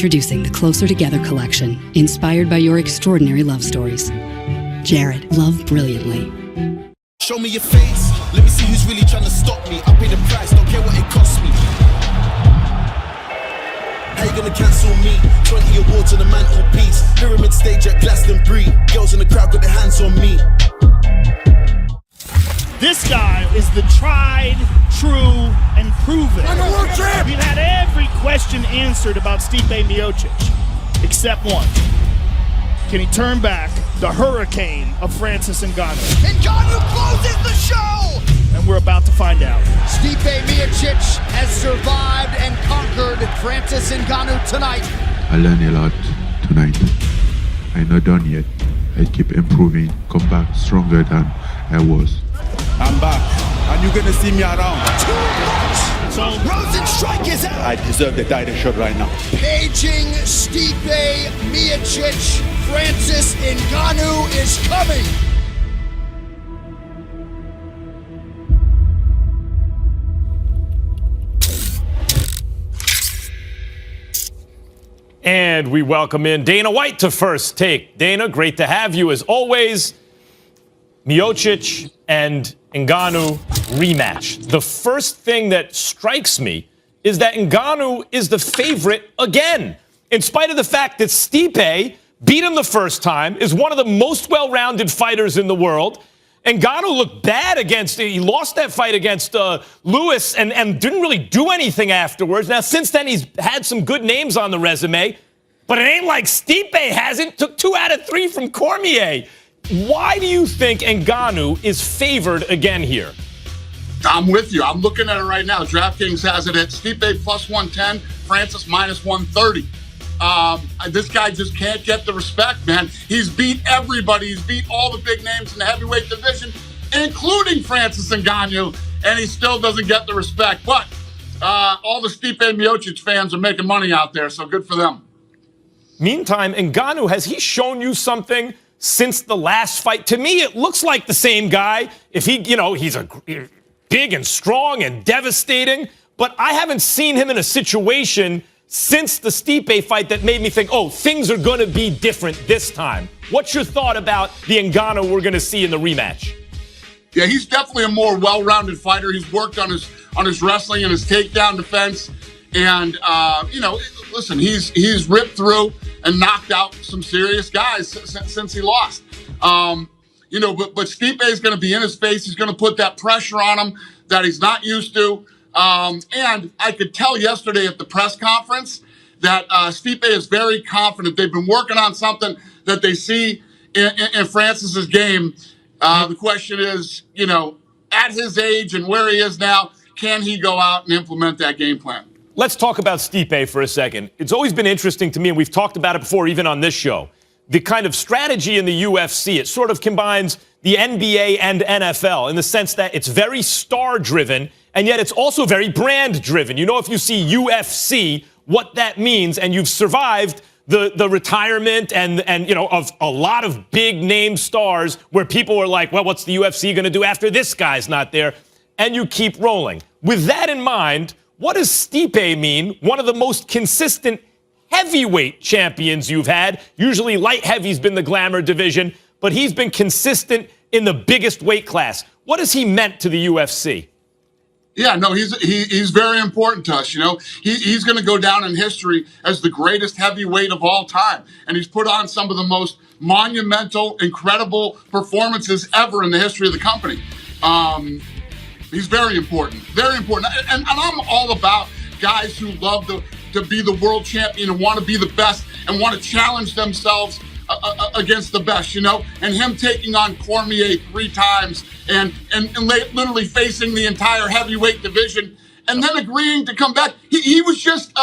Introducing the Closer Together collection, inspired by your extraordinary love stories. Jared, love brilliantly. Show me your face, let me see who's really trying to stop me. I pay the price, don't care what it costs me. How you gonna cancel me? 20 awards on the mantelpiece. Pyramid stage at Glastonbury. Girls in the crowd got their hands on me. This guy is the tried, true, and proven. I'm a world champ! We've had every question answered about Stipe Miocic, except one. Can he turn back the hurricane of Francis Ngannou? Ngannou closes the show! And we're about to find out. Stipe Miocic has survived and conquered Francis Ngannou tonight. I learned a lot tonight. I'm not done yet. I keep improving, come back stronger than I was. I'm back, and you're gonna see me around. Too much! So Rosenstrike is out! I deserve the title shot right now. Paging Stipe Miocic, Francis Ngannou is coming! And we welcome in Dana White to First Take. Dana, great to have you as always. Miocic and Ngannou rematch. The first thing that strikes me is that Ngannou is the favorite again. In spite of the fact that Stipe beat him the first time, is one of the most well-rounded fighters in the world. Ngannou looked bad he lost that fight against Lewis and didn't really do anything afterwards. Now, since then, he's had some good names on the resume, but it ain't like Stipe hasn't. Took 2 out of 3 from Cormier. Why do you think Ngannou is favored again here? I'm with you. I'm looking at it right now. DraftKings has it at Stipe plus 110, Francis minus 130. This guy just can't get the respect, man. He's beat everybody. He's beat all the big names in the heavyweight division, including Francis Ngannou, and he still doesn't get the respect. But all the Stipe Miocic fans are making money out there, so good for them. Meantime, Ngannou, has he shown you something since the last fight? To me, it looks like the same guy. If he, he's a big and strong and devastating, but I haven't seen him in a situation since the Stipe fight that made me think, oh, things are going to be different this time. What's your thought about the Ngannou we're going to see in the rematch? Yeah, he's definitely a more well-rounded fighter. He's worked on his wrestling and his takedown defense. And, listen, he's ripped through and knocked out some serious guys since he lost. But Stipe is going to be in his face. He's going to put that pressure on him that he's not used to. And I could tell yesterday at the press conference that Stipe is very confident. They've been working on something that they see in Francis's game. The question is, at his age and where he is now, can he go out and implement that game plan? Let's talk about Stipe for a second. It's always been interesting to me, and we've talked about it before, even on this show. The kind of strategy in the UFC, it sort of combines the NBA and NFL in the sense that it's very star-driven, and yet it's also very brand-driven. If you see UFC, what that means, and you've survived the retirement and of a lot of big-name stars where people are like, well, what's the UFC going to do after this guy's not there? And you keep rolling. With that in mind, what does Stipe mean? One of the most consistent heavyweight champions you've had. Usually light heavy's been the glamour division, but he's been consistent in the biggest weight class. What has he meant to the UFC? Yeah, no, he's very important to us. He's going to go down in history as the greatest heavyweight of all time, and he's put on some of the most monumental, incredible performances ever in the history of the company. He's very important, and I'm all about guys who love to be the world champion and want to be the best and want to challenge themselves against the best, and him taking on Cormier 3 times and literally facing the entire heavyweight division and then agreeing to come back. He was just,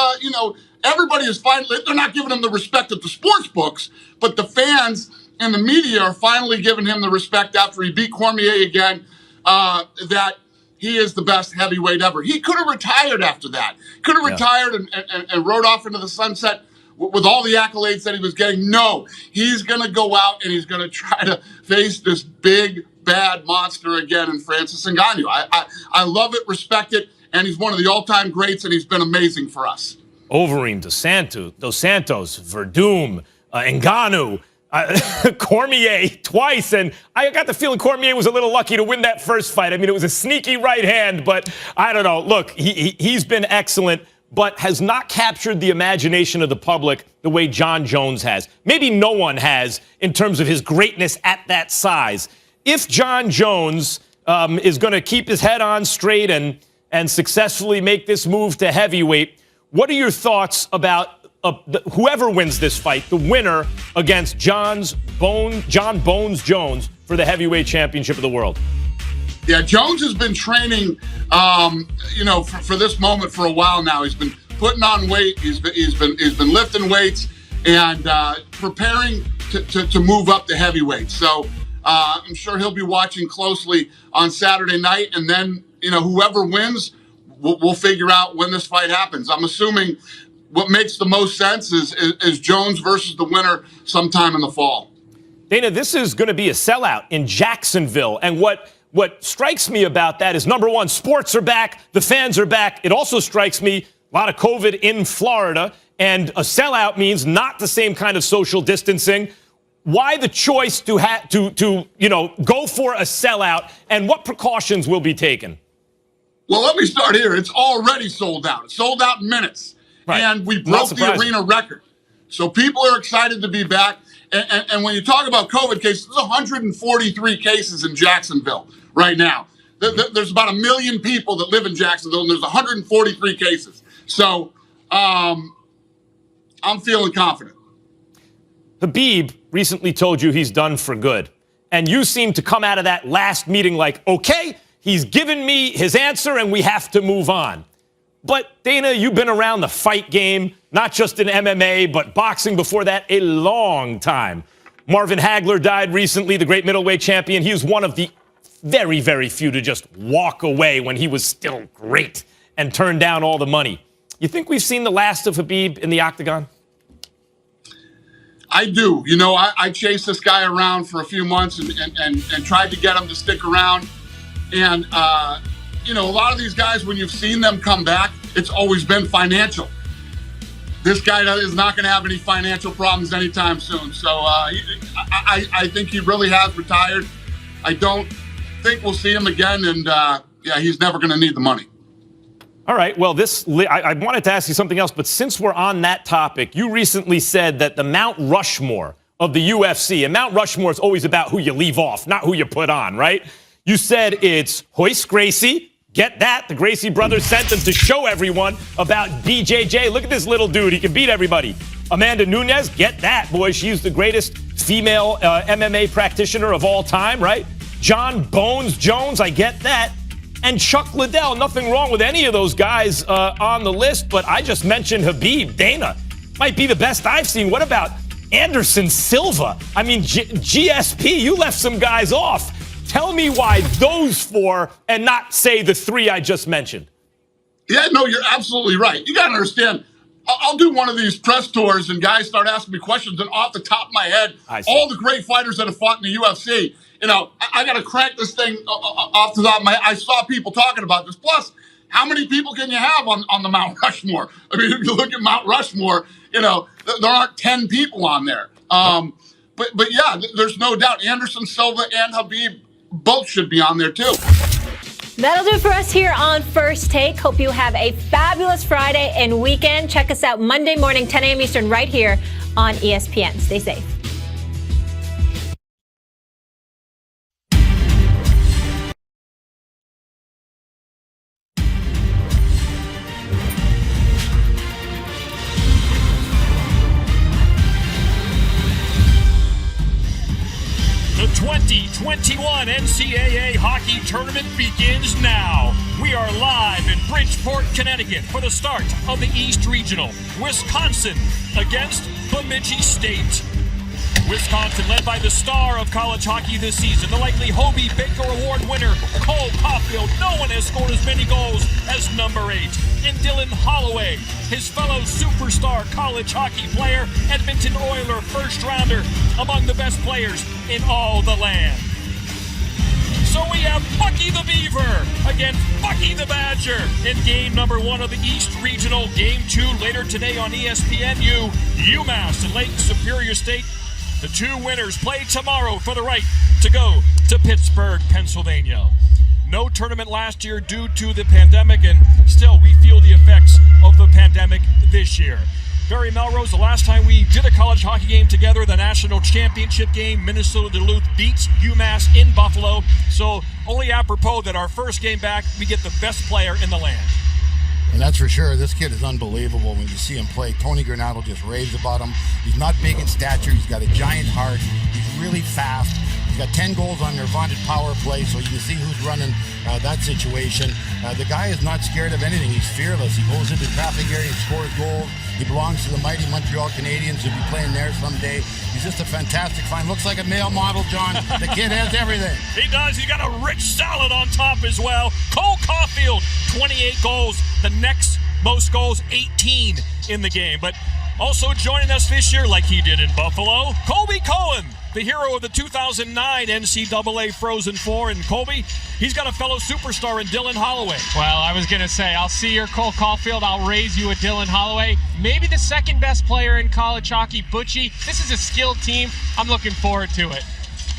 everybody is finally, they're not giving him the respect at the sports books, but the fans and the media are finally giving him the respect after he beat Cormier again, that he is the best heavyweight ever. He could have retired after that. Could have retired and rode off into the sunset with all the accolades that he was getting. No, he's going to go out and he's going to try to face this big, bad monster again in Francis Ngannou. I love it, respect it, and he's one of the all-time greats, and he's been amazing for us. Overeem, Dos Santos, Verdum, Ngannou, Cormier twice, and I got the feeling Cormier was a little lucky to win that first fight. I mean, it was a sneaky right hand, but I don't know. Look, he's been excellent, but has not captured the imagination of the public the way Jon Jones has. Maybe no one has in terms of his greatness at that size. If Jon Jones is going to keep his head on straight and successfully make this move to heavyweight, what are your thoughts about whoever wins this fight, the winner against Jon Bones Jones for the heavyweight championship of the world? Yeah, Jones has been training, for this moment for a while now. He's been putting on weight. He's been lifting weights and preparing to move up to heavyweight. So I'm sure he'll be watching closely on Saturday night, and then whoever wins, we'll figure out when this fight happens. I'm assuming what makes the most sense is Jones versus the winner sometime in the fall. Dana, this is going to be a sellout in Jacksonville, and what strikes me about that is, number one, sports are back, the fans are back. It also strikes me a lot of COVID in Florida, and a sellout means not the same kind of social distancing. Why the choice to go for a sellout, and what precautions will be taken? Well, let me start here. It's already sold out. It's sold out in minutes. Right. And we broke the arena record. So people are excited to be back. And when you talk about COVID cases, there's 143 cases in Jacksonville right now. There's about 1 million people that live in Jacksonville, and there's 143 cases. So I'm feeling confident. Habib recently told you he's done for good. And you seem to come out of that last meeting like, okay, he's given me his answer and we have to move on. But, Dana, you've been around the fight game, not just in MMA, but boxing before that, a long time. Marvin Hagler died recently, the great middleweight champion. He was one of the very, very few to just walk away when he was still great and turn down all the money. You think we've seen the last of Habib in the octagon? I do. I chased this guy around for a few months and tried to get him to stick around. And, a lot of these guys, when you've seen them come back, it's always been financial. This guy is not going to have any financial problems anytime soon. So I think he really has retired. I don't think we'll see him again. And, he's never going to need the money. All right. Well, I wanted to ask you something else, but since we're on that topic, you recently said that the Mount Rushmore of the UFC, and Mount Rushmore is always about who you leave off, not who you put on, right? You said it's Royce Gracie. Get that? The Gracie brothers sent them to show everyone about BJJ. Look at this little dude. He can beat everybody. Amanda Nunes. Get that, boy. She's the greatest female MMA practitioner of all time, right? Jon Bones Jones. I get that. And Chuck Liddell. Nothing wrong with any of those guys on the list, but I just mentioned Habib. Dana might be the best I've seen. What about Anderson Silva? I mean, GSP, you left some guys off. Tell me why those four and not, say, the three I just mentioned. Yeah, no, you're absolutely right. You got to understand, I'll do one of these press tours and guys start asking me questions, and off the top of my head, all the great fighters that have fought in the UFC, I got to crank this thing off the top of my head. I saw people talking about this. Plus, how many people can you have on the Mount Rushmore? I mean, if you look at Mount Rushmore, there aren't 10 people on there. But yeah, there's no doubt Anderson Silva and Habib both should be on there too. That'll do it for us here on First Take. Hope you have a fabulous Friday and weekend. Check us out Monday morning, 10 a.m. Eastern, right here on ESPN. Stay safe. The 2021 NCAA hockey tournament begins now. We are live in Bridgeport, Connecticut for the start of the East Regional. Wisconsin against Bemidji State. Wisconsin led by the star of college hockey this season, the likely Hobie Baker Award winner, Cole Caulfield. No one has scored as many goals as number 8. And Dylan Holloway, his fellow superstar college hockey player, Edmonton Oiler first rounder, among the best players in all the land. So we have Bucky the Beaver against Bucky the Badger in game number 1 of the East Regional. Game 2 later today on ESPNU. UMass and Lake Superior State. The 2 winners play tomorrow for the right to go to Pittsburgh, Pennsylvania. No tournament last year due to the pandemic, and still we feel the effects of the pandemic this year. Barry Melrose, the last time we did a college hockey game together, the national championship game, Minnesota Duluth beats UMass in Buffalo. So only apropos that our first game back, we get the best player in the land. And that's for sure. This kid is unbelievable when you see him play. Tony Granado just raves about him. He's not big in stature. He's got a giant heart. He's really fast. He's got 10 goals on their vaunted power play, so you can see who's running that situation. The guy is not scared of anything. He's fearless. He goes into the traffic area and scores goals. He belongs to the mighty Montreal Canadiens. He'll be playing there someday. He's just a fantastic find. Looks like a male model, John. The kid has everything. He does. He's got a rich salad on top as well. Cole Caulfield, 28 goals. The next most goals, 18 in the game. But also joining us this year, like he did in Buffalo, Colby Cohen, the hero of the 2009 NCAA Frozen Four. And Colby, he's got a fellow superstar in Dylan Holloway. Well, I was going to say, I'll see your Cole Caulfield. I'll raise you a Dylan Holloway. Maybe the second best player in college hockey, Butchie. This is a skilled team. I'm looking forward to it.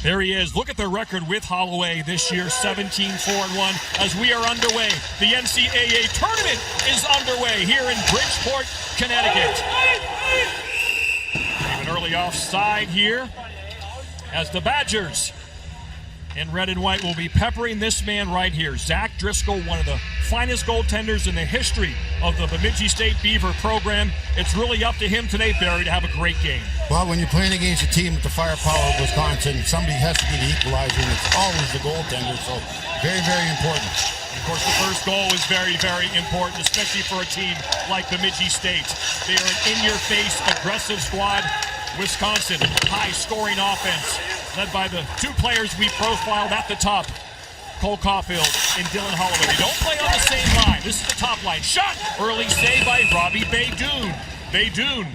There he is. Look at the record with Holloway this year, 17-4-1 as we are underway. The NCAA tournament is underway here in Bridgeport, Connecticut. An early offside here as the Badgers in red and white will be peppering this man right here. Zach Driscoll, one of the finest goaltenders in the history of the Bemidji State Beaver program. It's really up to him today, Barry, to have a great game. Well, when you're playing against a team with the firepower of Wisconsin, somebody has to be the equalizer, and it's always the goaltender, so very, very important. Of course, the first goal is very, very important, especially for a team like Bemidji State. They are an in-your-face, aggressive squad. Wisconsin, high-scoring offense, led by the 2 players we profiled at the top, Cole Caulfield and Dylan Holloway. They don't play on the same line. This is the top line. Shot! Early save by Robbie Baydoun. Baydoun,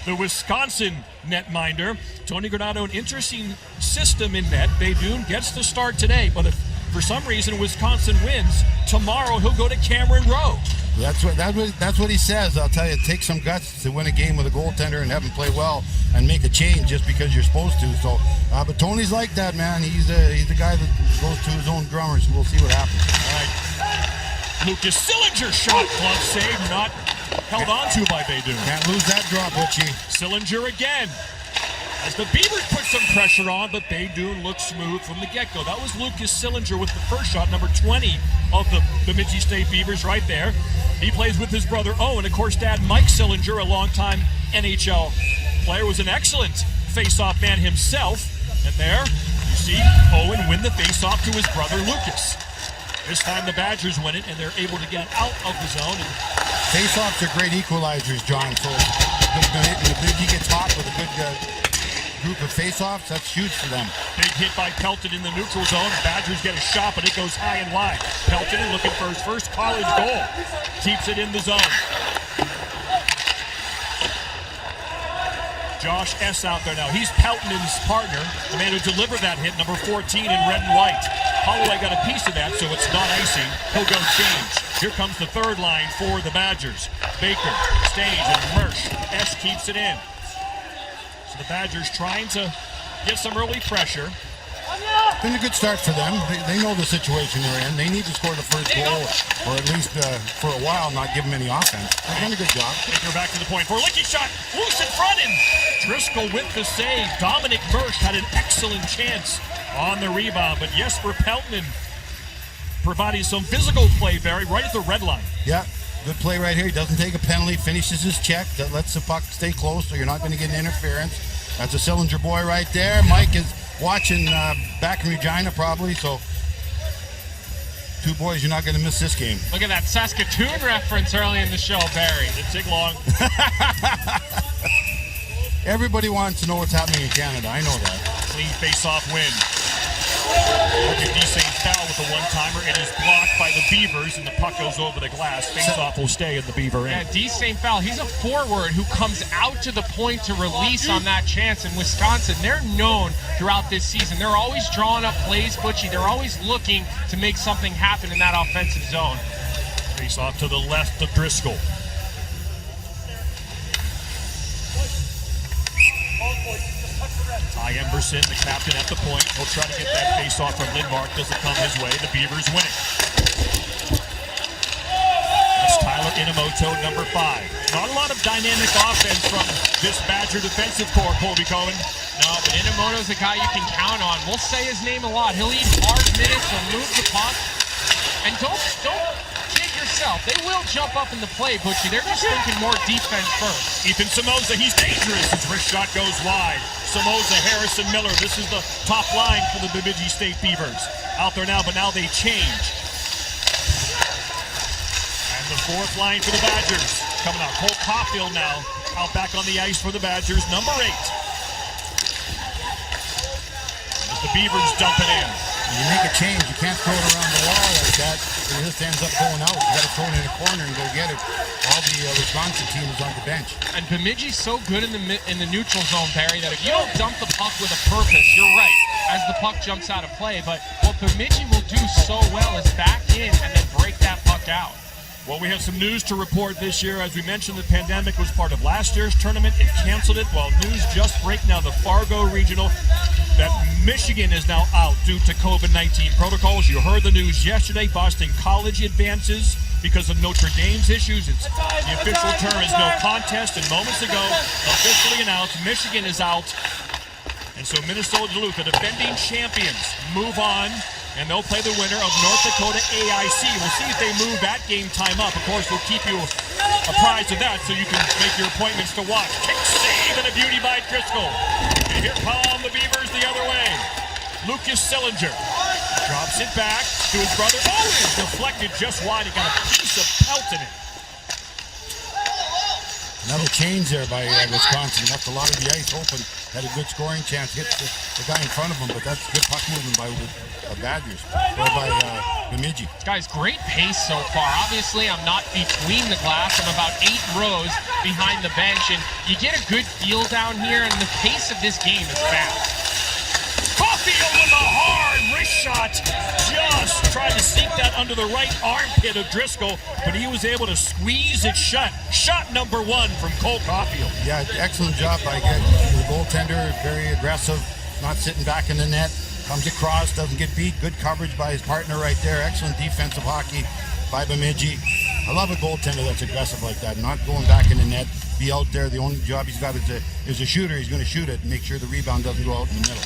the Wisconsin netminder. Tony Granado, an interesting system in net. Baydoun gets the start today, but if for some reason Wisconsin wins, tomorrow he'll go to Cameron Rowe. That's what he says. I'll tell you, it takes some guts to win a game with a goaltender and have him play well and make a change just because you're supposed to. So, but Tony's like that, man. He's the guy that goes to his own drummer. So we'll see what happens. All right. Lucas Sillinger shot, glove save, not held on to by Baydoun. Can't lose that draw, Butchie. Sillinger again. As the Beavers put some pressure on, but Baydoun looked smooth from the get-go. That was Lucas Sillinger with the first shot, number 20 of the Bemidji State Beavers right there. He plays with his brother Owen. Of course, dad Mike Sillinger, a longtime NHL player, was an excellent face-off man himself. And there, you see Owen win the face-off to his brother Lucas. This time the Badgers win it, and they're able to get out of the zone. Face-offs are great equalizers, John. So if Bemidji gets hot with a good group of face-offs, that's huge for them. Big hit by Pelton in the neutral zone. Badgers get a shot, but it goes high and wide. Pelton looking for his first college goal. Keeps it in the zone. Josh S. out there now. He's Pelton's partner, the man who delivered that hit, number 14 in red and white. Holloway got a piece of that, so it's not icing. He'll go change. Here comes the third line for the Badgers. Baker, Stage, and Mersch. S keeps it in. So the Badgers trying to get some early pressure. Been a good start for them. They know the situation they're in. They need to score the first goal, or at least for a while not give them any offense. They've done a good job. Baker back to the point for a Licky shot. Loose in front, and Driscoll with the save. Dominic Mersch had an excellent chance on the rebound, but Jesper Peltonen providing some physical play, Barry, right at the red line. Yeah, good play right here. He doesn't take a penalty, finishes his check, that lets the puck stay close, so you're not going to get an interference. That's a Sillinger boy right there. Mike is watching back in Regina probably, so 2 boys, you're not going to miss this game. Look at that Saskatoon reference early in the show, Barry. Didn't take long. Everybody wants to know what's happening in Canada. I know that. Clean face-off win. Foul with a one-timer. It is blocked by the Beavers, and the puck goes over the glass. Face-off will stay in the Beaver end. Yeah, D. St. Fowl, he's a forward who comes out to the point to release on that chance. In Wisconsin, they're known throughout this season. They're always drawing up plays, Butchie. They're always looking to make something happen in that offensive zone. Face-off to the left of Driscoll. Ty Emberson, the captain at the point. He'll try to get that face-off from Lindmark. Doesn't come his way. The Beavers winning. That's Tyler Inamoto, number 5. Not a lot of dynamic offense from this Badger defensive core, Colby Cohen. No, but Inamoto's a guy you can count on. We'll say his name a lot. He'll eat hard minutes. He'll move the puck. And don't kid yourself. They will jump up in the play, Butchie. They're just thinking more defense first. Ethan Somoza, he's dangerous. His wrist shot goes wide. Somoza, Harrison, Miller. This is the top line for the Bemidji State Beavers. Out there now, but now they change. And the 4th line for the Badgers. Coming out. Cole Caulfield now out back on the ice for the Badgers. Number 8. As the Beavers dump it in. When you make a change, you can't throw it around the wall like that. It just ends up going out. You got to throw it in a corner and go get it. All the Wisconsin team is on the bench. And Bemidji's so good in the neutral zone, Barry, that if you don't dump the puck with a purpose, you're right, as the puck jumps out of play. But what Bemidji will do so well is back in and then break that puck out. Well, we have some news to report this year. As we mentioned, the pandemic was part of last year's tournament. It canceled it. Well, news just break now, the Fargo Regional, that Michigan is now out due to COVID-19 protocols. You heard the news yesterday. Boston College advances because of Notre Dame's issues. The official term is no contest, and moments ago, officially announced, Michigan is out. And so Minnesota Duluth, the defending champions, move on, and they'll play the winner of North Dakota AIC. We'll see if they move that game time up. Of course, we'll keep you apprised of that so you can make your appointments to watch. Kick save and a beauty by Driscoll. And here come the Beavers the other way. Lucas Sillinger drops it back to his brother. Oh, it's deflected just wide. He got a piece of pelt in it. Another change there by Wisconsin. Left a lot of the ice open. Had a good scoring chance. Hit the guy in front of him, but that's good puck movement by Badgers. Or by Bemidji. Guys, great pace so far. Obviously, I'm not between the glass. I'm about 8 rows behind the bench, and you get a good feel down here, and the pace of this game is fast. Caulfield with a hard wrist shot. Just tried to sink that under the right armpit of Driscoll, but he was able to squeeze it shut. Shot number 1 from Cole Caulfield. Yeah, excellent job by the goaltender. Very aggressive, not sitting back in the net. Comes across, doesn't get beat. Good coverage by his partner right there. Excellent defensive hockey by Bemidji. I love a goaltender that's aggressive like that, not going back in the net. Be out there. The only job he's got is a shooter. He's going to shoot it and make sure the rebound doesn't go out in the middle.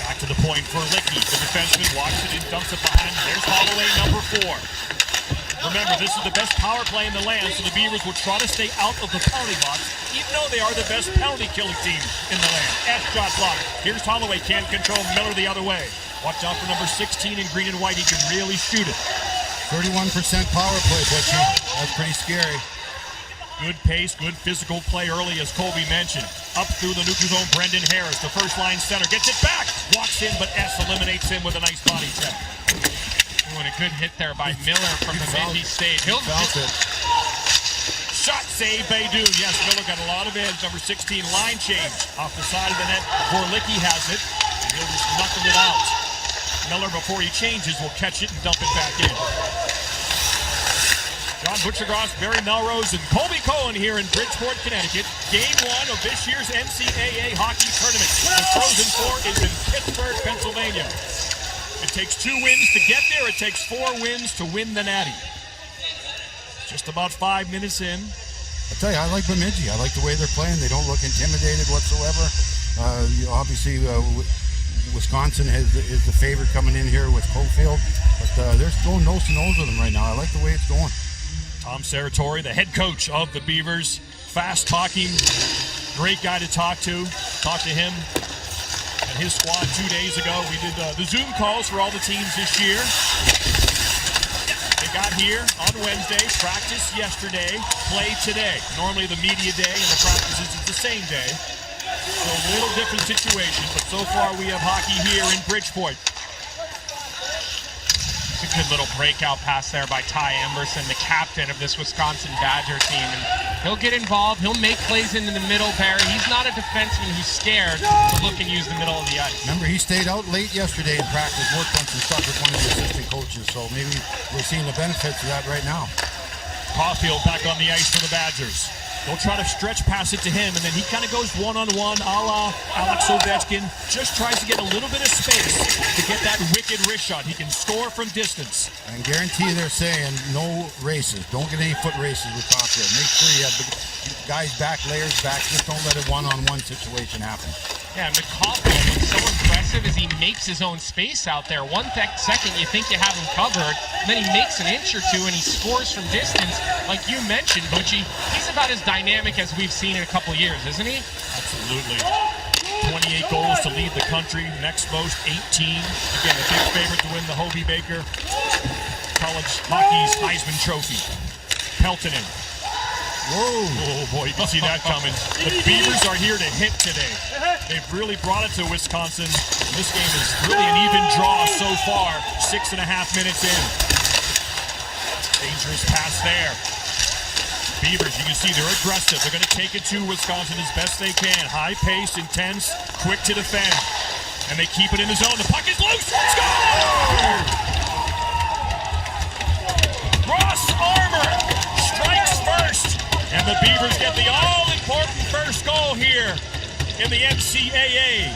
Back to the point for Licky. The defenseman walks it and dumps it behind. There's Holloway, number 4. Remember, this is the best power play in the land, so the Beavers will try to stay out of the penalty box, even though they are the best penalty-killing team in the land. S-shot block. Here's Holloway, can't control. Miller the other way. Watch out for number 16 in green and white. He can really shoot it. 31% power play, Butchie. That's pretty scary. Good pace, good physical play early, as Colby mentioned. Up through the neutral zone, Brendan Harris, the first-line center, gets it back. Walks in, but S eliminates him with a nice body check. Oh, and a good hit there by Miller from the Bemidji State. He'll felt it. Shot save, Baydoun. Yes, Miller got a lot of edge. Number 16, line change. Off the side of the net, Gorlicki has it. And he'll just knuckle it out. Miller, before he changes, will catch it and dump it back in. John Butchergross, Barry Melrose, and Colby Cohen here in Bridgeport, Connecticut. Game 1 of this year's NCAA hockey tournament. The Frozen Four is in Pittsburgh, Pennsylvania. It takes 2 wins to get there. It takes 4 wins to win the Natty. Just about 5 minutes in. I tell you, I like Bemidji. I like the way they're playing. They don't look intimidated whatsoever. Obviously, Wisconsin is the favorite coming in here with Caulfield, but they're going nose to nose with them right now. I like the way it's going. Tom Serratori, the head coach of the Beavers, fast talking, great guy to talk to. Talked to him and his squad 2 days ago. We did the Zoom calls for all the teams this year. They got here on Wednesday, practice yesterday, play today. Normally the media day and the practices is the same day. So a little different situation, but so far we have hockey here in Bridgeport. It's a good little breakout pass there by Ty Emberson, the captain of this Wisconsin Badger team. And he'll get involved. He'll make plays into the middle, Barry. He's not a defenseman who's scared to look and use the middle of the ice. Remember, he stayed out late yesterday in practice, worked on some stuff with one of the assistant coaches, so maybe we're seeing the benefits of that right now. Caulfield back on the ice for the Badgers. They'll try to stretch pass it to him, and then he kind of goes one-on-one, a la Alex Ovechkin. Just tries to get a little bit of space to get that wicked wrist shot. He can score from distance. And guarantee they're saying no races. Don't get any foot races with Caulfield. Make sure you have the guys back, layers back. Just don't let a one-on-one situation happen. Yeah, and Caulfield, what's so impressive is he makes his own space out there. One second you think you have him covered, and then he makes an inch or two and he scores from distance. Like you mentioned, Butchie, he's about as dynamic as we've seen in a couple years, isn't he? Absolutely. 28 goals to lead the country. Next most, 18. Again, a big favorite to win the Hobie Baker College Hockey's Heisman Trophy. Peltonen. Whoa. Oh, boy, you can see that coming. The Beavers are here to hit today. They've really brought it to Wisconsin. This game is really an even draw so far. 6.5 minutes in. Dangerous pass there. Beavers, you can see they're aggressive. They're going to take it to Wisconsin as best they can. High pace, intense, quick to defend. And they keep it in the zone. The puck is loose. Score! Ross Armour strikes first. And the Beavers get the all-important first goal here in the NCAA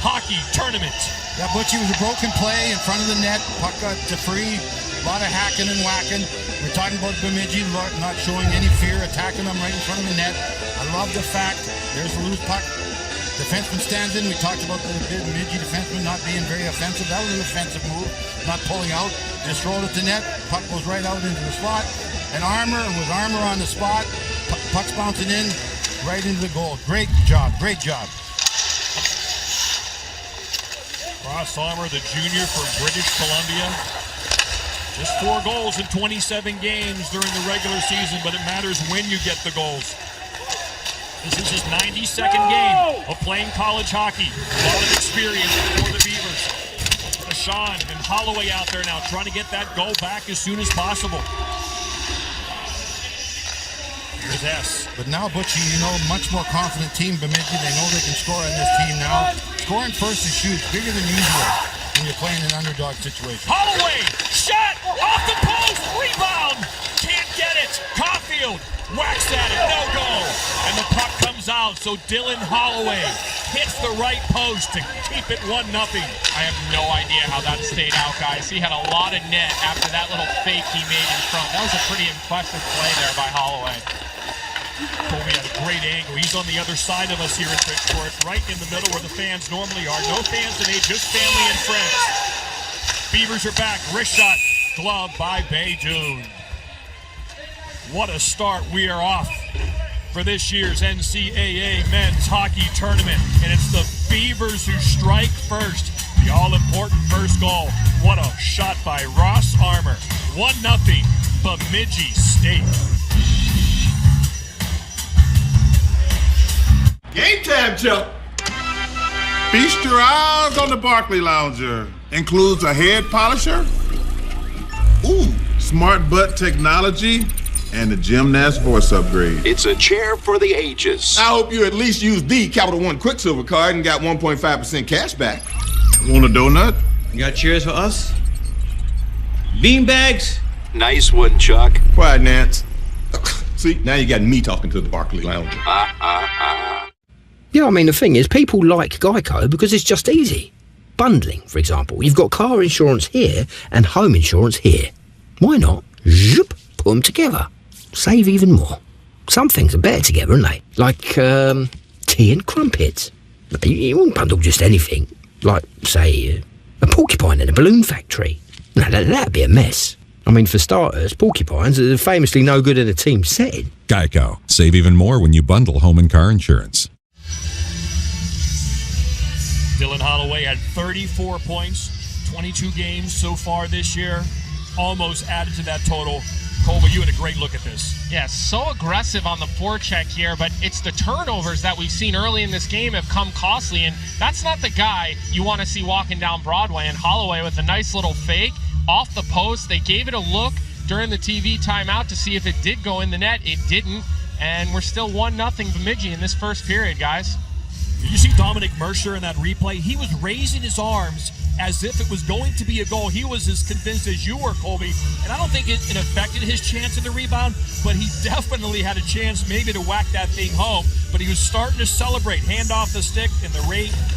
hockey tournament. Yeah, Butchie, was a broken play in front of the net. Puck got free. A lot of hacking and whacking. We're talking about Bemidji not showing any fear, attacking them right in front of the net. I love the fact there's a loose puck. Defenseman stands in. We talked about the Bemidji defenseman not being very offensive. That was an offensive move, not pulling out. Just rolled at the net. Puck goes right out into the slot. And Armour on the spot. Puck's bouncing in right into the goal. Great job. Great job. Ross Armour, the junior from British Columbia. Just 4 goals in 27 games during the regular season, but it matters when you get the goals. This is his 92nd game of playing college hockey. A lot of experience for the Beavers. Sean and Holloway out there now trying to get that goal back as soon as possible. Here's S. But now, Butchie, much more confident team, Bemidji. They know they can score on this team now. Scoring first is huge, bigger than usual when you're playing an underdog situation. Holloway, shot, off the post, rebound, can't get it. Caulfield whacks at it, no goal. And the puck comes out, so Dylan Holloway hits the right post to keep it 1-0. I have no idea how that stayed out, guys. He had a lot of net after that little fake he made in front. That was a pretty impressive play there by Holloway. Colby had a great angle. He's on the other side of us here in Bridgeport, right in the middle where the fans normally are. No fans today, just family and friends. Beavers are back. Wrist shot, glove by Baydun. What a start. We are off for this year's NCAA men's hockey tournament. And it's the Beavers who strike first. The all-important first goal. What a shot by Ross Armour. 1-0, Bemidji State. Game time, Chuck. Feast your eyes on the Barkley Lounger. Includes a head polisher, smart butt technology, and a gymnast voice upgrade. It's a chair for the ages. I hope you at least used the Capital One Quicksilver card and got 1.5% cash back. Want a donut? You got chairs for us? Beanbags? Nice one, Chuck. Quiet, Nance. See, now you got me talking to the Barkley Lounger. Yeah, I mean, the thing is, people like Geico because it's just easy. Bundling, for example. You've got car insurance here and home insurance here. Why not? Zhup, put them together. Save even more. Some things are better together, aren't they? Like, tea and crumpets. You wouldn't bundle just anything. Like, say, a porcupine in a balloon factory. No, that'd be a mess. I mean, for starters, porcupines are famously no good in a team setting. Geico. Save even more when you bundle home and car insurance. Dylan Holloway had 34 points, 22 games so far this year. Almost added to that total Colby, you had a great look at this. Yeah, so aggressive on the forecheck here, but it's the turnovers that we've seen early in this game have come costly, and that's not the guy you want to see walking down Broadway. And Holloway with a nice little fake off the post. They gave it a look during the TV timeout to see if it did go in the net. It didn't, and we're still 1-0 Bemidji in this first period, guys. Did you see Dominic Mercer in that replay? He was raising his arms as if it was going to be a goal. He was as convinced as you were, Colby. And I don't think it affected his chance of the rebound, but he definitely had a chance maybe to whack that thing home. But he was starting to celebrate. Hand off the stick and the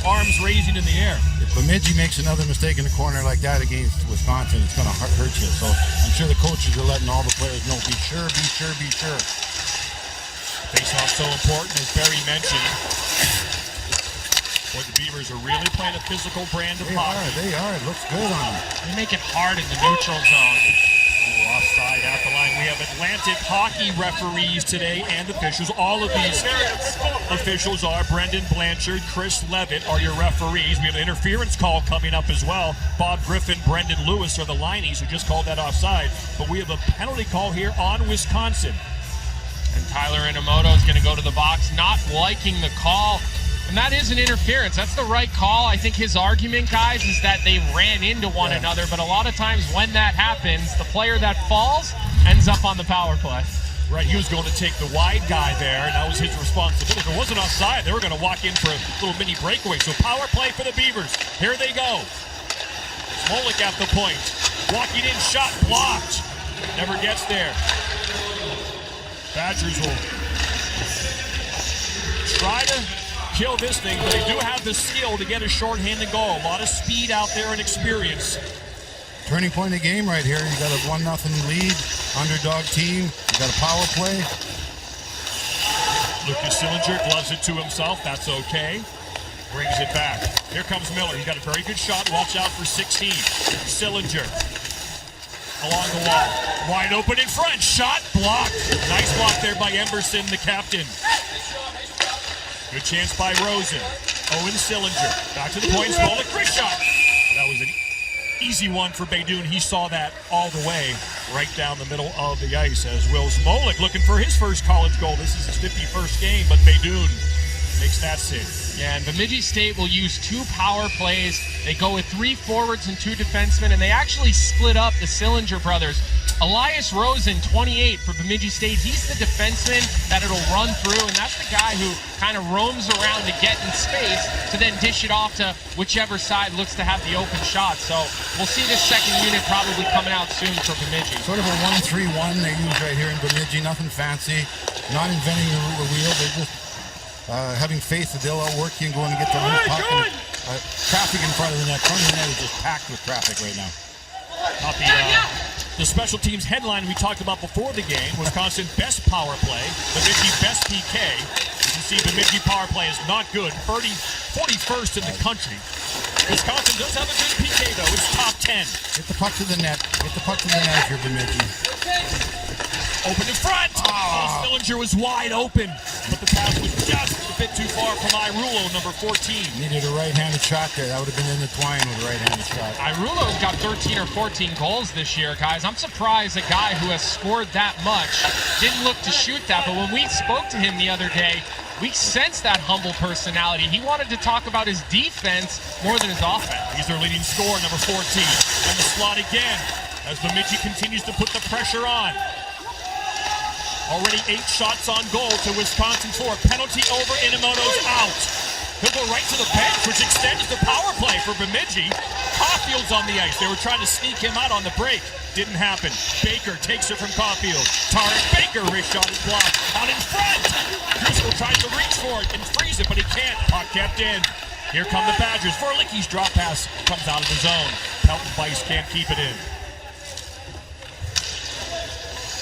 arms raising in the air. If Bemidji makes another mistake in the corner like that against Wisconsin, it's going to hurt you. So I'm sure the coaches are letting all the players know, be sure. Face-off so important, as Barry mentioned. Boy, the Beavers are really playing a physical brand of hockey. They are. It looks good on them. They make it hard in the neutral zone. Ooh, offside at the line. We have Atlantic hockey referees today and officials. All of these officials are Brendan Blanchard, Chris Levitt are your referees. We have an interference call coming up as well. Bob Griffin, Brendan Lewis are the lineys who just called that offside. But we have a penalty call here on Wisconsin. And Tyler Inamoto is going to go to the box, not liking the call. And that is an interference. That's the right call. I think his argument, guys, is that they ran into one another. But a lot of times when that happens, the player that falls ends up on the power play. Right, he was going to take the wide guy there, and that was his responsibility. If it wasn't offside, they were going to walk in for a little mini breakaway. So power play for the Beavers. Here they go. Smolik at the point. Walking in, shot blocked. Never gets there. Badgers will try to kill this thing, but they do have the skill to get a shorthanded goal. A lot of speed out there and experience. Turning point of the game right here. You got a 1-0 lead, underdog team. You got a power play. Lucas Sillinger gloves it to himself. That's okay. Brings it back. Here comes Miller. He's got a very good shot. Watch out for 16. Sillinger along the wall. Wide open in front. Shot blocked. Nice block there by Emberson, the captain. Good chance by Rosen. Owen Sillinger. Back to the point. Smolik. Great shot. That was an easy one for Beydoun. He saw that all the way right down the middle of the ice as Will Smolik looking for his first college goal. This is his 51st game, but Beydoun makes that save. Yeah, and Bemidji State will use 2 power plays. They go with 3 forwards and 2 defensemen, and they actually split up the Sillinger brothers. Elias Rosen, 28 for Bemidji State. He's the defenseman that it'll run through, and that's the guy who kind of roams around to get in space to then dish it off to whichever side looks to have the open shot. So we'll see this second unit probably coming out soon for Bemidji. Sort of a 1-3-1 they use right here in Bemidji. Nothing fancy. Not inventing the wheel. They're just having faith that they'll outwork you and go and get the puck. Traffic in front of the net. Front of the net is just packed with traffic right now. Not the special teams headline we talked about before the game. Wisconsin best power play. Bemidji best PK. You can see Bemidji power play is not good. 41st in the country. Wisconsin does have a good PK though. It's top 10. Get the puck to the net. Get the puck to the net if you're Bemidji. Open in front. Oh, Sillinger was wide open, but the pass was just a bit too far from Irulo, number 14. Needed a right-handed shot there. That would have been in the twine with a right-handed shot. Irulo's got 13 or 14 goals this year, guys. I'm surprised a guy who has scored that much didn't look to shoot that, but when we spoke to him the other day, we sensed that humble personality. He wanted to talk about his defense more than his offense. He's their leading scorer, number 14. And the slot again, as Bemidji continues to put the pressure on. Already 8 shots on goal to Wisconsin 4. Penalty over, Inamoto's out. He'll go right to the bench, which extends the power play for Bemidji. Caulfield's on the ice. They were trying to sneak him out on the break. Didn't happen. Baker takes it from Caulfield. Tarek Baker, wrist shot is blocked. Out in front. Driscoll tries to reach for it and freeze it, but he can't. Puck kept in. Here come the Badgers. Vorlicki's drop pass comes out of the zone. Pelton Weiss can't keep it in.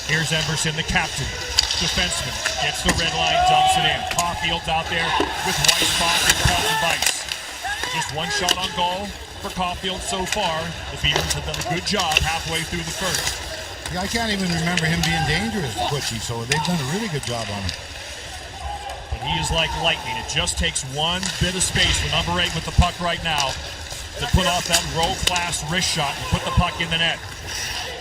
Here's Emberson, the captain, defenseman, gets the red line, dumps it in. Caulfield's out there with Weissbach and Pelton Weiss. Just 1 shot on goal for Caulfield so far. The Beavers have done a good job halfway through the first. Yeah, I can't even remember him being dangerous, Butchie, so they've done a really good job on him. But he is like lightning. It just takes 1 bit of space with number 8 with the puck right now. to put off that row-class wrist shot and put the puck in the net.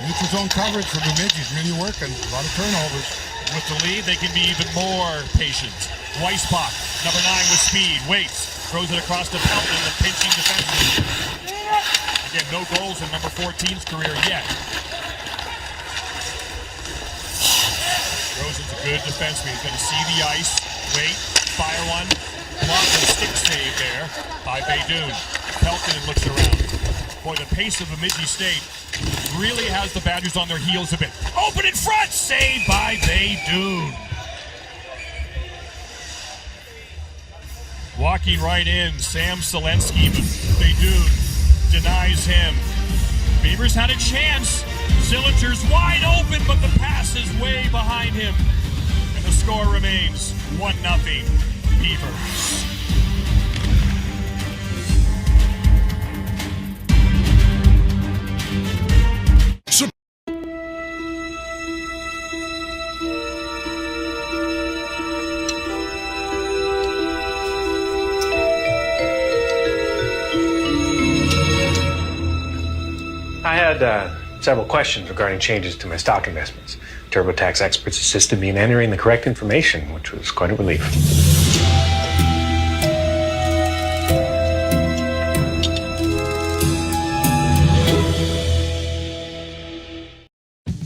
Neutral zone coverage for Bemidji is really working. A lot of turnovers. With the lead, they can be even more patient. Weissbach, number 9 with speed, waits, throws it across the Pelton, the pinching defenseman. Again, no goals in number 14's career yet. Rosen's a good defenseman. He's going to see the ice, wait, fire one, block and stick save there by Baydoun. Pelton looks around. Boy, the pace of Bemidji State really has the Badgers on their heels a bit. Open in front, saved by Baydoun. Walking right in, Sam Selensky, but Baydoun denies him. Beavers had a chance. Sillinger's wide open, but the pass is way behind him. And the score remains 1-0 Beavers. I had several questions regarding changes to my stock investments. TurboTax experts assisted me in entering the correct information, which was quite a relief.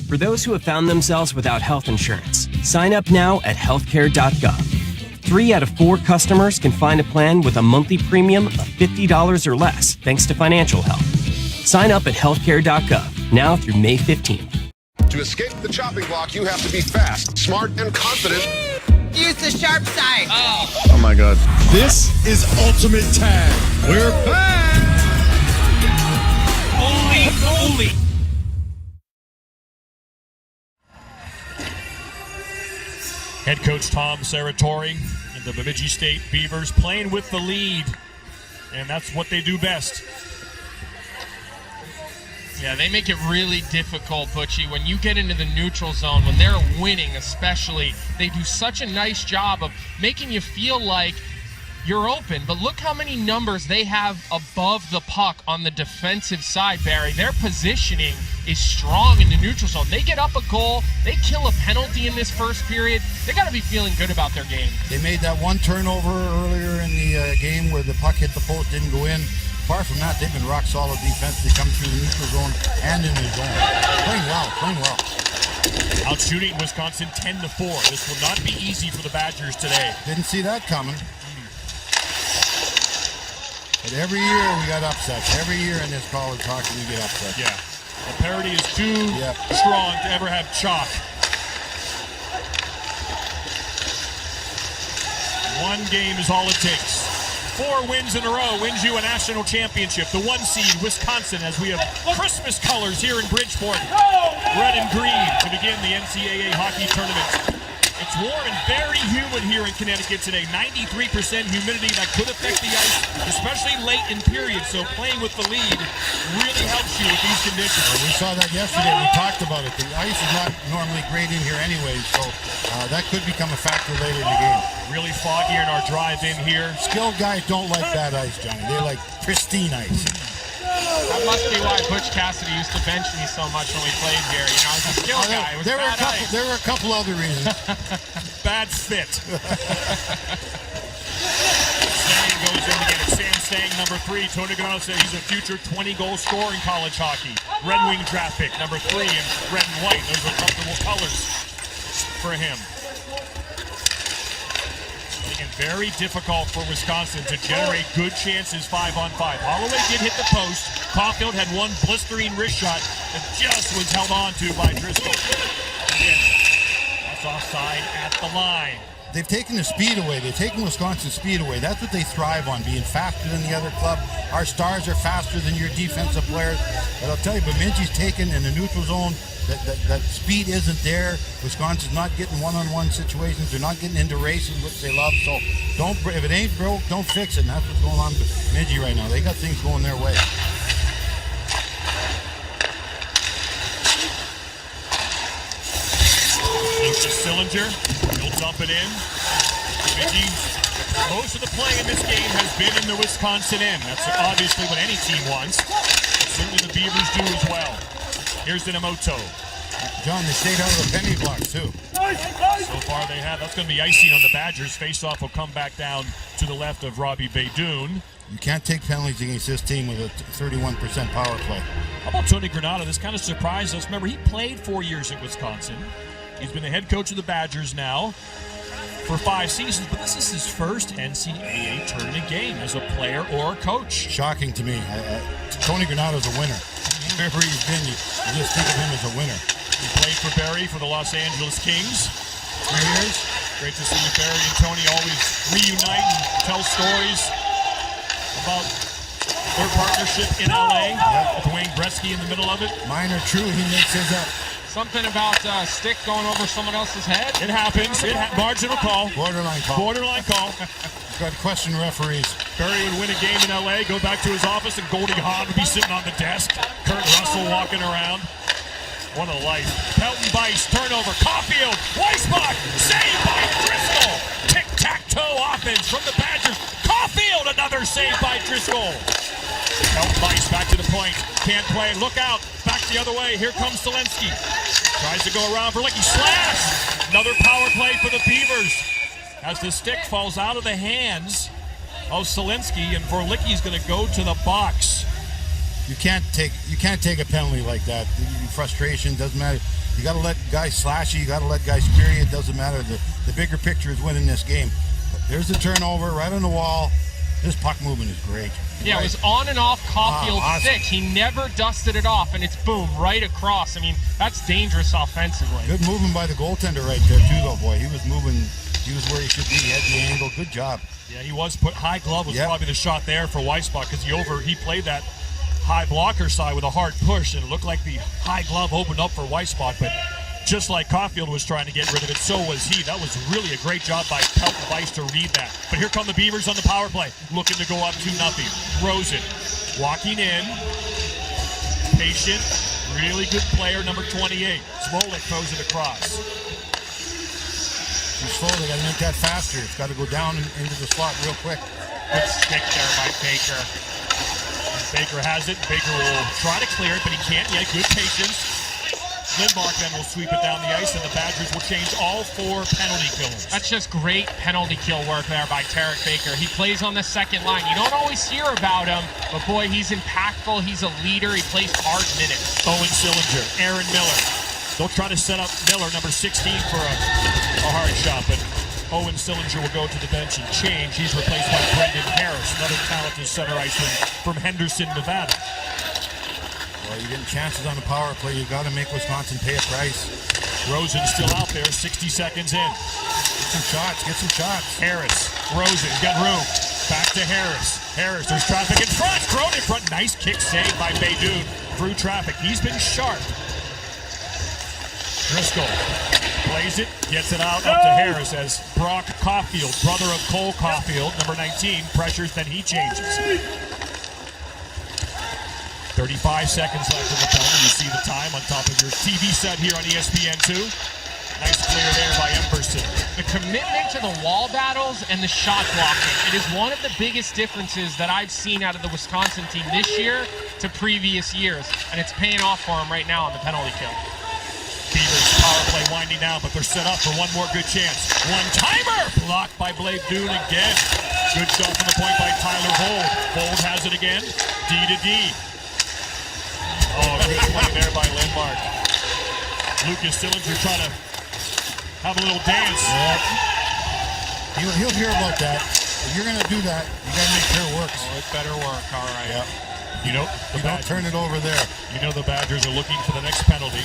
For those who have found themselves without health insurance, sign up now at healthcare.gov. 3 out of 4 customers can find a plan with a monthly premium of $50 or less, thanks to financial help. Sign up at healthcare.gov now through May 15th. To escape the chopping block, you have to be fast, smart, and confident. Use the sharp side. Oh my God. This is Ultimate Tag. We're back. Holy. Head coach Tom Serratori and the Bemidji State Beavers playing with the lead, and that's what they do best. Yeah, they make it really difficult, Butchie. When you get into the neutral zone, when they're winning especially, they do such a nice job of making you feel like you're open. But look how many numbers they have above the puck on the defensive side, Barry. Their positioning is strong in the neutral zone. They get up a goal, they kill a penalty in this first period. They got to be feeling good about their game. They made that one turnover earlier in the game where the puck hit the post, didn't go in. Apart from that, they've been rock solid defense. They come through the neutral zone and in the zone. Playing well. Out shooting Wisconsin 10-4. This will not be easy for the Badgers today. Didn't see that coming. But every year we got upsets. Every year in this college hockey we get upsets. Yeah. The parity is too strong to ever have chalk. One game is all it takes. 4 wins in a row wins you a national championship. The 1 seed, Wisconsin, as we have Christmas colors here in Bridgeport. Red and green to begin the NCAA hockey tournament. It's warm and very humid here in Connecticut today. 93% humidity that could affect the ice, especially late in periods. So playing with the lead really helps you with these conditions. Well, we saw that yesterday. We talked about it. The ice is not normally great in here anyway, so that could become a factor later in the game. Really foggy in our drive in here. Skilled guys don't like bad ice, Johnny. They like pristine ice. That must be why Butch Cassidy used to bench me so much when we played here. You know, as a skill guy, it was there were a couple other reasons. Bad fit. Stang goes in to get it. Sam Stang, number 3. Tony Gonzalez said he's a future 20-goal scorer in college hockey. Red Wing draft pick, number 3, and red and white. Those are comfortable colors for him. And very difficult for Wisconsin to generate good chances 5-on-5. Holloway did hit the post. Caulfield had one blistering wrist shot that just was held on to by Driscoll. Again, that's offside at the line. They've taken the speed away. They've taken Wisconsin's speed away. That's what they thrive on, being faster than the other club. Our stars are faster than your defensive players. But I'll tell you, Bemidji's taken in the neutral zone. That speed isn't there. Wisconsin's not getting one-on-one situations. They're not getting into races, which they love. So if it ain't broke, don't fix it. And that's what's going on with Bemidji right now. They got things going their way. Goes to Sillinger. He'll dump it in. Bemidji Most of the play in this game has been in the Wisconsin end. That's obviously what any team wants. Certainly the Beavers do as well. Here's Inamoto. John, they stayed out of the penalty block, too. So far they have. That's going to be icing on the Badgers. Face-off will come back down to the left of Robbie Beydoun. You can't take penalties against this team with a 31% power play. How about Tony Granato? This kind of surprised us. Remember, he played 4 years at Wisconsin. He's been the head coach of the Badgers now for 5 seasons, but this is his first NCAA tournament game as a player or a coach. Shocking to me. Tony Granato's a winner. Wherever he's been, you just think of him as a winner. He played for Barry for the Los Angeles Kings 3 years. Great to see Barry and Tony always reunite and tell stories about their partnership in LA with Wayne Gretzky in the middle of it. Mine are true. He makes his up. Something about a stick going over someone else's head? It happens. Marginal call. Borderline call. Borderline call. Got to question referees. Barry would win a game in LA, go back to his office, and Goldie Hawn would be sitting on the desk. Kurt Russell walking around. What a life. Pelton Bice, turnover. Caulfield, Weissbach, saved by Driscoll. Tic-tac-toe offense from the Badgers. Caulfield, another save by Driscoll. Pelton Bice back to the point. Can't play. Look out. Back the other way. Here comes Zelensky. Tries to go around for Licky. Slash! Another power play for the Beavers. As the stick falls out of the hands of Zelensky, and Vorlicky's going to go to the box. You can't take a penalty like that. The frustration doesn't matter. You got to let guys slash you. You got to let guys spear you. It doesn't matter. The bigger picture is winning this game. But there's the turnover right on the wall. This puck movement is great. Yeah, right. It was on and off Caulfield's stick. He never dusted it off, and it's boom, right across. I mean, that's dangerous offensively. Good movement by the goaltender right there, too, though, boy. He was moving. He was where he should be. He had the angle. Good job. Yeah, he was put high glove was probably the shot there for Weissbach because he played that high blocker side with a hard push, and it looked like the high glove opened up for Weissbach, but just like Caulfield was trying to get rid of it, so was he. That was really a great job by Pelton Bice to read that. But here come the Beavers on the power play, looking to go up 2-0. Rosen walking in, patient, really good player, number 28. Smolik throws it across. Too slow. They got to make that faster. It's got to go down into the slot real quick. Good stick there by Baker. Baker has it. Baker will try to clear it, but he can't yet. Good patience. Lindmark then will sweep it down the ice, and the Badgers will change all 4 penalty killers. That's just great penalty kill work there by Tarek Baker. He plays on the second line. You don't always hear about him, but boy, he's impactful. He's a leader. He plays hard minutes. Owen Sillinger, Aaron Miller. They'll try to set up Miller, number 16, for a hard shot, but Owen Sillinger will go to the bench and change. He's replaced by Brendan Harris, another talented center iceman from Henderson, Nevada. Well, you're getting chances on the power play. You got to make Wisconsin pay a price. Rosen's still out there, 60 seconds in. Get some shots. Harris, Rosen, got room. Back to Harris. Harris, there's traffic in front. Thrown in front. Nice kick save by Beydoun through traffic. He's been sharp. Driscoll plays it, gets it out up to Harris as Brock Caulfield, brother of Cole Caulfield, number 19, pressures, then he changes. 35 seconds left in the penalty. You see the time on top of your TV set here on ESPN2. Nice clear there by Emberson. The commitment to the wall battles and the shot blocking. It is one of the biggest differences that I've seen out of the Wisconsin team this year to previous years, and it's paying off for them right now on the penalty kill. Beavers power play winding down, but they're set up for one more good chance. One-timer! Blocked by Beydoun again. Good shot from the point by Tyler Vold. Vold has it again. D to D. Oh, good play there by Lindmark. Lucas Sillinger trying to have a little dance. Yep. He'll hear about that. If you're going to do that, you got to make sure it works. Oh, it better work. All right. Yep. You know, you don't turn it over there. You know the Badgers are looking for the next penalty.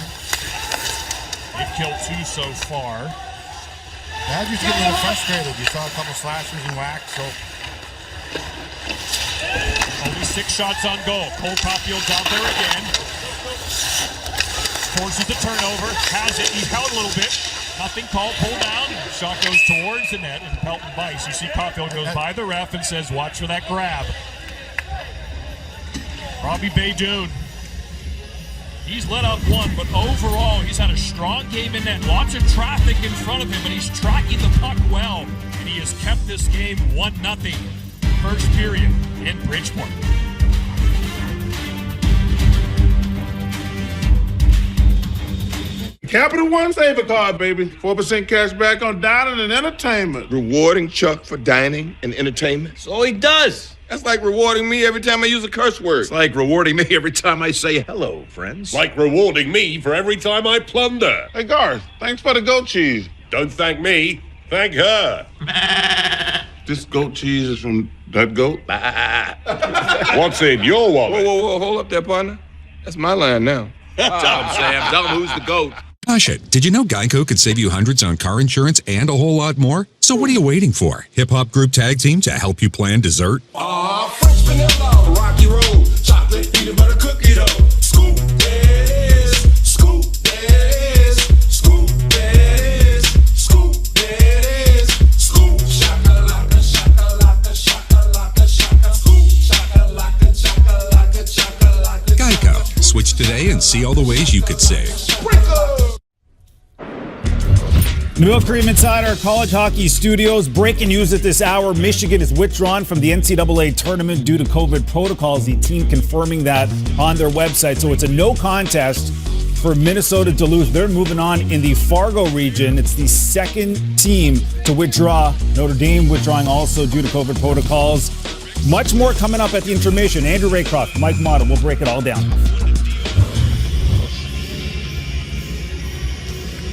They've killed 2 so far. Badgers get a little frustrated. You saw a couple slashes and whacks, so. Only 6 shots on goal. Cole Caulfield's out there again. Forces the turnover. Has it. He's held a little bit. Nothing called. Pull down. Shot goes towards the net, and Pelton Bice. You see Caulfield goes by the ref and says, watch for that grab. Robbie Beydoun. He's let up 1, but overall, he's had a strong game in net. Lots of traffic in front of him, and he's tracking the puck well. and he has kept this game 1-0. First period in Bridgeport. Capital One Saver Card, baby. 4% cash back on dining and entertainment. Rewarding Chuck for dining and entertainment? So he does. That's like rewarding me every time I use a curse word. It's like rewarding me every time I say hello, friends. Like rewarding me for every time I plunder. Hey, Garth, thanks for the goat cheese. Don't thank me, thank her. This goat cheese is from that goat? What's in your wallet? Whoa, hold up there, partner. That's my line now. Tell him, Sam. Tell him who's the goat. Hush it. Did you know Geico could save you hundreds on car insurance and a whole lot more? So what are you waiting for? Hip Hop Group Tag Team to help you plan dessert? Fresh vanilla, rocky road, chocolate peanut butter cookie dough. Scoop this, scoop this, scoop this, scoop this, scoop shakalaka, shakalaka, shakalaka, shaka, scoop shakalaka, shakalaka, shakalaka. Geico. Switch today and see all the ways you could save. Milk Cream inside our college hockey studios. Breaking news at this hour. Michigan is withdrawn from the NCAA tournament due to COVID protocols. The team confirming that on their website. So it's a no contest for Minnesota Duluth. They're moving on in the Fargo region. It's the second team to withdraw. Notre Dame withdrawing also due to COVID protocols. Much more coming up at the intermission. Andrew Raycroft, Mike Motta will break it all down.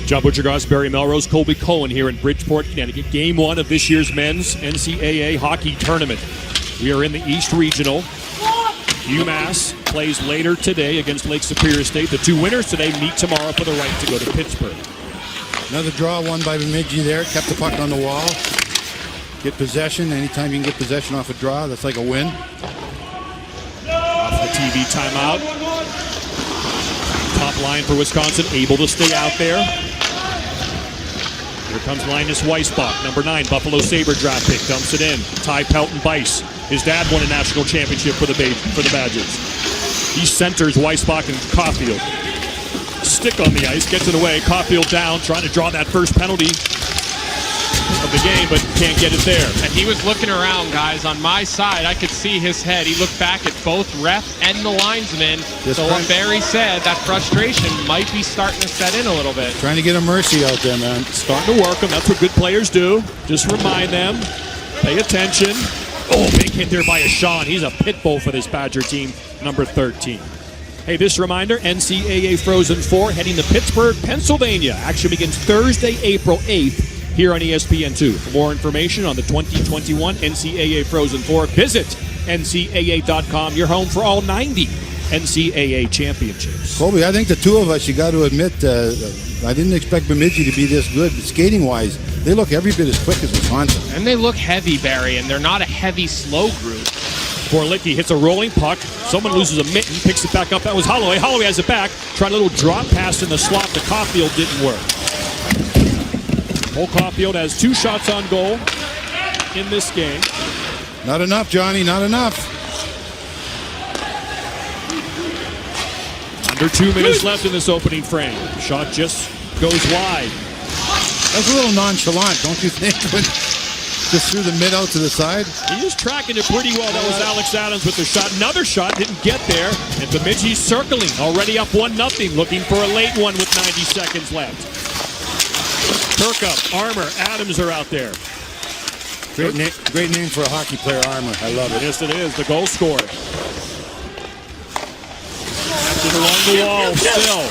John Butchergoss, Barry Melrose, Colby Cohen here in Bridgeport, Connecticut. Game 1 of this year's men's NCAA hockey tournament. We are in the East Regional. UMass plays later today against Lake Superior State. The two winners today meet tomorrow for the right to go to Pittsburgh. Another draw won by Bemidji there. Kept the puck on the wall. Get possession. Anytime you can get possession off a draw, that's like a win. Off the TV timeout. Top line for Wisconsin, able to stay out there. Here comes Linus Weissbach, number 9, Buffalo Sabre draft pick, dumps it in. Ty Pelton-Bice. His dad won a national championship for the Badgers. He centers Weissbach and Caulfield. Stick on the ice, gets it away. Caulfield down, trying to draw that first penalty of the game, but can't get it there. And he was looking around, guys. On my side, I could see his head. He looked back at both ref and the linesman. So what Barry said, that frustration might be starting to set in a little bit. Trying to get a mercy out there, man. Starting to work them. That's what good players do. Just remind them. Pay attention. Oh, big hit there by Sean. He's a pit bull for this Badger team, number 13. Hey, this reminder, NCAA Frozen 4 heading to Pittsburgh, Pennsylvania. Action begins Thursday, April 8th. Here on ESPN2. For more information on the 2021 NCAA Frozen 4, visit NCAA.com, your home for all 90 NCAA championships. Colby, I think the two of us, you got to admit, I didn't expect Bemidji to be this good. Skating-wise, they look every bit as quick as Wisconsin. And they look heavy, Barry, and they're not a heavy, slow group. Borlicki hits a rolling puck. Someone loses a mitten, picks it back up. That was Holloway. Holloway has it back. Trying a little drop pass in the slot to Caulfield, didn't work. Cole Caulfield has 2 shots on goal in this game. Not enough, Johnny, not enough. Under 2 minutes left in this opening frame. Shot just goes wide. That's a little nonchalant, don't you think? Just threw the mid out to the side. He was tracking it pretty well. That was Alex Adams with the shot. Another shot, didn't get there. And Bemidji circling, already up 1-0, looking for a late one with 90 seconds left. Kirkup, Armour, Adams are out there. Great name for a hockey player, Armour. I love it. Yes, it is. The goal scorer. Captain along the wall still.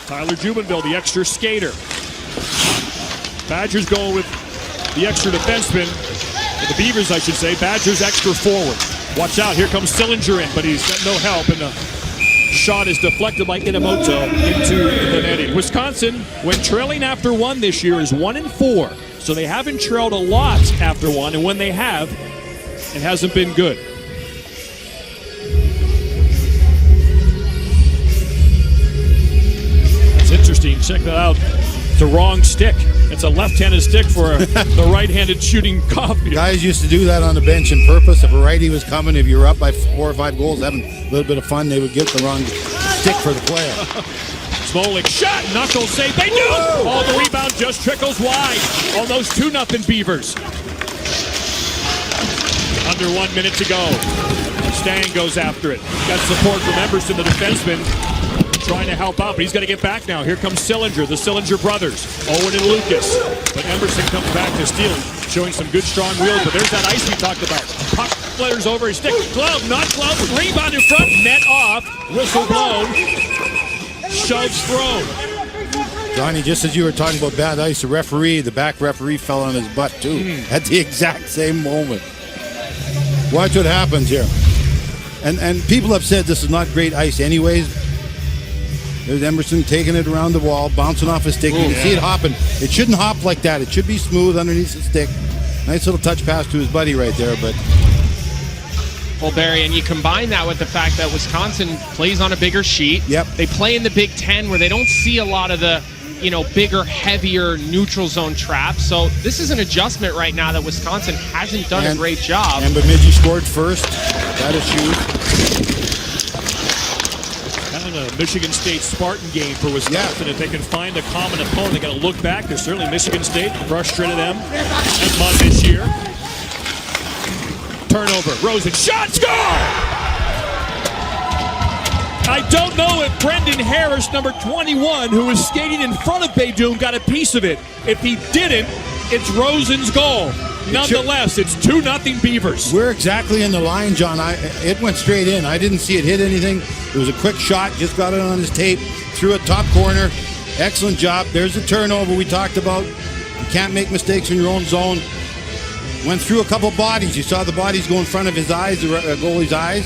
Tyler Jubenville, the extra skater. Badgers going with the extra defenseman. The Beavers, I should say. Badgers extra forward. Watch out. Here comes Sillinger in, but he's got no help. And the shot is deflected by Inamoto into the netting. Wisconsin, when trailing after 1 this year, is 1-4. So they haven't trailed a lot after 1, and when they have, it hasn't been good. That's interesting. Check that out. It's a wrong stick. It's a left-handed stick for the right-handed shooting Caulfield. Guys used to do that on the bench on purpose. If a righty was coming, if you were up by 4 or 5 goals, having a little bit of fun, they would get the wrong stick for the player. Smolik shot, knuckle save, they do! Oh, the rebound just trickles wide. Almost 2-0 Beavers. Under 1 minute to go. Stang goes after it. Got support from Emerson, the defenseman, trying to help out, but he's got to get back now. Here comes Sillinger, the Sillinger brothers, Owen and Lucas. But Emerson comes back to steal, showing some good strong wheels, but there's that ice we talked about. Puck flutters over his stick. Glove, not glove, rebound in front, net off, whistle blown, shoves thrown. Johnny, just as you were talking about bad ice, the back referee fell on his butt too at the exact same moment. Watch what happens here. And people have said this is not great ice anyways. There's Emerson taking it around the wall, bouncing off his stick. You can see it hopping. It shouldn't hop like that. It should be smooth underneath the stick. Nice little touch pass to his buddy right there, but... Well, Barry, and you combine that with the fact that Wisconsin plays on a bigger sheet. Yep. They play in the Big Ten where they don't see a lot of the, bigger, heavier neutral zone traps. So this is an adjustment right now that Wisconsin hasn't done a great job. And Bemidji scored first. That is huge. Kind of a Michigan State Spartan game for Wisconsin. If they can find a common opponent, they got to look back. There's certainly Michigan State frustrated them and Mud this year. Turnover, Rosen, shot, score! I don't know if Brendan Harris, number 21, who was skating in front of Baydun, got a piece of it. If he didn't, it's Rosen's goal. Nonetheless, it's 2-0 Beavers. We're exactly in the line, John. It went straight in. I didn't see it hit anything. It was a quick shot. Just got it on his tape. Threw it top corner. Excellent job. There's the turnover we talked about. You can't make mistakes in your own zone. Went through a couple bodies. You saw the bodies go in front of his eyes, the goalie's eyes.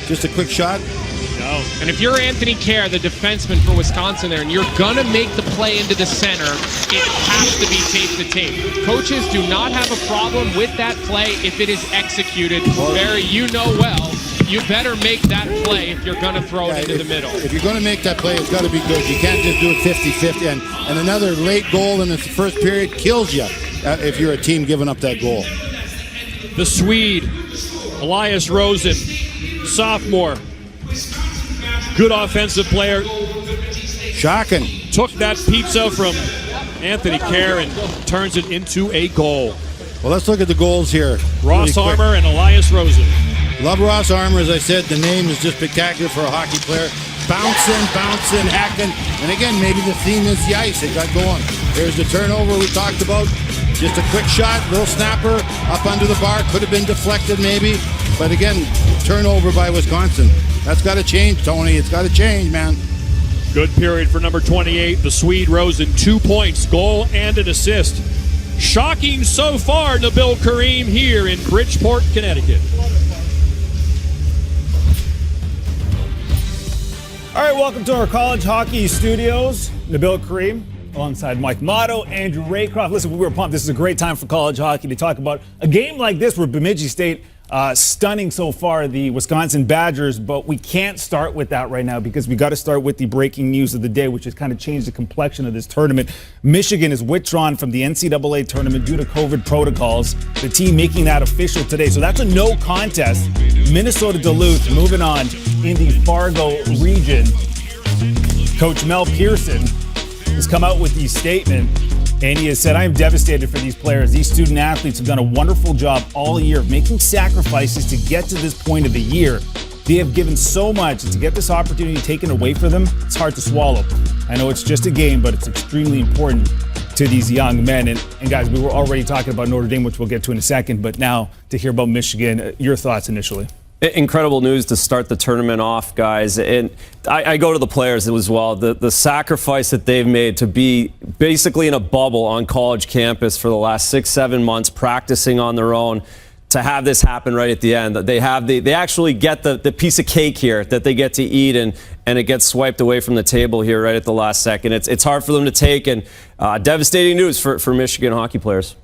Just a quick shot. No. And if you're Anthony Kerr, the defenseman for Wisconsin there, and you're going to make the play into the center, it has to be tape to tape. Coaches do not have a problem with that play if it is executed. Barry, you know well, you better make that play if you're going to throw it into the middle. If you're going to make that play, it's got to be good. You can't just do it 50-50. And another late goal in the first period kills you if you're a team giving up that goal. The Swede, Elias Rosen, sophomore. Good offensive player. Shocking. Took that pizza from Anthony Kerr and turns it into a goal. Well, let's look at the goals here. Ross Armour and Elias Rosen. Love Ross Armour, as I said. The name is just spectacular for a hockey player. Bouncing, hacking. And again, maybe the theme is the ice. It got going. There's the turnover we talked about. Just a quick shot, little snapper, up under the bar. Could have been deflected maybe. But again, turnover by Wisconsin. That's got to change, Tony. It's got to change, man. Good period for number 28, the Swede Rosen. 2 points, goal and an assist. Shocking so far, Nabil Kareem here in Bridgeport, Connecticut. All right, welcome to our college hockey studios. Nabil Kareem alongside Mike Motto, Andrew Raycroft. Listen, we were pumped. This is a great time for college hockey to talk about a game like this where Bemidji State stunning so far the Wisconsin Badgers, but we can't start with that right now because we got to start with the breaking news of the day, which has kind of changed the complexion of this tournament. Michigan is withdrawn from the NCAA tournament due to COVID protocols. The team making that official today. So that's a no contest. Minnesota Duluth moving on in the Fargo region. Coach Mel Pearson has come out with the statement, and he has said, I am devastated for these players. These student athletes have done a wonderful job all year making sacrifices to get to this point of the year. They have given so much, and to get this opportunity taken away from them, it's hard to swallow. I know it's just a game, but it's extremely important to these young men. And guys, we were already talking about Notre Dame, which we'll get to in a second, but now to hear about Michigan, your thoughts initially. Incredible news to start the tournament off, guys. And I go to the players as well. The sacrifice that they've made to be basically in a bubble on college campus for the last 6-7 months, practicing on their own, to have this happen right at the end. They actually get the piece of cake here that they get to eat, and it gets swiped away from the table here right at the last second. It's hard for them to take, and devastating news for Michigan hockey players.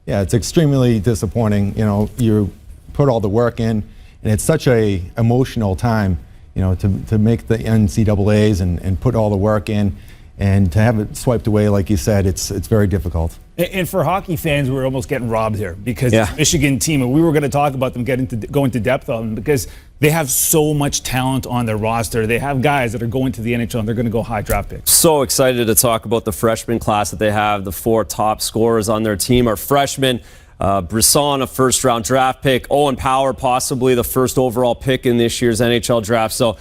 Yeah, it's extremely disappointing. You know, you put all the work in, and it's such a emotional time, you know, to make the NCAAs and put all the work in. And to have it swiped away, like you said, it's very difficult. And for hockey fans, we're almost getting robbed here because Yeah. it's a Michigan team, and we were going to talk about them go into depth on them because they have so much talent on their roster. They have guys that are going to the NHL, and they're going to go high draft picks. So excited to talk about the freshman class that they have. The 4 top scorers on their team are freshmen. Brisson, a first-round draft pick. Owen Power, possibly the first overall pick in this year's NHL draft. So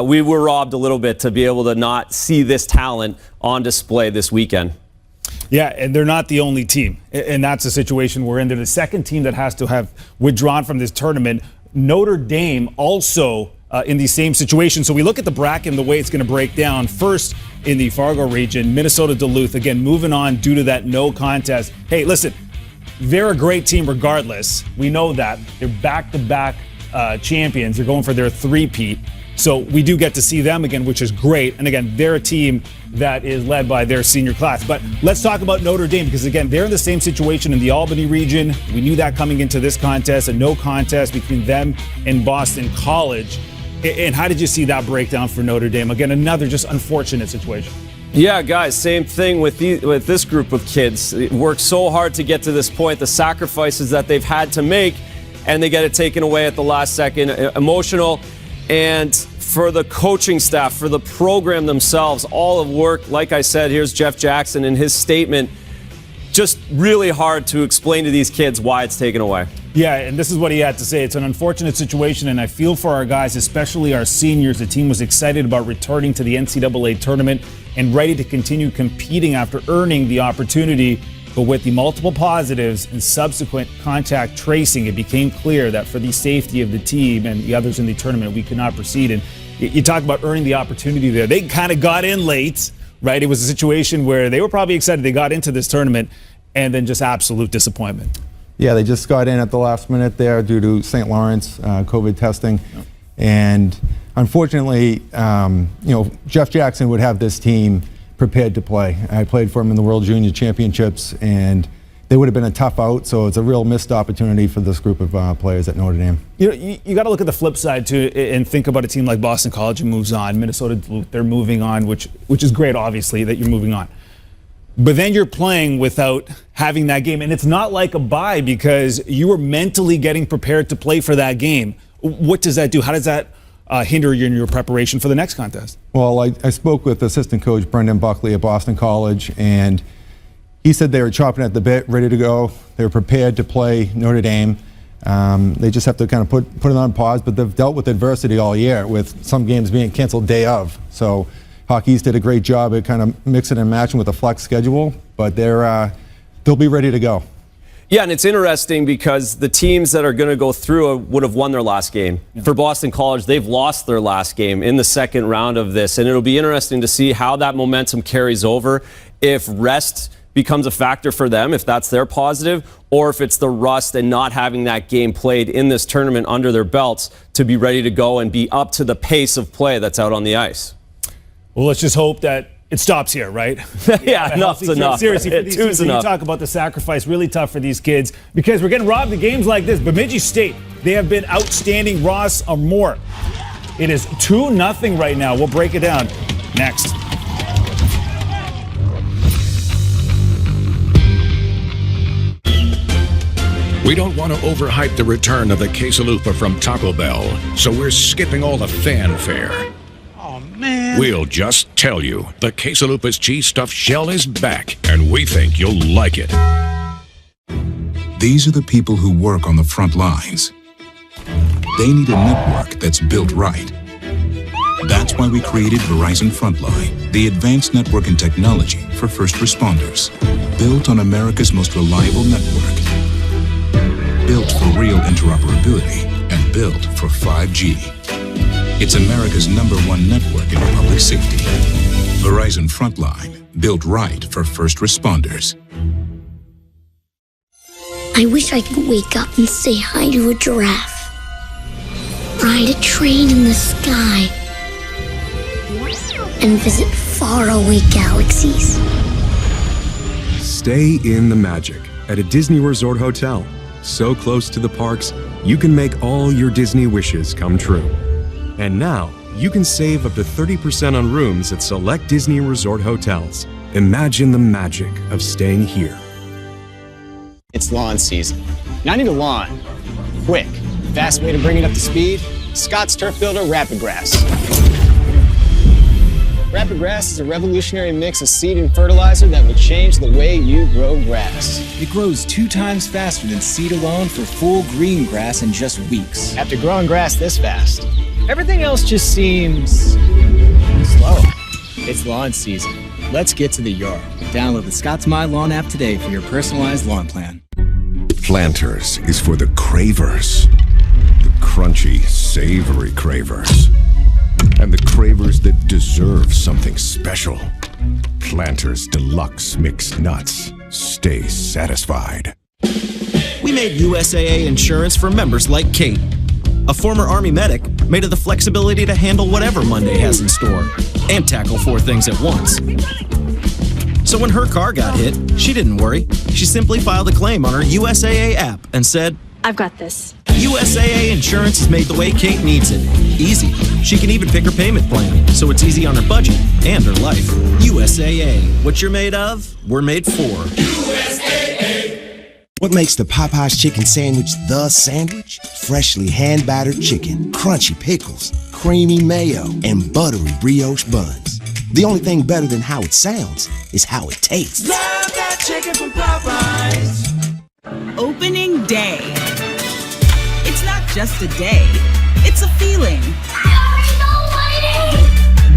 we were robbed a little bit to be able to not see this talent on display this weekend. Yeah, and they're not the only team, and that's the situation we're in. They're the second team that has to have withdrawn from this tournament. Notre Dame also in the same situation. So we look at the bracket and the way it's going to break down. First, in the Fargo region, Minnesota Duluth, again, moving on due to that no contest. Hey, listen, they're a great team regardless. We know that. They're back-to-back champions. They're going for their three-peat. So we do get to see them again, which is great. And again, they're a team that is led by their senior class. But let's talk about Notre Dame because, again, they're in the same situation in the Albany region. We knew that coming into this contest, a no contest between them and Boston College. And how did you see that breakdown for Notre Dame? Again, another just unfortunate situation. Yeah, guys, same thing with this group of kids. It worked so hard to get to this point, the sacrifices that they've had to make, and they get it taken away at the last second. Emotional. And for the coaching staff, for the program themselves, all of work, like I said, here's Jeff Jackson in his statement, just really hard to explain to these kids why it's taken away. Yeah, and this is what he had to say. It's an unfortunate situation, and I feel for our guys, especially our seniors. The team was excited about returning to the NCAA tournament and ready to continue competing after earning the opportunity. But with the multiple positives and subsequent contact tracing, it became clear that for the safety of the team and the others in the tournament, we could not proceed. And you talk about earning the opportunity there. They kind of got in late, right? It was a situation where they were probably excited. They got into this tournament and then just absolute disappointment. Yeah, they just got in at the last minute there due to St. Lawrence COVID testing. Yep. And unfortunately, Jeff Jackson would have this team prepared to play. I played for him in the World Junior Championships, and they would have been a tough out, so it's a real missed opportunity for this group of players at Notre Dame. You got to look at the flip side, too, and think about a team like Boston College who moves on. Minnesota Duluth, they're moving on, which is great, obviously, that you're moving on. But then you're playing without having that game, and it's not like a bye because you were mentally getting prepared to play for that game. What does that do? How does that hinder you in your preparation for the next contest? Well, I spoke with assistant coach Brendan Buckley at Boston College, and he said they were chopping at the bit, ready to go. They were prepared to play Notre Dame. They just have to kind of put it on pause, but they've dealt with adversity all year with some games being canceled day of. So Hockey East did a great job at kind of mixing and matching with a flex schedule, but they'll be ready to go. Yeah, and it's interesting because the teams that are going to go through would have won their last game. Yeah. For Boston College, they've lost their last game in the second round of this, and it'll be interesting to see how that momentum carries over, if rest becomes a factor for them, if that's their positive, or if it's the rust and not having that game played in this tournament under their belts to be ready to go and be up to the pace of play that's out on the ice. Well, let's just hope that it stops here, right? Yeah, enough's enough. Seriously, for these kids, when you talk about the sacrifice, really tough for these kids because we're getting robbed of games like this. Bemidji State, they have been outstanding. Ross Moore. It is 2-0 right now. We'll break it down next. We don't want to overhype the return of the quesalupa from Taco Bell, so we're skipping all the fanfare. Man. We'll just tell you, the quesalupa's cheese stuffed shell is back, and we think you'll like it. These are the people who work on the front lines. They need a network that's built right. That's why we created Verizon Frontline, the advanced network and technology for first responders. Built on America's most reliable network. Built for real interoperability and built for 5G. It's America's #1 network in public safety. Verizon Frontline, built right for first responders. I wish I could wake up and say hi to a giraffe. Ride a train in the sky. And visit faraway galaxies. Stay in the magic at a Disney Resort Hotel. So close to the parks, you can make all your Disney wishes come true. And now, you can save up to 30% on rooms at select Disney Resort hotels. Imagine the magic of staying here. It's lawn season. Now I need a lawn. Quick. Fast way to bring it up to speed. Scott's Turf Builder Rapid Grass. Rapid Grass is a revolutionary mix of seed and fertilizer that will change the way you grow grass. It grows 2 times faster than seed alone for full green grass in just weeks. After growing grass this fast, everything else just seems slow. It's lawn season. Let's get to the yard. Download the Scott's My Lawn app today for your personalized lawn plan. Planters is for the cravers. The crunchy, savory cravers. And the cravers that deserve something special. Planters Deluxe Mixed Nuts. Stay satisfied. We made USAA insurance for members like Kate, a former Army medic made of the flexibility to handle whatever Monday has in store and tackle 4 things at once. So when her car got hit, she didn't worry. She simply filed a claim on her USAA app and said, "I've got this." USAA insurance is made the way Kate needs it. Easy. She can even pick her payment plan, so it's easy on her budget and her life. USAA. What you're made of, we're made for. What makes the Popeyes chicken sandwich the sandwich? Freshly hand-battered chicken, crunchy pickles, creamy mayo, and buttery brioche buns. The only thing better than how it sounds is how it tastes. Love that chicken from Popeyes. Opening day. It's not just a day, it's a feeling. I already know what it is.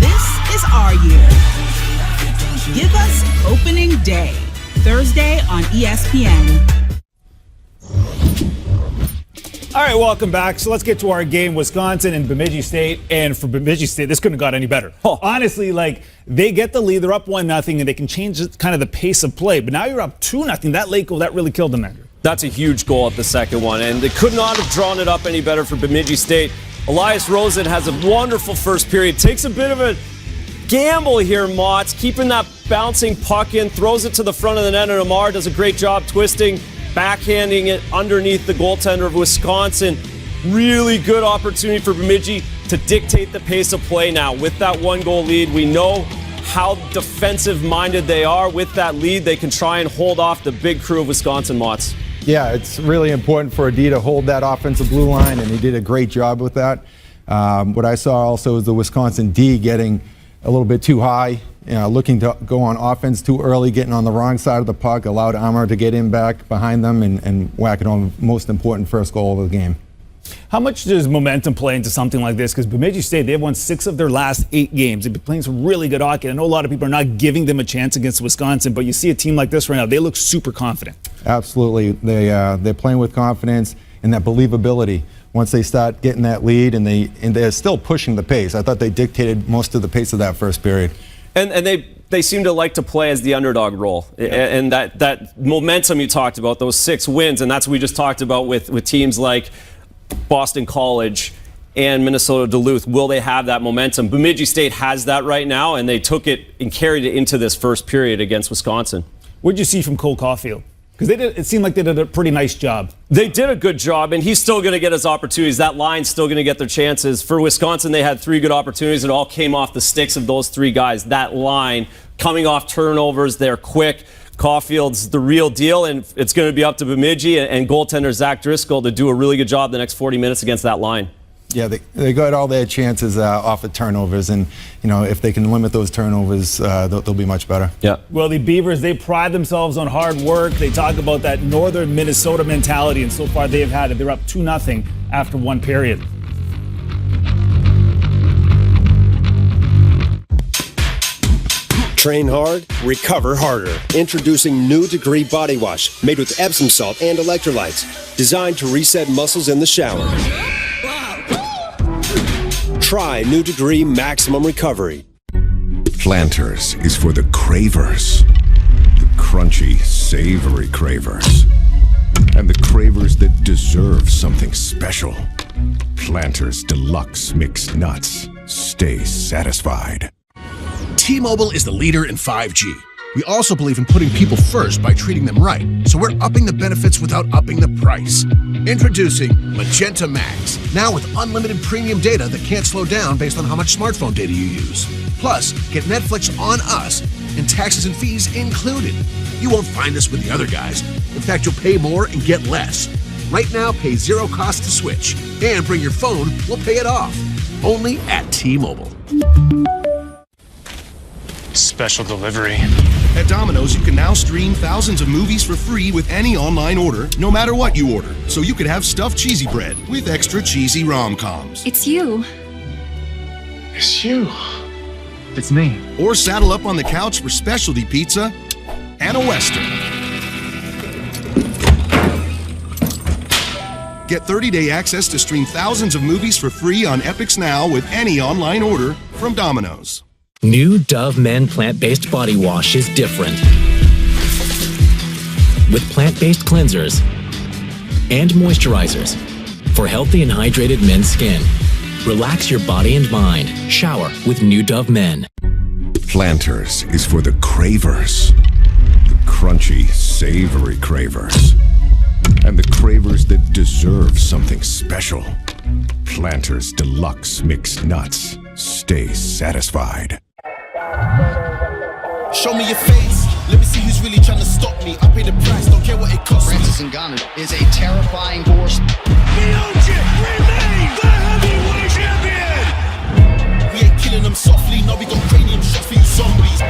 This is our year. Give us opening day. Thursday on ESPN. All right, welcome back. So let's get to our game, Wisconsin and Bemidji State. And for Bemidji State, this couldn't have got any better. Honestly, they get the lead, they're up 1-0, and they can change kind of the pace of play. But now you're up 2-0. That late goal, that really killed them, Andrew. That's a huge goal at the second one, and they could not have drawn it up any better for Bemidji State. Elias Rosen has a wonderful first period. Takes a bit of a gamble here, Motts, keeping that bouncing puck in, throws it to the front of the net, and Amar does a great job twisting, backhanding it underneath the goaltender of Wisconsin. Really good opportunity for Bemidji to dictate the pace of play now. With that 1-goal lead, we know how defensive-minded they are. With that lead, they can try and hold off the big crew of Wisconsin, Motts. Yeah, it's really important for D to hold that offensive blue line, and he did a great job with that. What I saw also is the Wisconsin D getting a little bit too high, looking to go on offense too early, getting on the wrong side of the puck, allowed Amar to get in back behind them and whack it on the most important first goal of the game. How much does momentum play into something like this? Because Bemidji State, they've won 6 of their last 8 games. They've been playing some really good hockey. I know a lot of people are not giving them a chance against Wisconsin, but you see a team like this right now, they look super confident. Absolutely. They're playing with confidence and that believability. Once they start getting that lead, and they're still pushing the pace. I thought they dictated most of the pace of that first period. And they seem to like to play as the underdog role. Yeah. And that momentum you talked about, those 6 wins, and that's what we just talked about with teams like Boston College and Minnesota Duluth. Will they have that momentum? Bemidji State has that right now, and they took it and carried it into this first period against Wisconsin. What did you see from Cole Caulfield? Because it seemed like they did a pretty nice job. They did a good job, and he's still going to get his opportunities. That line's still going to get their chances. For Wisconsin, they had 3 good opportunities. It all came off the sticks of those 3 guys. That line coming off turnovers, they're quick. Caulfield's the real deal, and it's going to be up to Bemidji and goaltender Zach Driscoll to do a really good job the next 40 minutes against that line. Yeah, they got all their chances off of turnovers, and if they can limit those turnovers, they'll be much better. Yeah. Well, the Beavers, they pride themselves on hard work. They talk about that northern Minnesota mentality, and so far they've had it. They're up 2-0 after 1 period. Train hard, recover harder. Introducing New Degree Body Wash, made with Epsom salt and electrolytes, designed to reset muscles in the shower. Try New Degree Maximum Recovery. Planters is for the cravers. The crunchy, savory cravers. And the cravers that deserve something special. Planters Deluxe Mixed Nuts. Stay satisfied. T-Mobile is the leader in 5G. We also believe in putting people first by treating them right, so we're upping the benefits without upping the price. Introducing Magenta Max, now with unlimited premium data that can't slow down based on how much smartphone data you use. Plus, get Netflix on us, and taxes and fees included. You won't find this with the other guys. In fact, you'll pay more and get less. Right now, pay zero cost to switch, and bring your phone, we'll pay it off. Only at T-Mobile. Special delivery. At Domino's, you can now stream thousands of movies for free with any online order, no matter what you order. So you could have stuffed cheesy bread with extra cheesy rom-coms. It's you. It's you. It's me. Or saddle up on the couch for specialty pizza and a Western. Get 30-day access to stream thousands of movies for free on Epix Now with any online order from Domino's. New Dove Men Plant-Based Body Wash is different. With plant-based cleansers and moisturizers for healthy and hydrated men's skin. Relax your body and mind. Shower with New Dove Men. Planters is for the cravers. The crunchy, savory cravers. And the cravers that deserve something special. Planters Deluxe Mixed Nuts. Stay satisfied. Show me your face. Let me see who's really trying to stop me. I pay the price, don't care what it costs me. Francis Ngannou is a terrifying force. Bemidji remains the heavyweight champion. We ain't killing them softly. Now we got cranium shots for you zombies.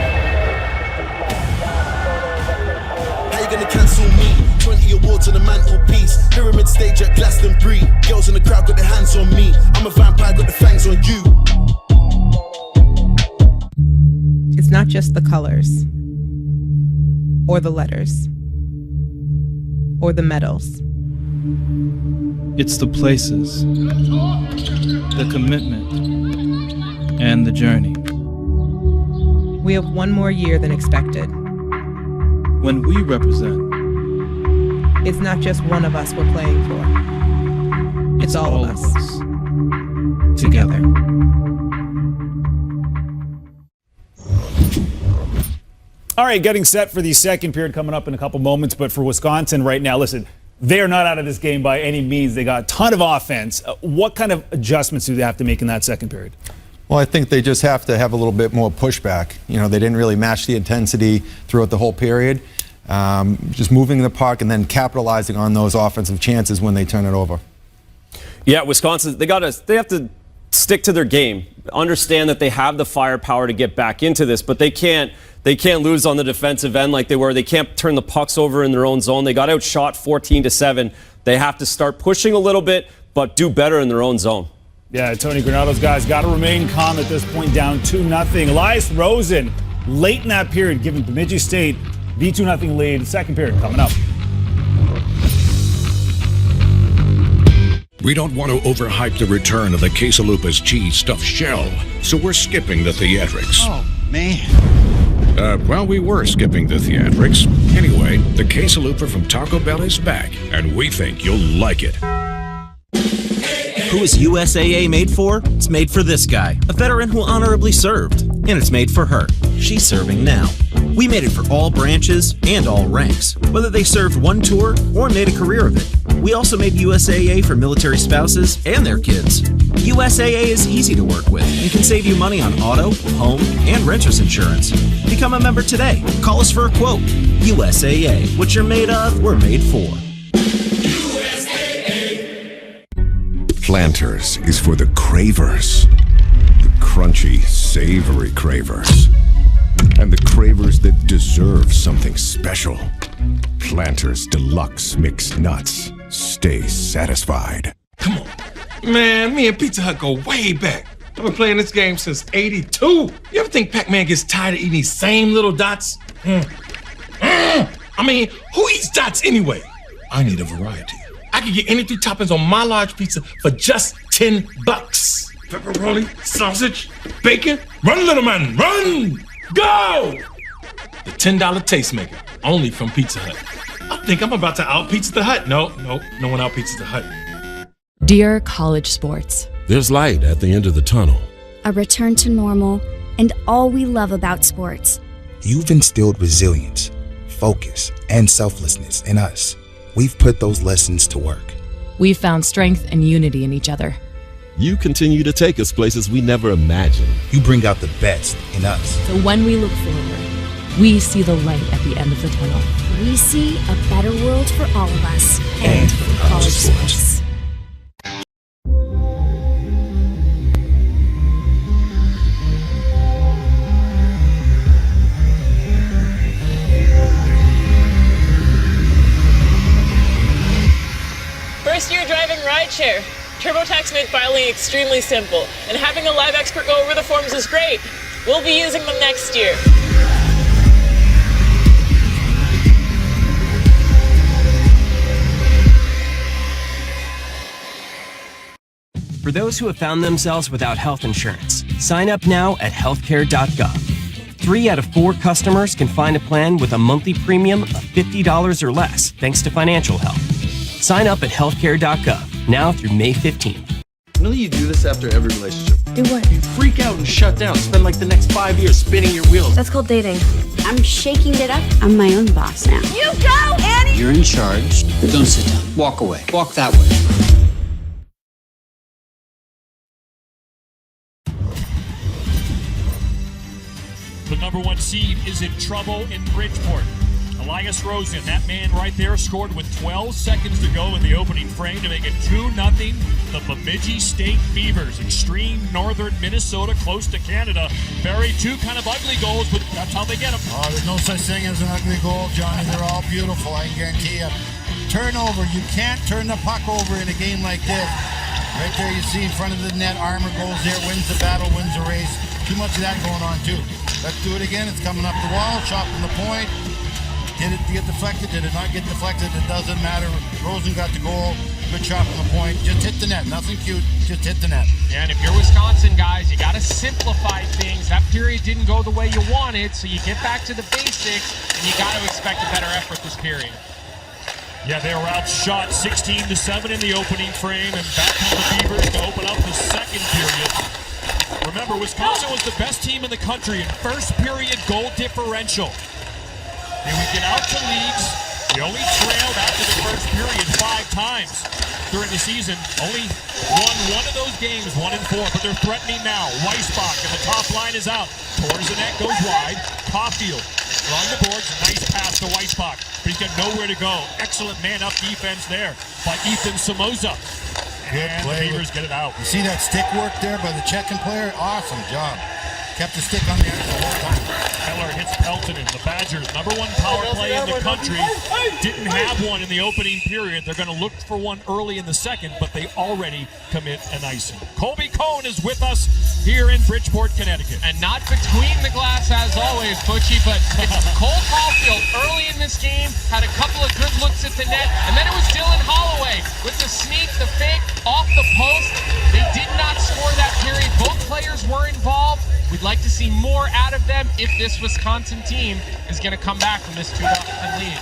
How you gonna cancel me? 20 awards on the mantelpiece. Pyramid stage at Glastonbury. Girls in the crowd got their hands on me. I'm a vampire, got the fangs on you. It's not just the colors, or the letters, or the medals. It's the places, the commitment, and the journey. We have one more year than expected. When we represent, it's not just one of us we're playing for. It's all of us. Together. All right, getting set for the second period coming up in a couple moments. But for Wisconsin right now, listen, they are not out of this game by any means. They got a ton of offense. What kind of adjustments do they have to make in that second period? Well, I think they just have to have a little bit more pushback. You know, they didn't really match the intensity throughout the whole period. Just moving the puck and then capitalizing on those offensive chances when they turn it over. Yeah, Wisconsin, they have to stick to their game. Understand that they have the firepower to get back into this, but they can't lose on the defensive end like they were. They can't turn the pucks over in their own zone. They got outshot 14-7. They have to start pushing a little bit, but do better in their own zone. Yeah, Tony Granado's guys got to remain calm at this point, down 2-0. Elias Rosen, late in that period, giving Bemidji State the 2-0 lead. Second period coming up. We don't want to overhype the return of the Quesalupa's cheese stuffed shell, so we're skipping the theatrics. Oh, man. Well, we were skipping the theatrics. Anyway, the Quesalupa from Taco Bell is back, and we think you'll like it. Who is USAA made for? It's made for this guy, a veteran who honorably served. And it's made for her. She's serving now. We made it for all branches and all ranks, whether they served one tour or made a career of it. We also made USAA for military spouses and their kids. USAA is easy to work with and can save you money on auto, home, and renter's insurance. Become a member today. Call us for a quote. USAA. What you're made of, we're made for. Planters is for the cravers. The crunchy, savory cravers. And the cravers that deserve something special. Planters Deluxe Mixed Nuts. Stay satisfied. Come on. Man, me and Pizza Hut go way back. I've been playing this game since '82. You ever think Pac-Man gets tired of eating these same little dots? I mean, who eats dots anyway? I need a variety. I can get any 3 toppings on my large pizza for just $10. Pepperoni, sausage, bacon. Run, little man, run! Go! The $10 tastemaker, only from Pizza Hut. I think I'm about to out-pizza the Hut. No one out-pizzas the Hut. Dear college sports, there's light at the end of the tunnel. A return to normal and all we love about sports. You've instilled resilience, focus, and selflessness in us. We've put those lessons to work. We've found strength and unity in each other. You continue to take us places we never imagined. You bring out the best in us. So when we look forward, we see the light at the end of the tunnel. We see a better world for all of us And for college sports. First year driving rideshare. TurboTax made filing extremely simple, and having a live expert go over the forms is great. We'll be using them next year. For those who have found themselves without health insurance, sign up now at healthcare.gov. 3 out of 4 customers can find a plan with a monthly premium of $50 or less, thanks to financial help. Sign up at healthcare.gov now through May 15th. Really, you do this after every relationship. Do what? You freak out and shut down. Spend like the next 5 years spinning your wheels. That's called dating. I'm shaking it up. I'm my own boss now. You go, Annie! You're in charge. Don't sit down. Walk away. Walk that way. The number 1 seed is in trouble in Bridgeport. Elias Rosen, that man right there, scored with 12 seconds to go in the opening frame to make it 2-0. The Bemidji State Beavers, extreme northern Minnesota, close to Canada. Barry, 2 kind of ugly goals, but that's how they get them. Oh, there's no such thing as an ugly goal, Johnny. They're all beautiful, I can guarantee you. Turnover, you can't turn the puck over in a game like this. Right there you see in front of the net, Armour goes there, wins the battle, wins the race. Too much of that going on too. Let's do it again. It's coming up the wall, shot from the point. Did it get deflected? Did it not get deflected? It doesn't matter. Rosen got the goal. Good shot from the point. Just hit the net. Nothing cute. Just hit the net. Yeah, and if you're Wisconsin guys, you got to simplify things. That period didn't go the way you wanted, so you get back to the basics, and you got to expect a better effort this period. Yeah, they were outshot 16-7 in the opening frame, and back come the Beavers to open up the second period. Remember, Wisconsin was the best team in the country in first period goal differential. They would get out to leads. They only trailed after the first period 5 times during the season. Only won one of those games, 1-4, but they're threatening now. Weissbach, and the top line is out. Towards the net, goes wide. Caulfield along the boards, nice pass to Weissbach, but he's got nowhere to go. Excellent man-up defense there by Ethan Somoza. Good and play. The Beavers get it out. You see that stick work there by the checking player? Awesome job. Kept the stick on the end the whole time. Heller hits Peltonen. The Badgers, number 1 power play in the country, didn't have one in the opening period. They're going to look for one early in the second, but they already commit an icing. Colby Cohn is with us here in Bridgeport, Connecticut. And not between the glass as always, Butchie, but it's Cole Caulfield early in this game, had a couple of good looks at the net, and then it was Dylan Holloway with the sneak, the fake, off the post. They did not score that period. Both players were involved. We'd like to see more out of them if this Wisconsin team is going to come back from this 2-0 lead.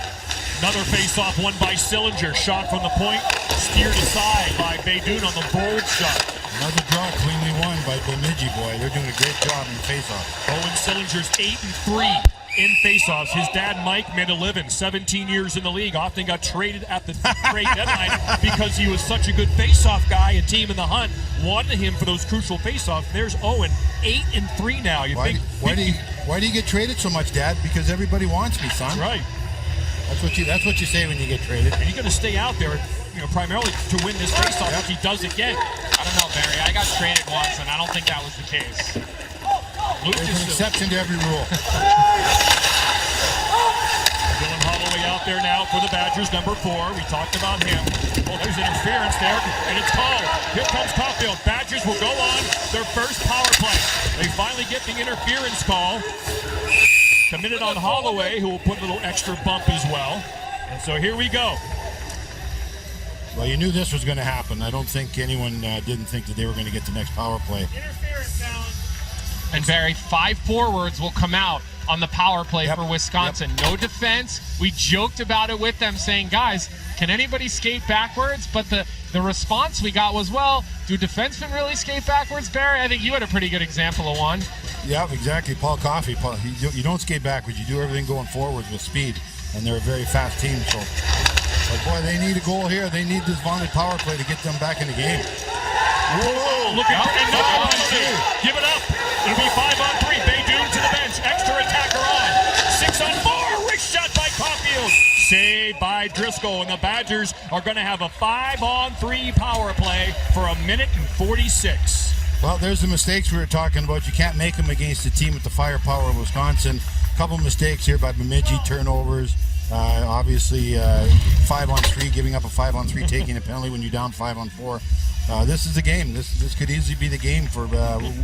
Another face-off won by Sillinger. Shot from the point, steered aside by Beydoun on the bold shot. Another draw cleanly won by Bemidji, boy. They're doing a great job in face-off. Owen Sillinger's 8-3 in face-offs. His dad, Mike, made a living, 17 years in the league. Often got traded at the trade deadline because he was such a good face-off guy. A team in the hunt wanted him for those crucial face-offs. There's Owen, 8-3 now. Why do you get traded so much, Dad? Because everybody wants me, son. Right. That's what you say when you get traded. And you're going to stay out there, primarily to win this face-off if he does again. I don't know, Barry. I got traded once, and I don't think that was the case. There's an exception to every rule. Dylan Holloway out there now for the Badgers, number 4. We talked about him. Oh, there's interference there, and it's called. Here comes Caulfield. Badgers will go on their first power play. They finally get the interference call. Committed on Holloway, who will put a little extra bump as well. And so here we go. Well, you knew this was going to happen. I don't think anyone didn't think that they were going to get the next power play. Interference challenge. And Barry, 5 forwards will come out on the power play for Wisconsin. No defense. We joked about it with them, saying, guys, can anybody skate backwards? But the response we got was, well, do defensemen really skate backwards, Barry? I think you had a pretty good example of one. Yeah, exactly. Paul Coffey. You don't skate backwards. You do everything going forward with speed, and they're a very fast team. So, but boy, they need a goal here. They need this vaunted power play to get them back in the game. Whoa, looking for another one. Give it up. It'll be 5-on-3. Baydoun to the bench. Extra attacker on. 6-on-4. Wrist shot by Caulfield. Saved by Driscoll. And the Badgers are going to have a 5-on-3 power play for 1 minute and 46. Well, there's the mistakes we were talking about. You can't make them against a team with the firepower of Wisconsin. A couple mistakes here by Bemidji, turnovers. Obviously, 5-on-3, giving up a 5-on-3, taking a penalty when you're down 5-on-4. This is the game. This could easily be the game for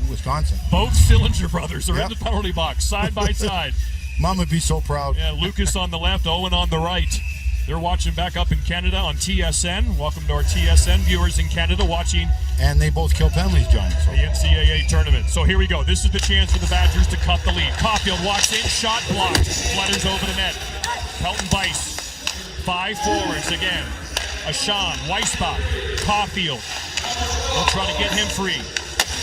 Wisconsin. Both Sillinger brothers are in the penalty box, side by side. Mom would be so proud. Yeah, Lucas on the left, Owen on the right. They're watching back up in Canada on TSN. Welcome to our TSN viewers in Canada watching. And they both kill penalties, John. So. The NCAA tournament. So here we go. This is the chance for the Badgers to cut the lead. Caulfield walks in, shot blocked. Flutters over the net. Pelton Weiss. 5 forwards again. Ashan, Weissbach, Caulfield. They'll try to get him free.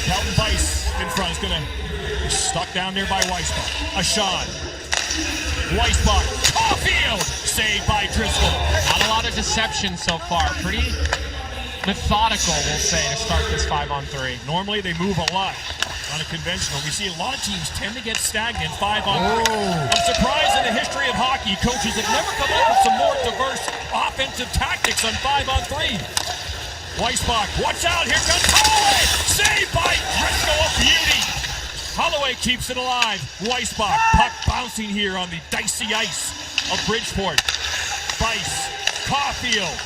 Pelton Weiss in front is going to stuck down there by Weissbach. Ashan. Weissbach. Caulfield. Saved by Driscoll. Not a lot of deception so far. Pretty methodical, we'll say, to start this 5-on-3. Normally they move a lot. Unconventional. We see a lot of teams tend to get stagnant 5-on-3. I'm surprised in the history of hockey, coaches have never come up with some more diverse offensive tactics on 5-on-3. Weissbach, watch out, here comes Holloway! Saved by Driscoll, a beauty! Holloway keeps it alive. Weissbach, puck bouncing here on the dicey ice of Bridgeport. Weiss, Caulfield.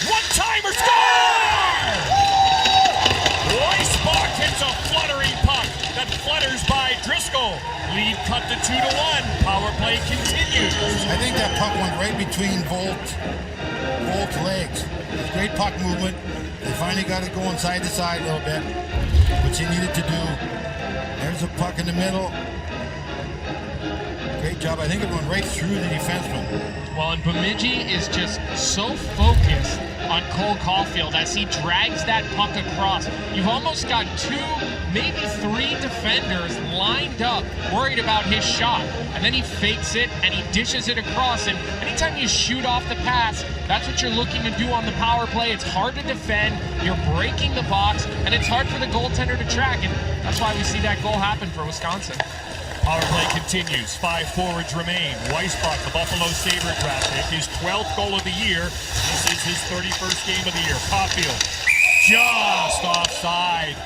One-timer score! Weissbach hits a fluttering puck that flutters by Driscoll. Lead cut to 2-1. Power play continues. I think that puck went right between Volt's legs. Great puck movement. They finally got it going side to side a little bit, which he needed to do. There's a puck in the middle. Great job. I think it went right through the defenseman. Well, and Bemidji is just so focused on Cole Caulfield as he drags that puck across. You've almost got 2, maybe 3 defenders lined up, worried about his shot. And then he fakes it and he dishes it across. And anytime you shoot off the pass, that's what you're looking to do on the power play. It's hard to defend, you're breaking the box, and it's hard for the goaltender to track. And that's why we see that goal happen for Wisconsin. Power play continues. 5 forwards remain. Weissbach, the Buffalo Sabre draft pick, his 12th goal of the year. This is his 31st game of the year. Caulfield, just offside.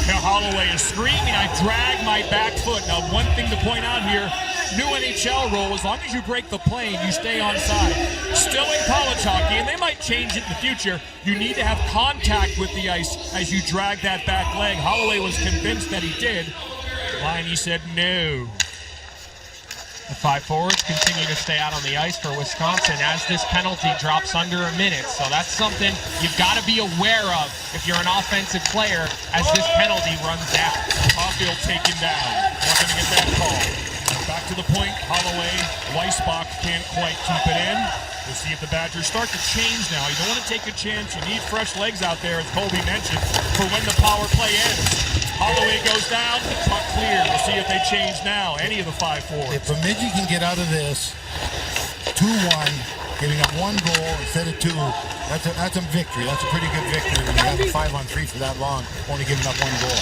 Now Holloway is screaming, I drag my back foot. Now, one thing to point out here, new NHL rule, as long as you break the plane, you stay onside. Still in college hockey, and they might change it in the future, you need to have contact with the ice as you drag that back leg. Holloway was convinced that he did. He said no. The 5 forwards continue to stay out on the ice for Wisconsin as this penalty drops under a minute. So that's something you've got to be aware of if you're an offensive player as this penalty runs out. Caulfield taken down. Not going to get that call. Back to the point. Holloway, Weissbach can't quite keep it in. We'll see if the Badgers start to change now. You don't want to take a chance. You need fresh legs out there, as Colby mentioned, for when the power play ends. Holloway goes down, puck clear. We'll see if they change now, any of the 5 forwards. If Bemidji can get out of this 2-1, giving up 1 goal instead of 2, that's a victory. That's a pretty good victory when you have a 5-on-3 for that long, only giving up 1 goal.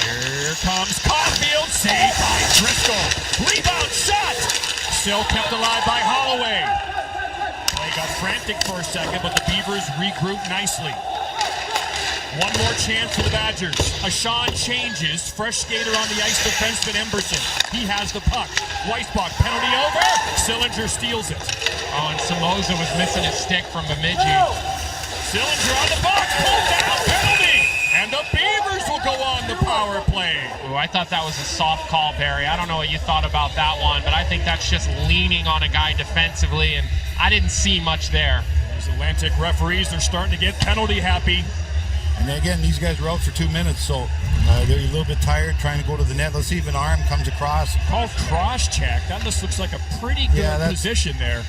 Here comes Caulfield, saved by Driscoll. Rebound shot! Still kept alive by Holloway. They got frantic for a second, but the Beavers regrouped nicely. One more chance for the Badgers. Ashan changes. Fresh skater on the ice, defenseman Emberson. He has the puck. Weissbach, penalty over. Sillinger steals it. Oh, and Somoza was missing his stick from Bemidji. Sillinger on the box, pulled down, penalty! And the Beavers will go on the power play. Ooh, I thought that was a soft call, Barry. I don't know what you thought about that one, but I think that's just leaning on a guy defensively, and I didn't see much there. These Atlantic referees are starting to get penalty happy. And then again, these guys were out for 2 minutes, so they're a little bit tired trying to go to the net. Let's see if an arm comes across. Called cross check. That just looks like a pretty good position there.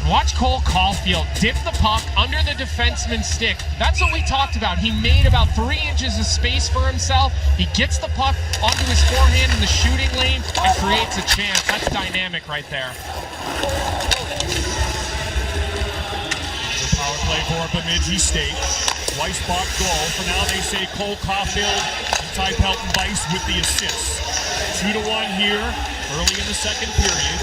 Watch Cole Caulfield dip the puck under the defenseman's stick. That's what we talked about. He made about 3 inches of space for himself. He gets the puck onto his forehand in the shooting lane and creates a chance. That's dynamic right there. The power play for Bemidji State. Weissbach goal. For now, they say Cole Caulfield and Ty Pelton-Weiss with the assists. 2-1 here early in the second period.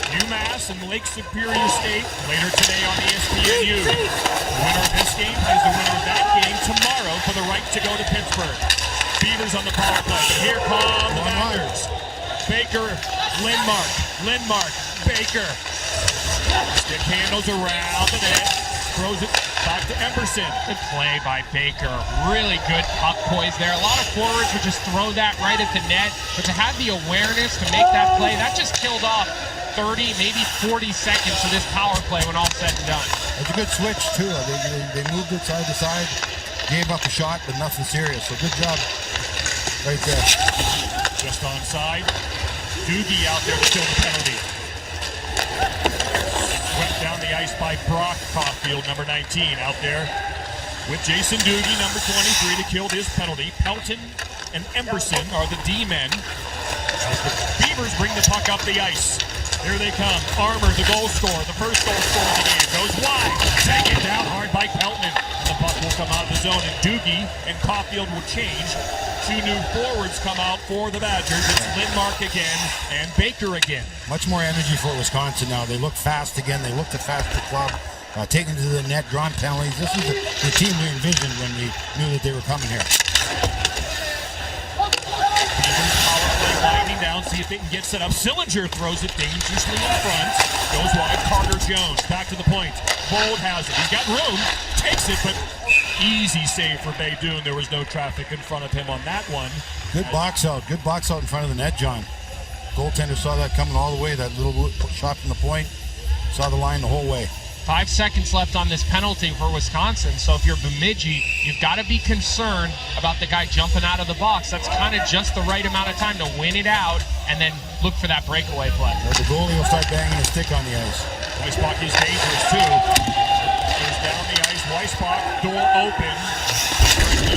UMass and Lake Superior State later today on ESPNU. The winner of this game plays the winner of that game tomorrow for the right to go to Pittsburgh. Beavers on the power play. Here come the Badgers. Baker, Lindmark, Baker. Stick handles around the net. Throws it back to Emberson. Good play by Baker. Really good puck poise there. A lot of forwards would just throw that right at the net, but to have the awareness to make that play, that just killed off 30, maybe 40 seconds of this power play when all said and done. It's a good switch, too. They moved it side to side, gave up a shot, but nothing serious. So good job right there. Just onside. Doogie out there to kill the penalty. Swept down the ice by Brock Caulfield, number 19, out there with Jason Doogie, number 23, to kill this penalty. Pelton and Emberson are the D-men as the Beavers bring the puck up the ice. Here they come. Armour, the goal scorer, the first goal scorer of the game, goes wide. Taken down hard by Pelton. The puck will come out of the zone, and Doogie and Caulfield will change. 2 new forwards come out for the Badgers. It's Lindmark again and Baker again. Much more energy for Wisconsin now. They look fast again. They look the faster club. Taking to the net, drawing penalties. This is the team we envisioned when we knew that they were coming here. Winding down, see if they can get set up. Sillinger throws it dangerously in front. Goes wide. Carter Jones back to the point. Bold has it. He's got room. Takes it, but easy save for Baydoun. There was no traffic in front of him on that one. Good box out. Good box out in front of the net, John. Goaltender saw that coming all the way. That little shot from the point. Saw the line the whole way. 5 seconds left on this penalty for Wisconsin, so if you're Bemidji, you've got to be concerned about the guy jumping out of the box. That's kind of just the right amount of time to win it out and then look for that breakaway play. The goalie will start banging his stick on the ice. Weissbach is dangerous too. Goes down the ice. Weissbach, door open.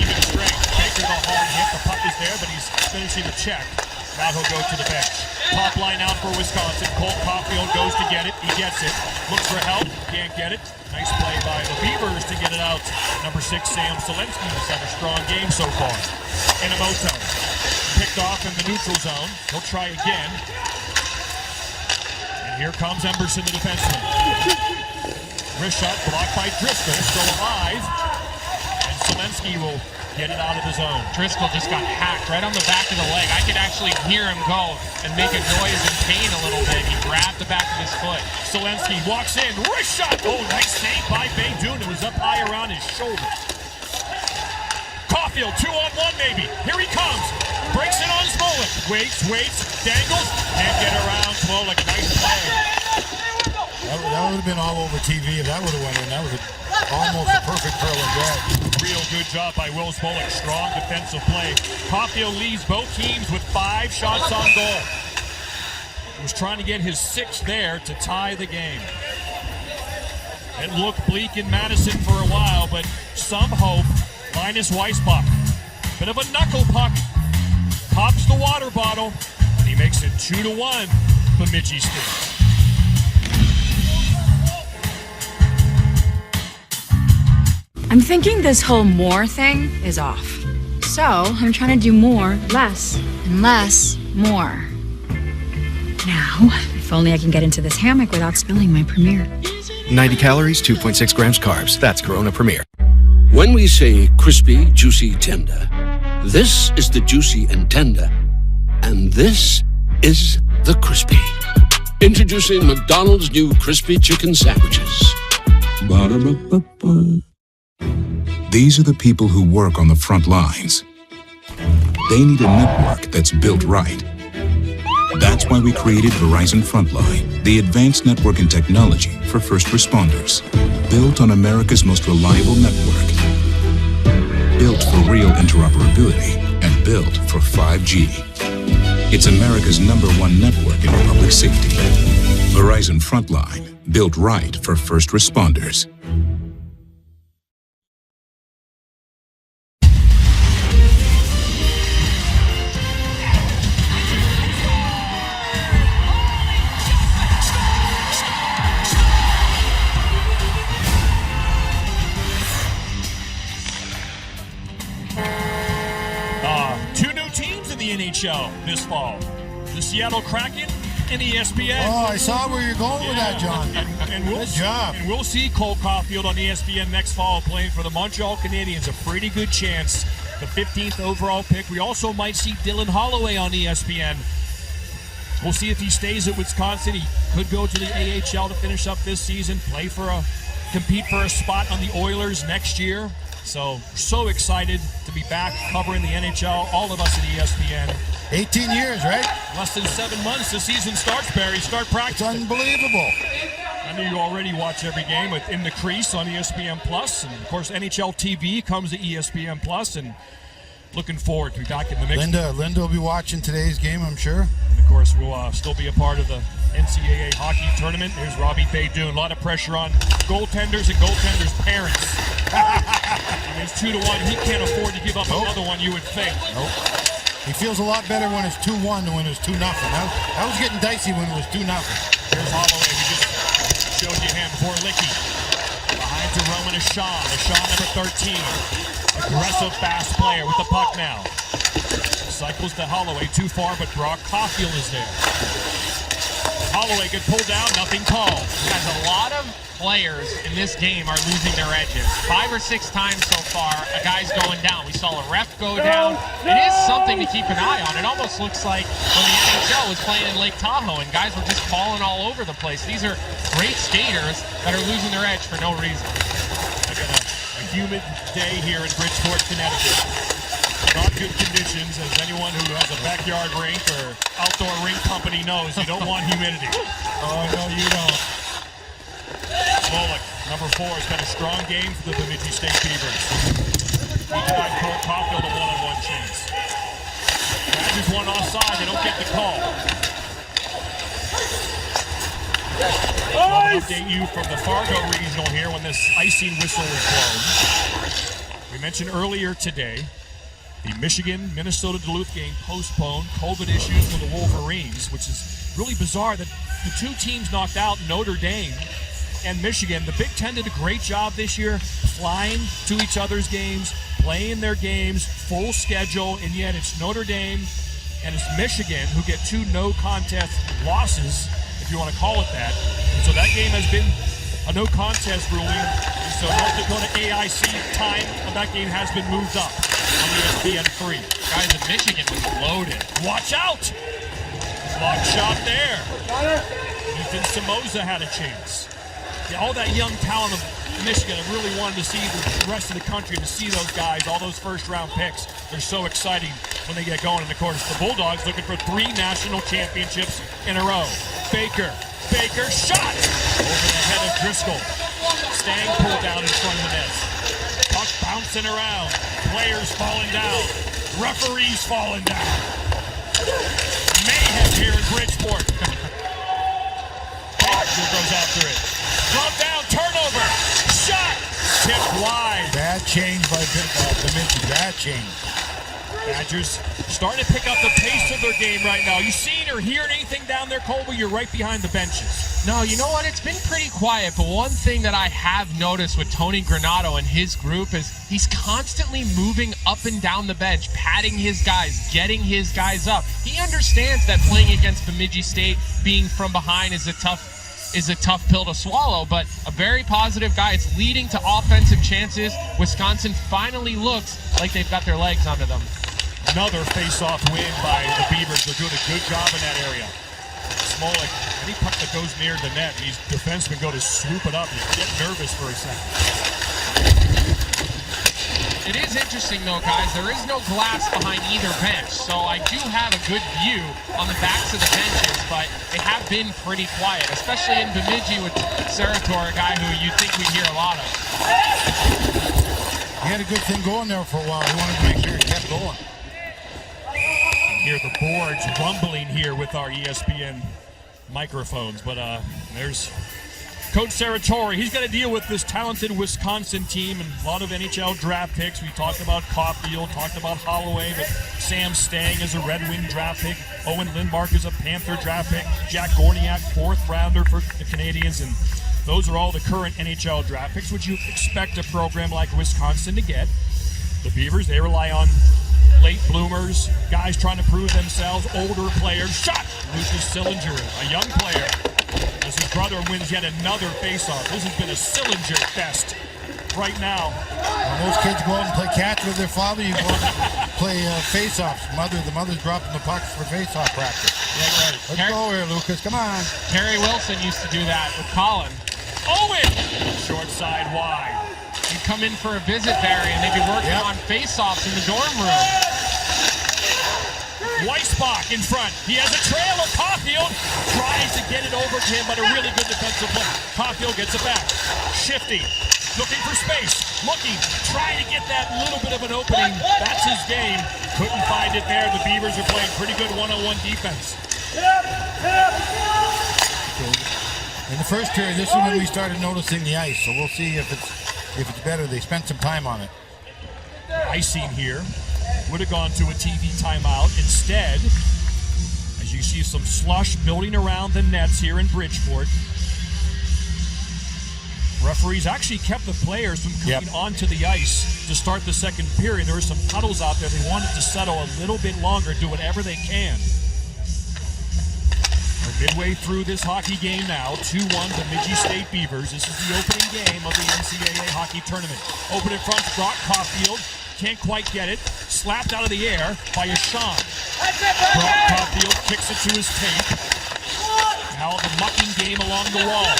Even strength. Baker the hard hit. The puck is there, but he's finishing the check. Now he'll go to the bench. Top line out for Wisconsin. Cole Caulfield goes to get it. He gets it. Looks for help. Can't get it. Nice play by the Beavers to get it out. Number 6, Sam Selensky has had a strong game so far. Inamoto picked off in the neutral zone. He'll try again. And here comes Emberson, the defenseman. Wrist shot blocked by Driscoll. Still alive. And Selensky will get it out of the zone. Driscoll just got hacked right on the back of the leg. I could actually hear him go and make a noise in pain a little bit. He grabbed the back of his foot. Selensky walks in. Wrist shot. Oh, nice save by Baydoun. It was up high around his shoulder. Caulfield, 2-on-1 maybe. Here he comes. Breaks it on Smolik. Waits. Dangles. Can't get around Smolik. Nice play. That would have been all over TV if that would have went in. That was almost a perfect curl and drag. Real good job by Will Smolik. Strong defensive play. Caulfield leads both teams with 5 shots on goal. He was trying to get his 6th there to tie the game. It looked bleak in Madison for a while, but some hope. Linus Weissbach. Bit of a knuckle puck. Pops the water bottle, and he makes it 2-1. Bemidji State. I'm thinking this whole more thing is off. So I'm trying to do more, less, and less, more. Now, if only I can get into this hammock without spilling my Premier. 90 calories, 2.6 grams carbs. That's Corona Premier. When we say crispy, juicy, tender, this is the juicy and tender. And this is the crispy. Introducing McDonald's new crispy chicken sandwiches. Ba-da-ba-ba-ba. These are the people who work on the front lines. They need a network that's built right. That's why we created Verizon Frontline, the advanced network and technology for first responders. Built on America's most reliable network. Built for real interoperability and built for 5G. It's America's #1 network in public safety. Verizon Frontline, built right for first responders. NHL this fall. The Seattle Kraken and ESPN. Oh, I saw where you're going with that, John. And we'll, good job. And we'll see Cole Caulfield on ESPN next fall playing for the Montreal Canadiens. A pretty good chance. The 15th overall pick. We also might see Dylan Holloway on ESPN. We'll see if he stays at Wisconsin. He could go to the AHL to finish up this season, compete for a spot on the Oilers next year. So excited to be back covering the NHL, all of us at ESPN. 18 years, right? Less than 7 months, the season starts, Barry. Start practicing. It's unbelievable. I know you already watch every game with In the Crease on ESPN Plus, and of course NHL TV comes to ESPN Plus, and looking forward to be back in the mix. Linda will be watching today's game, I'm sure. And of course, we'll still be a part of the NCAA hockey tournament. There's Robbie Baydoun. A lot of pressure on goaltenders and goaltenders' parents. I mean, it's 2-1. He can't afford to give up another one, you would think. Nope. He feels a lot better when it's 2-1 than when it's 2-0. That was getting dicey when it was 2-0. Here's Holloway. We just showed you him. Borlicki. Behind to Roman Ashawn. Ashawn number 13. Aggressive, fast player with the puck now. Cycles to Holloway. Too far, but Brock Caulfield is there. Holloway get pulled down, nothing called. Guys, a lot of players in this game are losing their edges. 5 or 6 times so far, a guy's going down. We saw a ref go down. It is something to keep an eye on. It almost looks like when the NHL was playing in Lake Tahoe and guys were just falling all over the place. These are great skaters that are losing their edge for no reason. I got a humid day here in Bridgeport, Connecticut. Not good conditions, as anyone who has a backyard rink or outdoor rink company knows. You don't want humidity. Oh, no, you don't. Smolik, number 4, has been a strong game for the Bemidji State Beavers. He tied Cole Caulfield a one-on-one chance. Badgers one offside, they don't get the call. I'll update you from the Fargo Regional here when this icing whistle is blown. We mentioned earlier today the Michigan-Minnesota-Duluth game postponed. COVID issues for the Wolverines, which is really bizarre that the 2 teams knocked out, Notre Dame and Michigan. The Big Ten did a great job this year flying to each other's games, playing their games, full schedule, and yet it's Notre Dame and it's Michigan who get 2 no-contest losses, if you want to call it that. And so that game has been a no-contest ruling. And so North Dakota AIC time of that game has been moved up on ESPN 3. Guys, in Michigan was loaded. Watch out! Block shot there. Ethan Somoza had a chance. Yeah, all that young talent of Michigan, I really wanted to see the rest of the country, to see those guys, all those first-round picks. They're so exciting when they get going. And, of course, the Bulldogs looking for 3 national championships in a row. Baker shot! Over the head of Driscoll. Stang pulled down in front of the net. Puck bouncing around. Players falling down. Referees falling down. Mayhem here in Bridgeport. Baker goes after it. Drop down, turnover. Shot! Tipped wide. Bad change by Bemidji. Bad change. Badgers starting to pick up the pace of their game right now. You seen or hearing anything down there, Colby? You're right behind the benches. No, you know what? It's been pretty quiet, but one thing that I have noticed with Tony Granato and his group is he's constantly moving up and down the bench, patting his guys, getting his guys up. He understands that playing against Bemidji State, being from behind is a tough pill to swallow, but a very positive guy. It's leading to offensive chances. Wisconsin finally looks like they've got their legs under them. Another face-off win by the Beavers. They're doing a good job in that area. Smolik, any puck that goes near the net, these defensemen go to swoop it up and get nervous for a second. It is interesting, though, guys. There is no glass behind either bench, so I do have a good view on the backs of the benches, but they have been pretty quiet, especially in Bemidji with Serator, a guy who you'd think we'd hear a lot of. He had a good thing going there for a while. He wanted to make sure he kept going. Hear the boards rumbling here with our ESPN microphones, but there's Coach Seratori. He's got to deal with this talented Wisconsin team and a lot of NHL draft picks. We talked about Caulfield, talked about Holloway, but Sam Stang is a Red Wing draft pick. Owen Lindmark is a Panther draft pick. Jack Gorniak, 4th rounder for the Canadians, and those are all the current NHL draft picks, which you expect a program like Wisconsin to get. The Beavers, they rely on late bloomers, guys trying to prove themselves, older players. Shot! Lucas Sillinger, a young player, as his brother wins yet another faceoff. This has been a Sillinger fest right now. When most kids go out and play catch with their father, you go out and play faceoffs. The mother's dropping the pucks for faceoff practice. Yeah, right. Let's go here, Lucas. Come on. Terry Wilson used to do that with Colin. Owen! Short side wide. He'd come in for a visit, Barry, and they'd be working on face-offs in the dorm room. Weissbach in front. He has a trail of Caulfield. Tries to get it over to him, but a really good defensive play. Caulfield gets it back. Shifty. Looking for space. Looking. Trying to get that little bit of an opening. That's his game. Couldn't find it there. The Beavers are playing pretty good one-on-one defense. In the first period, this is when we started noticing the ice, so we'll see if it's better. They spent some time on it. Icing here. Would have gone to a TV timeout. Instead, as you see some slush building around the nets here in Bridgeport, referees actually kept the players from coming onto the ice to start the second period. There were some puddles out there. They wanted to settle a little bit longer, do whatever they can. We're midway through this hockey game now. 2-1 Bemidji State Beavers. This is the opening game of the NCAA hockey tournament. Open in front, Brock Caulfield. Can't quite get it. Slapped out of the air by Ashawn. Brock Caulfield kicks it to his tape. Now the mucking game along the wall.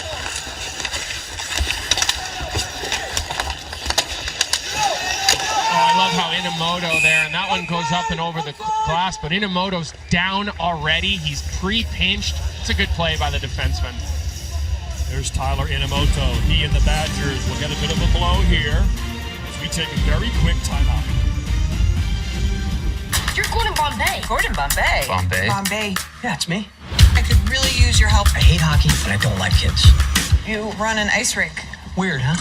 Oh, I love how Inamoto there, and that one goes up and over the glass, but Inamoto's down already. He's pre-pinched. It's a good play by the defenseman. There's Tyler Inamoto. He and the Badgers will get a bit of a blow here. We take a very quick timeout. You're Gordon Bombay. Gordon Bombay. Bombay? Bombay. Yeah, it's me. I could really use your help. I hate hockey, but I don't like kids. You run an ice rink. Weird, huh?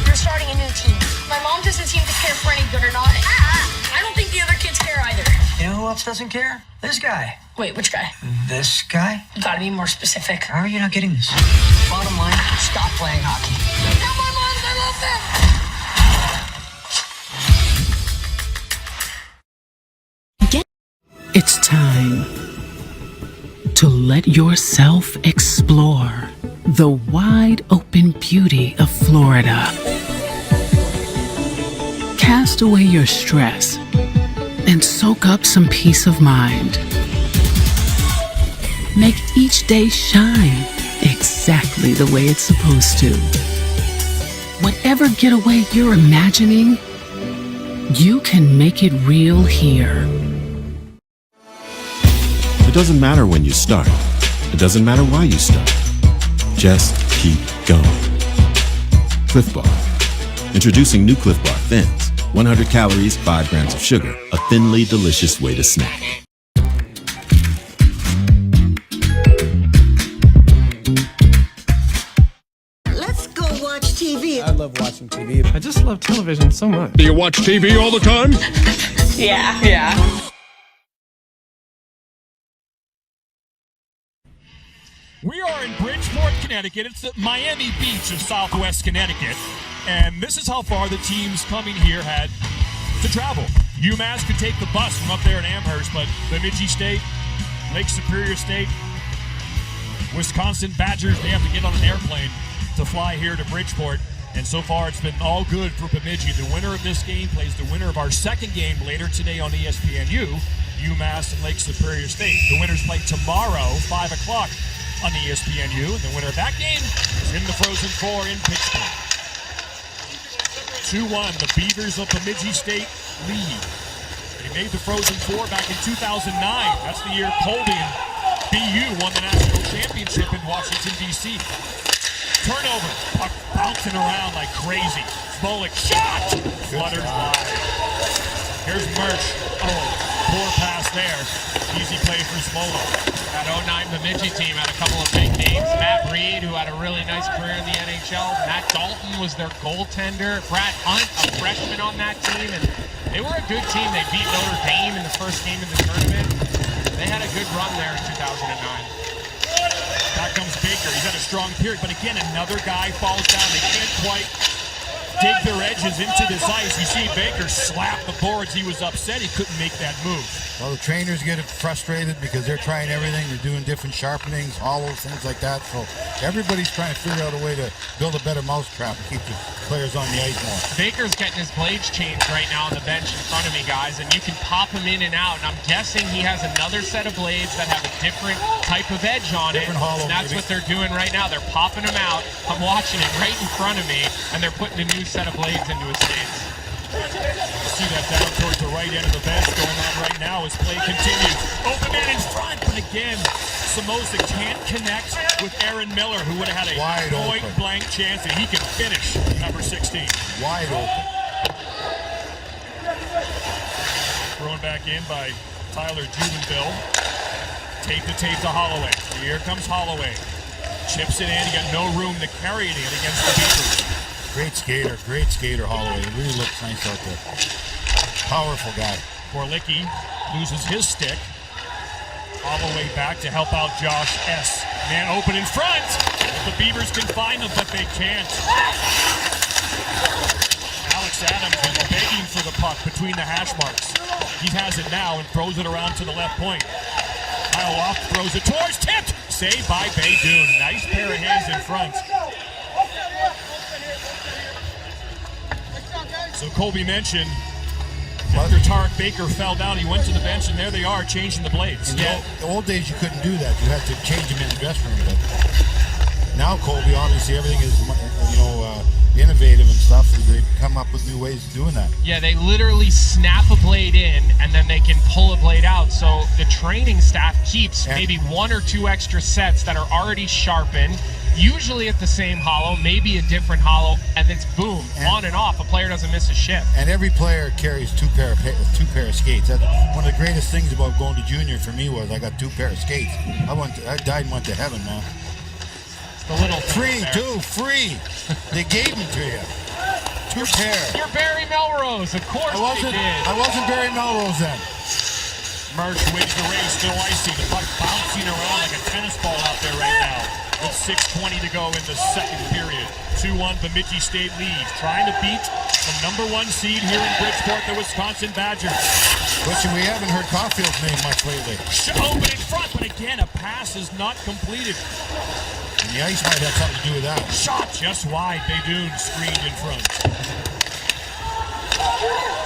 You're starting a new team. My mom doesn't seem to care for any good or not. I don't think the other kids care either. You know who else doesn't care? This guy. Wait, which guy? This guy? You gotta be more specific. How are you not getting this? Bottom line, stop playing hockey. Come on, Mom, I love them. It's time to let yourself explore the wide open beauty of Florida. Cast away your stress and soak up some peace of mind. Make each day shine exactly the way it's supposed to. Whatever getaway you're imagining, you can make it real here. It doesn't matter when you start. It doesn't matter why you start. Just keep going. Cliff Bar. Introducing new Cliff Bar Thins. 100 calories, 5 grams of sugar. A thinly delicious way to snack. Let's go watch TV. I love watching TV. I just love television so much. Do you watch TV all the time? Yeah. We are in Bridgeport, Connecticut. It's the Miami Beach of Southwest Connecticut. And this is how far the teams coming here had to travel. UMass could take the bus from up there in Amherst, but Bemidji State, Lake Superior State, Wisconsin Badgers, they have to get on an airplane to fly here to Bridgeport. And so far, it's been all good for Bemidji. The winner of this game plays the winner of our second game later today on ESPNU, UMass and Lake Superior State. The winners play tomorrow, 5 o'clock. On ESPNU, and the winner of that game is in the Frozen Four in Pittsburgh. 2-1, the Beavers of Bemidji State lead. They made the Frozen Four back in 2009. That's the year Colby and BU won the national championship in Washington, D.C. Turnover, puck bouncing around like crazy. Smolik, shot! Fluttered wide. Here's Mersch. Oh, poor pass there. Easy play for Smolik. That 09 Bemidji team had a couple of big names. Matt Reed, who had a really nice career in the NHL. Matt Dalton was their goaltender. Brad Hunt, a freshman on that team. And they were a good team. They beat Notre Dame in the first game of the tournament. They had a good run there in 2009. Back comes Baker. He's had a strong period. But again, another guy falls down. They can't quite dig their edges into this ice. You see Baker slap the boards. He was upset he couldn't make that move. Well, the trainers get frustrated because they're trying everything. They're doing different sharpenings, hollows, things like that. So everybody's trying to figure out a way to build a better mousetrap and keep the players on the ice more. Baker's getting his blades changed right now on the bench in front of me, guys, and you can pop him in and out. And I'm guessing he has another set of blades that have a different type of edge on it. Hollow, and that's maybe what they're doing right now. They're popping him out. I'm watching it right in front of me, and they're putting a new set of blades into his skates. See that down towards the right end of the bench going on right now as play continues. Open man in front, but again, Somoza can't connect with Aaron Miller, who would have had a point-blank chance, and he can finish number 16. Wide open. Thrown back in by Tyler Jubenville. Tape to Holloway. Here comes Holloway. Chips it in. He got no room to carry it in against the Beavers. Great skater, Holloway. It really looks nice out there. Powerful guy. Gorlicki loses his stick. Holloway back to help out Josh S. Man open in front. The Beavers can find them, but they can't. Alex Adams is begging for the puck between the hash marks. He has it now and throws it around to the left point. Kyle off, throws it towards, tipped. Saved by Baydoun. Nice pair of hands in front. So Colby mentioned after Tarek Baker fell down, he went to the bench, and there they are changing the blades. In the old days, you couldn't do that. You had to change them in the dressing room. But now, Colby, obviously, everything is innovative and stuff. They've come up with new ways of doing that. Yeah, they literally snap a blade in, and then they can pull a blade out. So the training staff keeps maybe one or two extra sets that are already sharpened, usually at the same hollow, maybe a different hollow, and it's boom, on and off. A player doesn't miss a shift. And every player carries two pair of skates. That's one of the greatest things about going to junior for me was I got 2 pair of skates. I died and went to heaven, man. It's the little free. They gave them to you. 2 pair. You're Barry Melrose, of course they did. I wasn't Barry Melrose then. Mersch wins the race, still icy. The puck bouncing around like a tennis ball out there right now. With 6:20 to go in the second period. 2-1 Bemidji State leads. Trying to beat the #1 seed here in Bridgeport, the Wisconsin Badgers. Listen, we haven't heard Caulfield's name much lately. Open in front, but again, a pass is not completed. And the ice might have something to do with that. Shot just wide. Baydoun screened in front.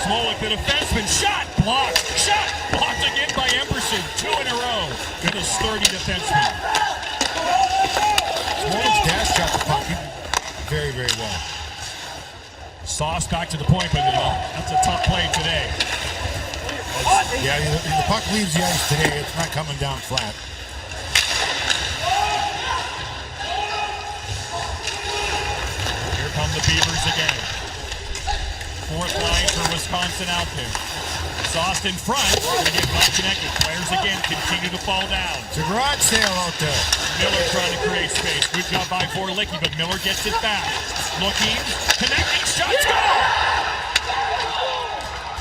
Smolik, the defenseman. Shot blocked. Shot blocked again by Emberson. 2 in a row with a sturdy defenseman. Smolik's dash shot the puck very, very well. Sauce back to the point, but that's a tough play today. Yeah, the puck leaves the ice today. It's not coming down flat. Here come the Beavers again. 4th line for Wisconsin out there. Sauce in front. Going to get not connected. Players again continue to fall down. It's a garage sale out there. Miller trying to create space. Good job by Gorlicki, but Miller gets it back. Looking, connecting, shots, goal!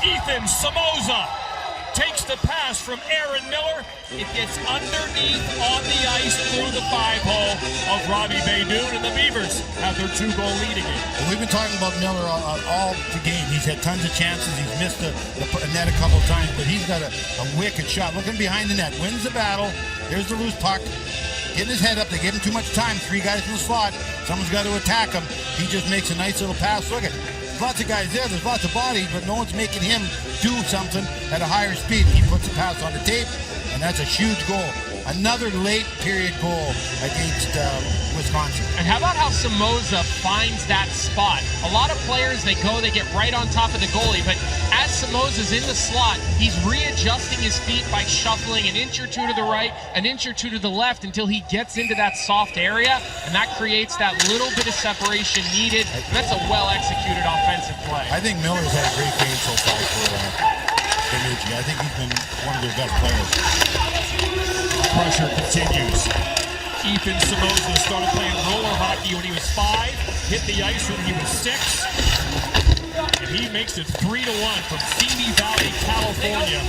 Ethan Somoza takes the pass from Aaron Miller. It gets underneath on the ice through the 5-hole of Robbie Baydoun, and the Beavers have their 2-goal lead again. Well, we've been talking about Miller all the game. He's had tons of chances. He's missed the net a couple of times, but he's got a wicked shot. Looking behind the net, wins the battle. There's the loose puck. Getting his head up. They gave him too much time. 3 guys in the slot. Someone's got to attack him. He just makes a nice little pass. Look at it. There's lots of guys there. There's lots of bodies, but no one's making him do something at a higher speed. He puts the pass on the tape, and that's a huge goal. Another late period goal against Wisconsin. And how about how Somoza finds that spot? A lot of players, they get right on top of the goalie, but as Somoza's in the slot, he's readjusting his feet by shuffling an inch or two to the right, an inch or two to the left until he gets into that soft area, and that creates that little bit of separation needed. And that's a well-executed offensive play. I think Miller's had a great game so far for Bemidji. I think he's been one of their best players. Pressure continues. Ethan Somoza started playing roller hockey when he was 5, hit the ice when he was 6, and he makes it 3-1 from Simi Valley, California.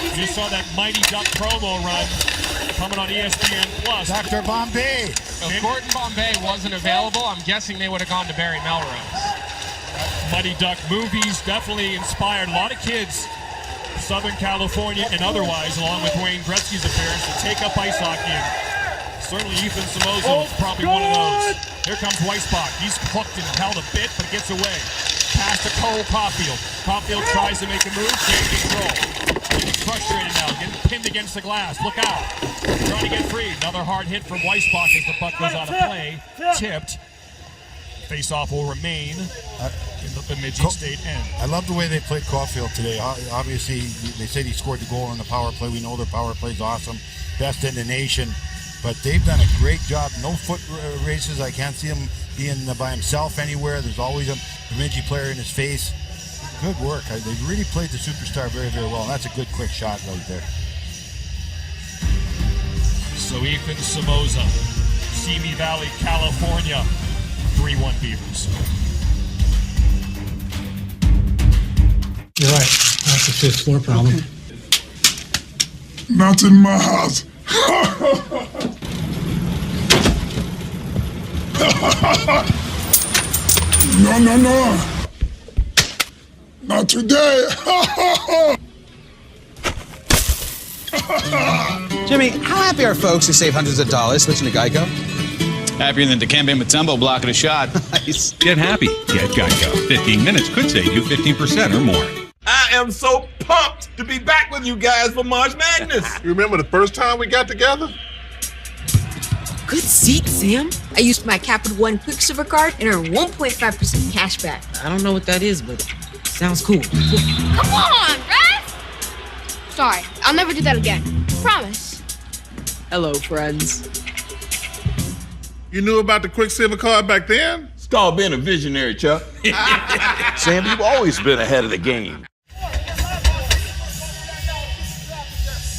You just saw that Mighty Duck promo run coming on ESPN+. Dr. Bombay. If Gordon Bombay wasn't available, I'm guessing they would have gone to Barry Melrose. Mighty Duck movies definitely inspired a lot of kids, Southern California and otherwise, along with Wayne Gretzky's appearance, to take up ice hockey. And certainly Ethan Somoza was probably one of those. Here comes Weissbach. He's hooked and held a bit, but gets away. Pass to Cole Caulfield. Caulfield tries to make a move, can't control. He's frustrated now, getting pinned against the glass. Look out. Trying to get free. Another hard hit from Weissbach as the puck goes out of play. Tipped. Face-off will remain in the Bemidji State end. I love the way they played Caulfield today. Obviously, they said he scored the goal on the power play. We know their power play is awesome. Best in the nation. But they've done a great job. No foot races. I can't see him being by himself anywhere. There's always a Bemidji player in his face. Good work. They really played the superstar very, very well. And that's a good, quick shot right there. So Ethan Somoza, Simi Valley, California, 3-1 Beavers. You're right. That's a fifth floor problem. Not in my house. No. Not today. Jimmy, how happy are folks who save hundreds of dollars switching to Geico? Happier than Dikembe Mutombo blocking a shot. Nice. Get happy. Get Geico. 15 minutes could save you 15% or more. I am so pumped to be back with you guys for March Madness. You remember the first time we got together? Good seat, Sam. I used my Capital One Quicksilver card and earned 1.5% cash back. I don't know what that is, but sounds cool. Come on, Rev! Sorry, I'll never do that again. Promise. Hello, friends. You knew about the Quicksilver card back then? It's called being a visionary, Chuck. Sam, you've always been ahead of the game.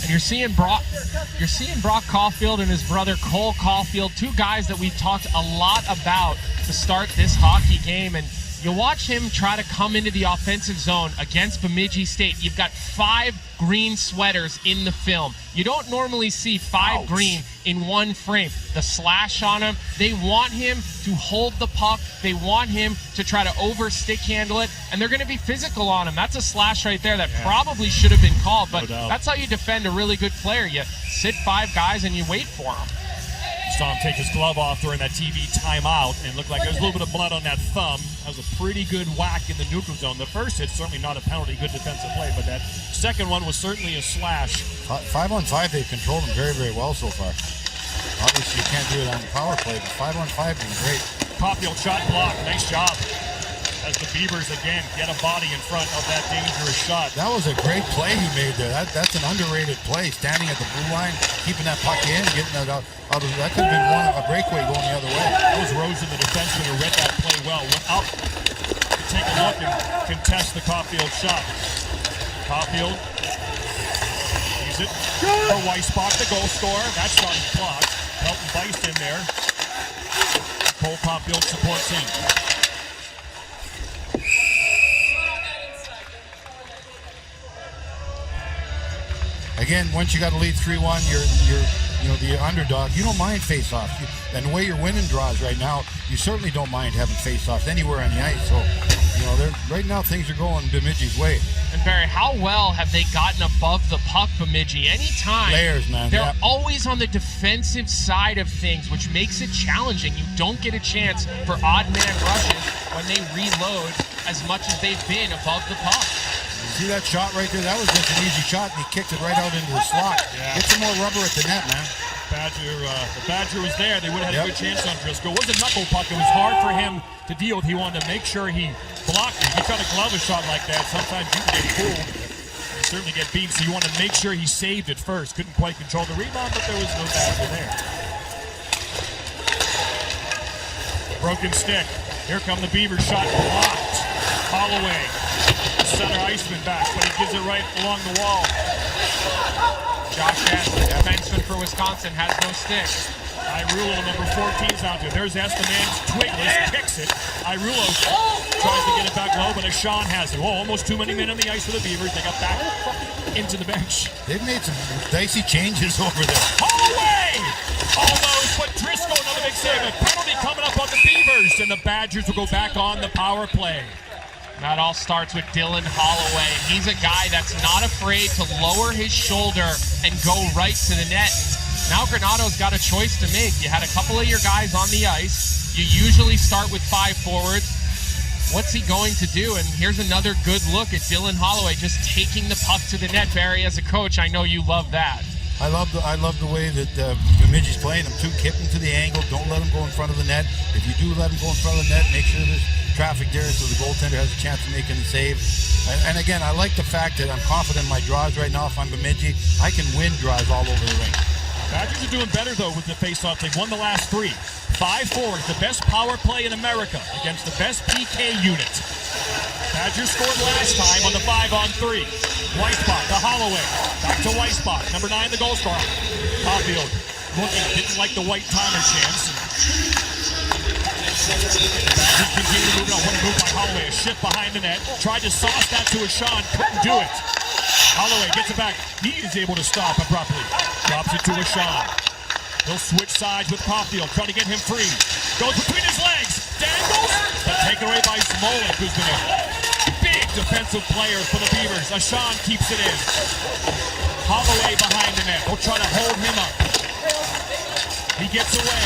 And you're seeing Brock Caulfield and his brother Cole Caulfield, two guys that we've talked a lot about to start this hockey game. And you watch him try to come into the offensive zone against Bemidji State. You've got 5 green sweaters in the film. You don't normally see 5 green in one frame. The slash on him, they want him to hold the puck. They want him to try to over stick handle it, and they're going to be physical on him. That's a slash right there that probably should have been called, but that's how you defend a really good player. You sit 5 guys and you wait for them. Saw him take his glove off during that TV timeout and looked like there was a little bit of blood on that thumb. That was a pretty good whack in the neutral zone. The first hit's certainly not a penalty, good defensive play, but that second one was certainly a slash. 5-on-5, they've controlled him very, very well so far. Obviously, you can't do it on the power play, but 5-on-5 is great. Caulfield shot block. Nice job. As the Beavers again get a body in front of that dangerous shot. That was a great play he made there. That's an underrated play. Standing at the blue line, keeping that puck in, getting it out of that could have been a breakaway going the other way. That was Rosen, the defenseman, who read that play well. Went up to take a look and contest the Caulfield shot. Caulfield sees it for Weissbach, the goal scorer. That shot is blocked. Helton Beist in there. Cole Caulfield supports him. Again, once you got to lead 3-1, you're the underdog. You don't mind face-offs. And the way you're winning draws right now, you certainly don't mind having face-offs anywhere on the ice. So, right now things are going Bemidji's way. And Barry, how well have they gotten above the puck, Bemidji? Anytime. Layers, man. They're always on the defensive side of things, which makes it challenging. You don't get a chance for odd man rushes when they reload as much as they've been above the puck. See that shot right there? That was just an easy shot, and he kicked it right out into the slot. Yeah. Get some more rubber at the net, man. The Badger was there. They would have had a good chance on Driscoll. It was a knuckle puck. It was hard for him to deal with. He wanted to make sure he blocked it. You try to glove a shot like that, sometimes you can get fooled. You certainly get beat, so you want to make sure he saved it first. Couldn't quite control the rebound, but there was no danger there. Broken stick. Here come the Beavers. Shot blocked. Holloway. Center iceman back, but he gives it right along the wall. Josh Gass, the defenseman for Wisconsin, has no stick. Irulo, number 14, is out there. There's Esteman's twigless, kicks it. Irulo tries to get it back low, but Ashawn has it. Whoa, almost too many men on the ice for the Beavers. They got back into the bench. They've made some dicey changes over there. Holloway! Almost, but Driscoll, another big save. A penalty coming up on the Beavers, and the Badgers will go back on the power play. That all starts with Dylan Holloway. He's a guy that's not afraid to lower his shoulder and go right to the net. Now Granato's got a choice to make. You had a couple of your guys on the ice. You usually start with 5 forwards. What's he going to do? And here's another good look at Dylan Holloway just taking the puck to the net. Barry, as a coach, I know you love that. I love the way that Bemidji's playing him too. Keep him to the angle. Don't let him go in front of the net. If you do let him go in front of the net, make sure there's traffic there so the goaltender has a chance of making the save. And again, I like the fact that I'm confident in my draws right now. If I'm Bemidji, I can win draws all over the rink. Badgers are doing better, though, with the face-off. They've won the last 3. 5 forwards, the best power play in America against the best PK unit. Badgers scored last time on the 5-on-3. Weisbach to Holloway. Back to Weisbach. Number 9, the goal scorer. Caulfield looking, didn't like the white timer chance. Badgers continue to move on. What a move by Holloway. A shift behind the net. Tried to sauce that to Ashawn. Couldn't do it. Holloway gets it back. He is able to stop abruptly. Drops it to Ashawn. He'll switch sides with Caulfield. Trying to get him free. Goes between his legs. Dangles. But taken away by Smolik, who's been a big defensive player for the Beavers. Ashawn keeps it in. Holloway behind the net. We'll try to hold him up. He gets away.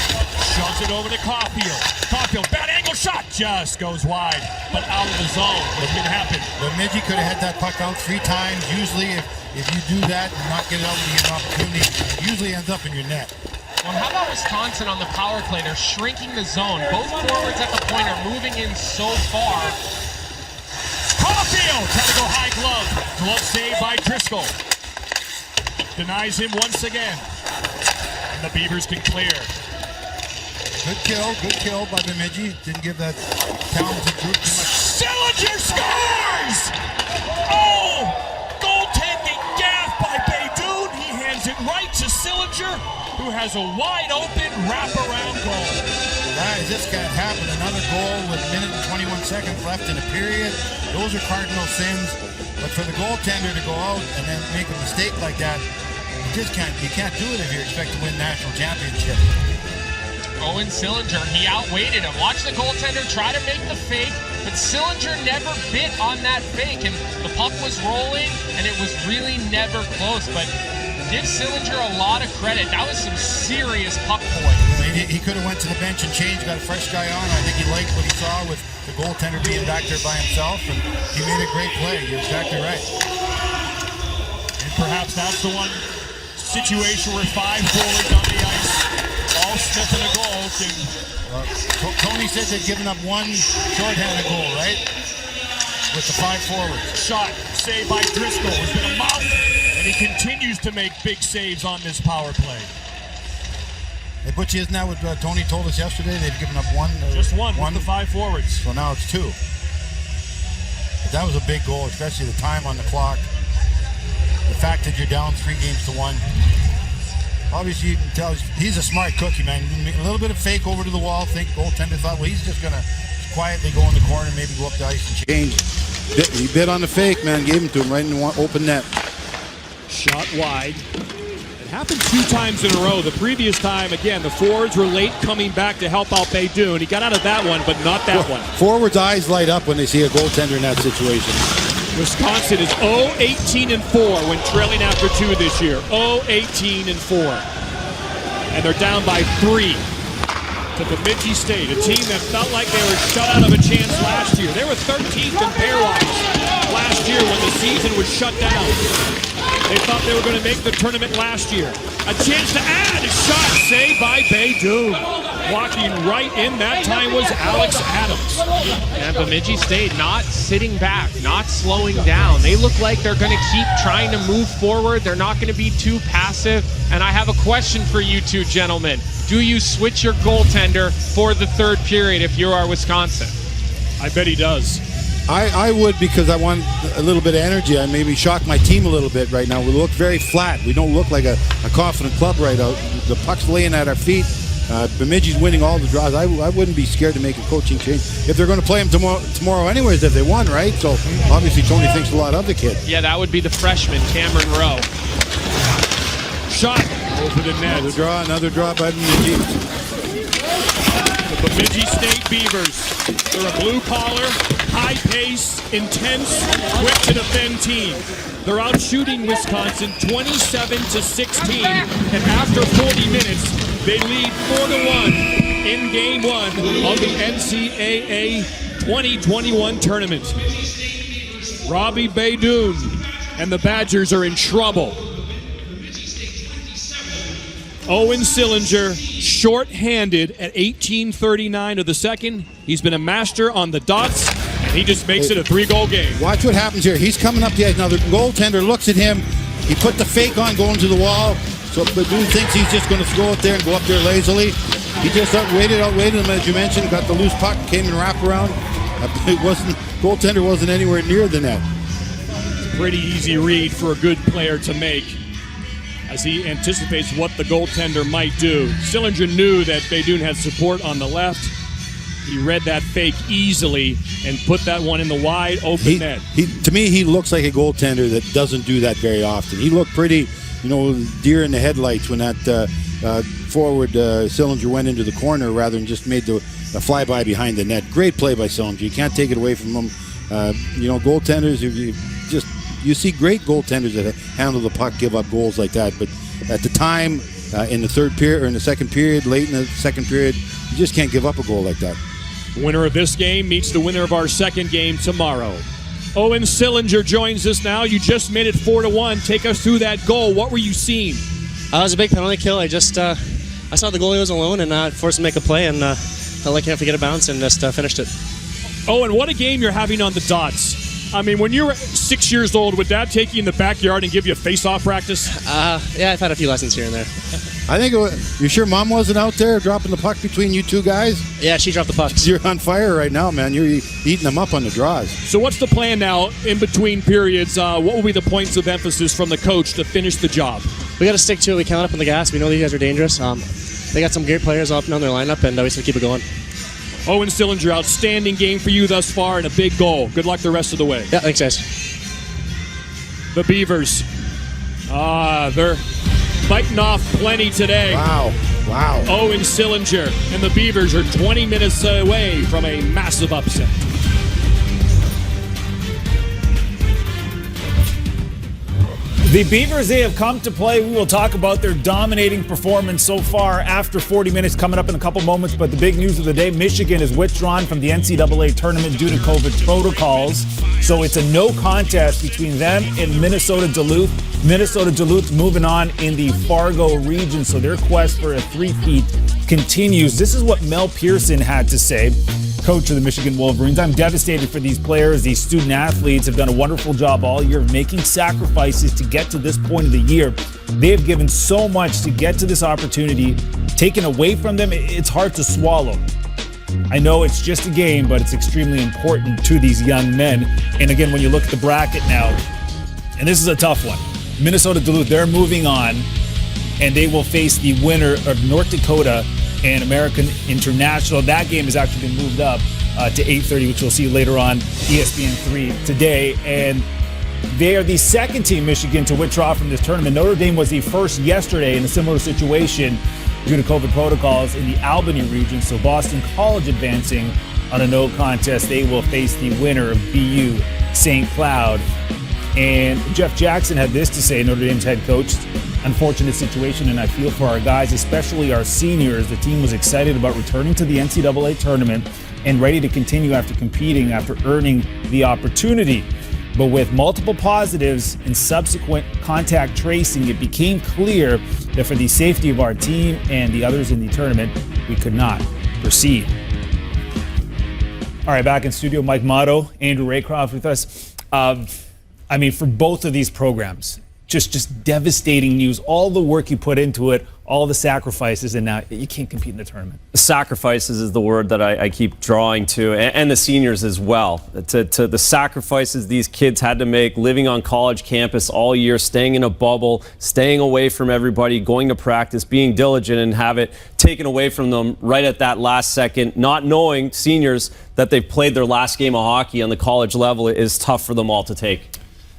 Shoves it over to Caulfield. Caulfield, bad angle shot. Just goes wide, but out of the zone. What can happen? Bemidji could have had that puck out 3 times. Usually, if you do that and not get it out when you get an opportunity, it usually ends up in your net. Well, how about Wisconsin on the power play? They're shrinking the zone. Both forwards at the point are moving in so far. Caulfield trying to go high glove. Glove save by Driscoll. Denies him once again. And the Beavers can clear. Good kill by Bemidji. Didn't give that talented group too much. Sillinger scores! Oh! Goaltending gaff by Beydoun. He hands it right to Sillinger, who has a wide open wraparound goal. Guys, this can't happen. Another goal with 1 minute and 21 seconds left in a period. Those are cardinal sins. But for the goaltender to go out and then make a mistake like that, you can't do it if you expect to win national championship. Owen Sillinger, he outweighted him. Watch the goaltender try to make the fake, but Sillinger never bit on that fake, and the puck was rolling, and it was really never close. But give Sillinger a lot of credit. That was some serious puck poise. He could have went to the bench and changed, got a fresh guy on. I think he liked what he saw with the goaltender being back there by himself, and he made a great play. You're exactly right. And perhaps that's the one situation where 5 forwards on the ice, all sniffing a goal. Tony said they'd given up 1 shorthanded goal, right? With the 5 forwards. Shot saved by Driscoll has been a mouth, and he continues to make big saves on this power play. Hey, Butchie, isn't that what Tony told us yesterday? They've given up 1. Just one with the 5 forwards. So now it's 2. But that was a big goal, especially the time on the clock. The fact that you're down 3 games to 1. Obviously, you can tell he's a smart cookie, man. A little bit of fake over to the wall. Think goaltender thought, well, he's just going to quietly go in the corner and maybe go up the ice and change. He bit on the fake, man. Gave him to him right in the open net. Shot wide. It happened 2 times in a row. The previous time, again, the forwards were late coming back to help out Beydoun. He got out of that one, but not that one. Forwards' eyes light up when they see a goaltender in that situation. Wisconsin is 0-18-4 when trailing after 2 this year. 0-18-4. And they're down by 3 to Bemidji State, a team that felt like they were shut out of a chance last year. They were 13th in pairwise. last year when the season was shut down. They thought they were going to make the tournament last year. A chance to add, a shot saved by Beidoun. Walking right in that time was Alex Adams. And Bemidji State not sitting back, not slowing down. They look like they're going to keep trying to move forward. They're not going to be too passive. And I have a question for you two gentlemen. Do you switch your goaltender for the third period if you are Wisconsin? I bet he does. I would, because I want a little bit of energy. I maybe shock my team a little bit right now. We look very flat. We don't look like a confident club right out. The puck's laying at our feet. Bemidji's winning all the draws. I wouldn't be scared to make a coaching change if they're going to play him tomorrow anyways, if they won, right? So obviously Tony thinks a lot of the kid. Yeah, that would be the freshman, Cameron Rowe. Shot over the net. Another draw by Bemidji. The Bemidji State Beavers. They're a blue-collar, high-pace, intense, quick-to-defend team. They're out shooting Wisconsin 27-16, and after 40 minutes, they lead 4-1 in Game 1 of the NCAA 2021 tournament. Robbie Beidoun and the Badgers are in trouble. Owen Sillinger, short-handed at 18:39 of the second. He's been a master on the dots, and he just makes it a 3-goal game. Watch what happens here. He's coming up the ice. Now the goaltender looks at him. He put the fake on going to the wall. So Beidoun thinks he's just going to throw it there and go up there lazily. He just outweighted him, as you mentioned. Got the loose puck, came in wraparound. Goaltender wasn't anywhere near the net. Pretty easy read for a good player to make, as he anticipates what the goaltender might do. Sillinger knew that Beidoun had support on the left. He read that fake easily and put that one in the wide open net. To me, he looks like a goaltender that doesn't do that very often. He looked pretty, deer in the headlights when that forward Sillinger went into the corner rather than just made the flyby behind the net. Great play by Sillinger. You can't take it away from him. Goaltenders, you see great goaltenders that handle the puck, give up goals like that. But at the time, in the third period or in the second period, late in the second period, you just can't give up a goal like that. Winner of this game meets the winner of our second game tomorrow. Owen Sillinger joins us now. You just made it 4-1. Take us through that goal. What were you seeing? It was a big penalty kill. I saw the goalie was alone and forced him to make a play, and felt like he had to get a bounce and just finished it. Owen, what a game you're having on the dots. I mean, when you were 6 years old, would Dad take you in the backyard and give you a face-off practice? Yeah, I've had a few lessons here and there. I think you sure Mom wasn't out there dropping the puck between you two guys? Yeah, she dropped the pucks. You're on fire right now, man. You're eating them up on the draws. So what's the plan now in between periods? What will be the points of emphasis from the coach to finish the job? We got to stick to it. We count up on the gas. We know these guys are dangerous. They got some great players up and down their lineup, and we just keep it going. Owen Sillinger, outstanding game for you thus far and a big goal. Good luck the rest of the way. Yeah, thanks, guys. The Beavers. They're biting off plenty today. Wow. Owen Sillinger and the Beavers are 20 minutes away from a massive upset. The Beavers, they have come to play. We will talk about their dominating performance so far after 40 minutes coming up in a couple moments. But the big news of the day, Michigan is withdrawn from the NCAA tournament due to COVID protocols. So it's a no contest between them and Minnesota Duluth. Minnesota Duluth moving on in the Fargo region. So their quest for a three-peat continues. This is what Mel Pearson had to say, coach of the Michigan Wolverines. I'm devastated for these players. These student athletes have done a wonderful job all year of making sacrifices to get to this point of the year. They have given so much to get to this opportunity. Taken away from them, it's hard to swallow. I know it's just a game, but it's extremely important to these young men. And again, when you look at the bracket now, and this is a tough one, Minnesota Duluth, they're moving on, and they will face the winner of North Dakota and American International. That game has actually been moved up to 8:30, which we'll see later on ESPN 3 today. And they are the second team, Michigan, to withdraw from this tournament. Notre Dame was the first yesterday in a similar situation due to COVID protocols in the Albany region. So Boston College advancing on a no contest. They will face the winner of BU St. Cloud. And Jeff Jackson had this to say, Notre Dame's head coach. Unfortunate situation, and I feel for our guys, especially our seniors. The team was excited about returning to the NCAA tournament and ready to continue after competing, after earning the opportunity. But with multiple positives and subsequent contact tracing, it became clear that for the safety of our team and the others in the tournament, we could not proceed. All right, back in studio, Mike Motto, Andrew Raycroft with us. For both of these programs, just devastating news. All the work you put into it, all the sacrifices, and now you can't compete in the tournament. Sacrifices is the word that I keep drawing to, and the seniors as well. To the sacrifices these kids had to make, living on college campus all year, staying in a bubble, staying away from everybody, going to practice, being diligent, and have it taken away from them right at that last second. Not knowing, seniors, that they've played their last game of hockey on the college level is tough for them all to take.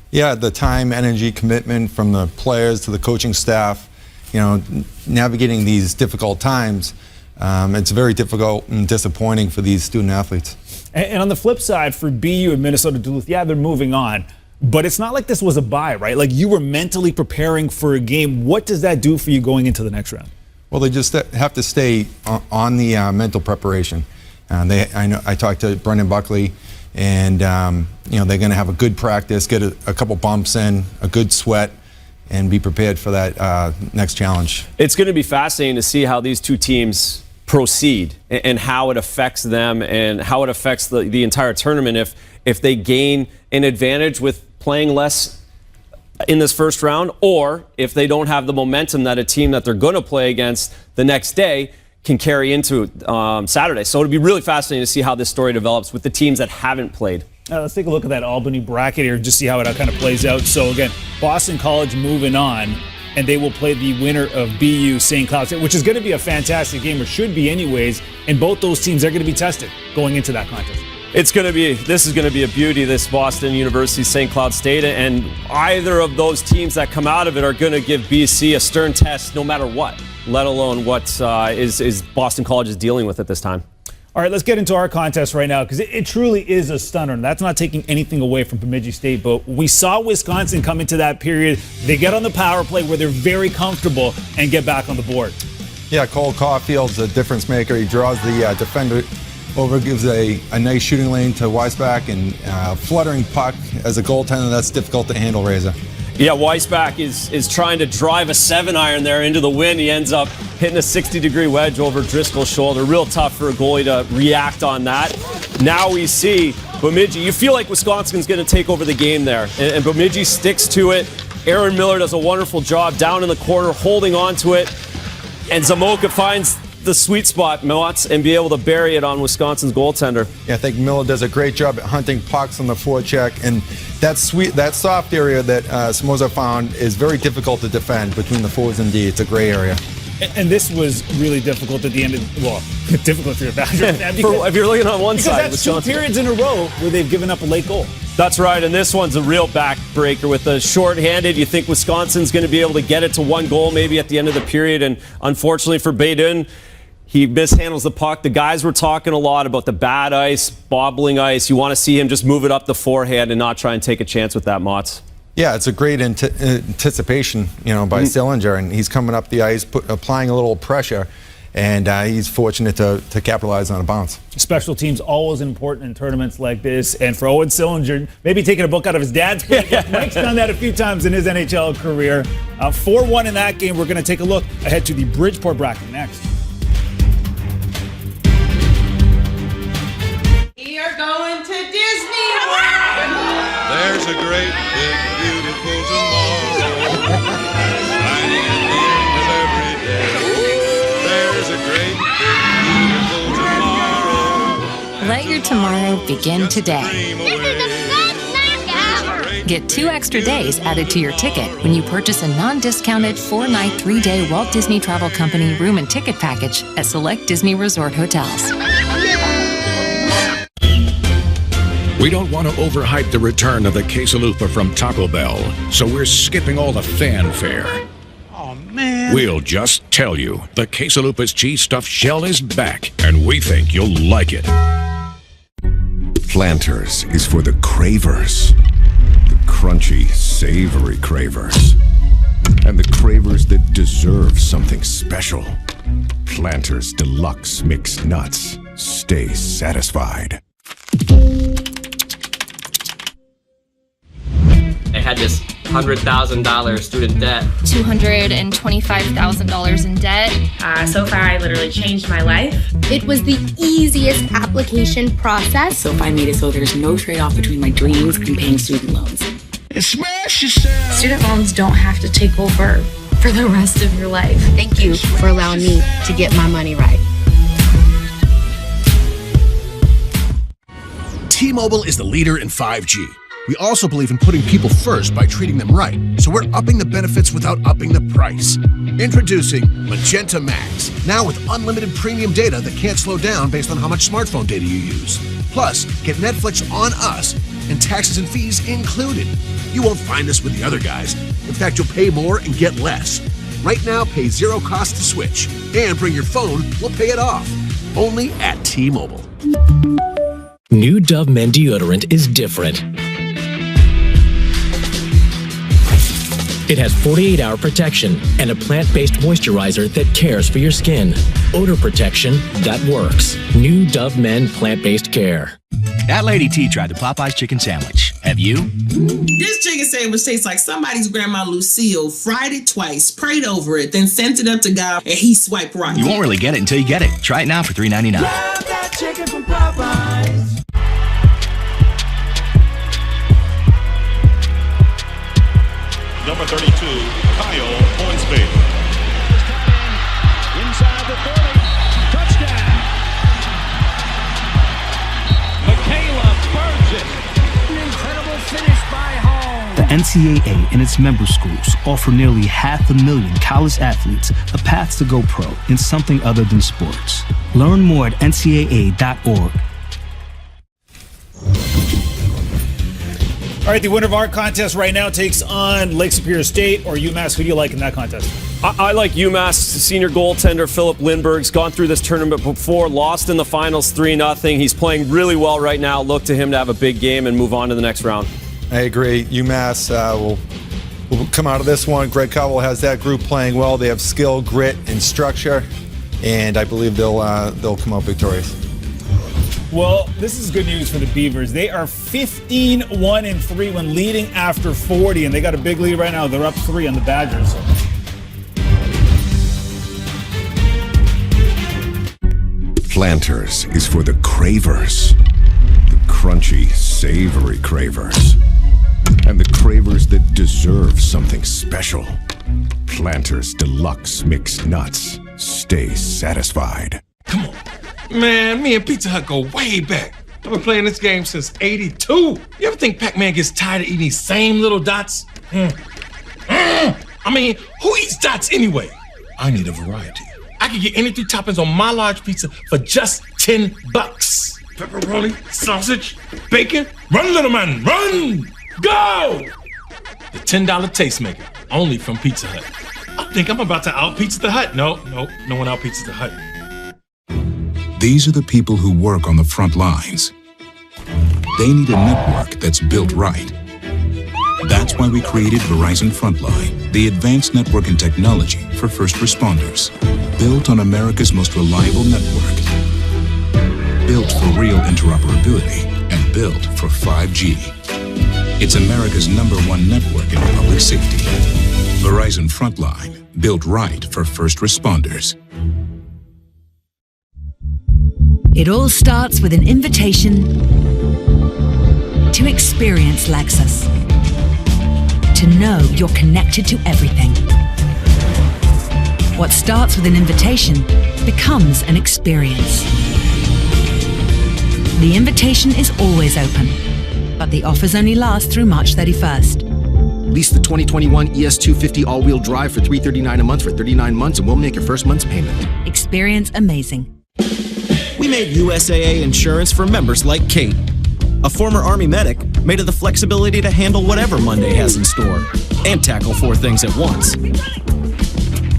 Yeah, the time, energy, commitment from the players to the coaching staff, navigating these difficult times, it's very difficult and disappointing for these student athletes. And on the flip side, for BU and Minnesota Duluth, yeah, they're moving on. But it's not like this was a bye, right? Like you were mentally preparing for a game. What does that do for you going into the next round? Well, they just have to stay on the mental preparation. I talked to Brendan Buckley, and they're going to have a good practice, get a couple bumps in, a good sweat, and be prepared for that next challenge. It's going to be fascinating to see how these two teams proceed and how it affects them and how it affects the entire tournament if they gain an advantage with playing less in this first round, or if they don't have the momentum that a team that they're going to play against the next day can carry into Saturday. So it'll be really fascinating to see how this story develops with the teams that haven't played. Let's take a look at that Albany bracket here, just see how it kind of plays out. So again, Boston College moving on, and they will play the winner of BU St. Cloud, which is going to be a fantastic game, or should be anyways. And both those teams are going to be tested going into that contest. This is going to be a beauty, this Boston University St. Cloud State, and either of those teams that come out of it are going to give BC a stern test no matter what, let alone what is Boston College is dealing with at this time. All right, let's get into our contest right now, because it truly is a stunner. And that's not taking anything away from Bemidji State, but we saw Wisconsin come into that period. They get on the power play where they're very comfortable and get back on the board. Yeah, Cole Caulfield's a difference maker. He draws the defender over, gives a nice shooting lane to Weisbach, and fluttering puck as a goaltender, that's difficult to handle, Reza. Yeah, Weisbach is trying to drive a 7-iron there into the wind. He ends up hitting a 60-degree wedge over Driscoll's shoulder. Real tough for a goalie to react on that. Now we see Bemidji. You feel like Wisconsin's going to take over the game there, and Bemidji sticks to it. Aaron Miller does a wonderful job down in the corner, holding on to it, and Zamoka finds the sweet spot, Motts, and be able to bury it on Wisconsin's goaltender. Yeah, I think Miller does a great job at hunting pucks on the forecheck, and that soft area that Samoza found is very difficult to defend between the forwards and D. It's a gray area. And this was really difficult at the end of, difficult for your back. If you're looking on one side, that's 2 periods in a row where they've given up a late goal. That's right, and this one's a real backbreaker with the shorthanded. You think Wisconsin's going to be able to get it to 1 goal maybe at the end of the period, and unfortunately for Baydun, he mishandles the puck. The guys were talking a lot about the bad ice, bobbling ice. You want to see him just move it up the forehand and not try and take a chance with that, Motts. Yeah, it's a great anticipation, by Sillinger, and he's coming up the ice, applying a little pressure, and he's fortunate to capitalize on a bounce. Special teams always important in tournaments like this, and for Owen Sillinger, maybe taking a book out of his dad's book. Mike's done that a few times in his NHL career. 4-1 in that game. We're going to take a look ahead to the Bridgeport bracket next. We are going to Disney World. There's a great, big, beautiful tomorrow, shining at the end of every day. There's a great, big, beautiful tomorrow. Let your tomorrow begin today. This is the best night ever. Get 2 extra days added to your ticket when you purchase a non-discounted 4-night, 3-day Walt Disney Travel Company room and ticket package at select Disney Resort hotels. We don't want to overhype the return of the quesalupa from Taco Bell, so we're skipping all the fanfare. Oh, man. We'll just tell you, the quesalupa's cheese stuffed shell is back, and we think you'll like it. Planters is for the cravers. The crunchy, savory cravers. And the cravers that deserve something special. Planters Deluxe Mixed Nuts. Stay satisfied. $100,000 student debt. $225,000 in debt. So far, I literally changed my life. It was the easiest application process. So I made it so there's no trade-off between my dreams and paying student loans. And smash yourself. Student loans don't have to take over for the rest of your life. Thank you for allowing me to get my money right. T-Mobile is the leader in 5G. We also believe in putting people first by treating them right. So we're upping the benefits without upping the price. Introducing Magenta Max. Now with unlimited premium data that can't slow down based on how much smartphone data you use. Plus, get Netflix on us and taxes and fees included. You won't find this with the other guys. In fact, you'll pay more and get less. Right now, pay zero cost to switch. And bring your phone, we'll pay it off. Only at T-Mobile. New Dove Men deodorant is different. It has 48-hour protection and a plant-based moisturizer that cares for your skin. Odor protection that works. New Dove Men Plant-Based Care. That Lady T tried the Popeye's chicken sandwich. Have you? This chicken sandwich tastes like somebody's grandma Lucille fried it twice, prayed over it, then sent it up to God, and he swiped right. You won't really get it until you get it. Try it now for $3.99. Love that chicken from Popeyes. Number 32, Kyle Hornsby. Inside the 30, touchdown. Michaela Burgess. An incredible finish by Hall. The NCAA and its member schools offer nearly 500,000 college athletes a path to go pro in something other than sports. Learn more at ncaa.org. All right, the winner of our contest right now takes on Lake Superior State or UMass. Who do you like in that contest? I like UMass senior goaltender Philip Lindbergh's gone through this tournament before, lost in the finals 3-0. He's playing really well right now. Look to him to have a big game and move on to the next round. I agree. UMass will come out of this one. Greg Cowell has that group playing well. They have skill, grit, and structure, and I believe they'll come out victorious. Well, this is good news for the Beavers. They are 15-1-3 when leading after 40, and they got a big lead right now. They're up 3 on the Badgers. Planters is for the cravers. The crunchy, savory cravers. And the cravers that deserve something special. Planters Deluxe Mixed Nuts. Stay satisfied. Come on. Man, me and Pizza Hut go way back. I've been playing this game since '82. You ever think Pac-Man gets tired of eating these same little dots? I mean, who eats dots anyway? I need a variety. I can get any 3 toppings on my large pizza for just $10. Pepperoni, sausage, bacon. Run, little man, run! Go! The $10 tastemaker, only from Pizza Hut. I think I'm about to out-pizza the Hut. No one out-pizzas the Hut. These are the people who work on the front lines. They need a network that's built right. That's why we created Verizon Frontline, the advanced network and technology for first responders. Built on America's most reliable network. Built for real interoperability and built for 5G. It's America's #1 network in public safety. Verizon Frontline, built right for first responders. It all starts with an invitation to experience Lexus. To know you're connected to everything. What starts with an invitation becomes an experience. The invitation is always open, but the offers only last through March 31st. Lease the 2021 ES250 all-wheel drive for $339 a month for 39 months, and we'll make your first month's payment. Experience amazing. We made USAA insurance for members like Kate, a former Army medic made of the flexibility to handle whatever Monday has in store and tackle 4 things at once.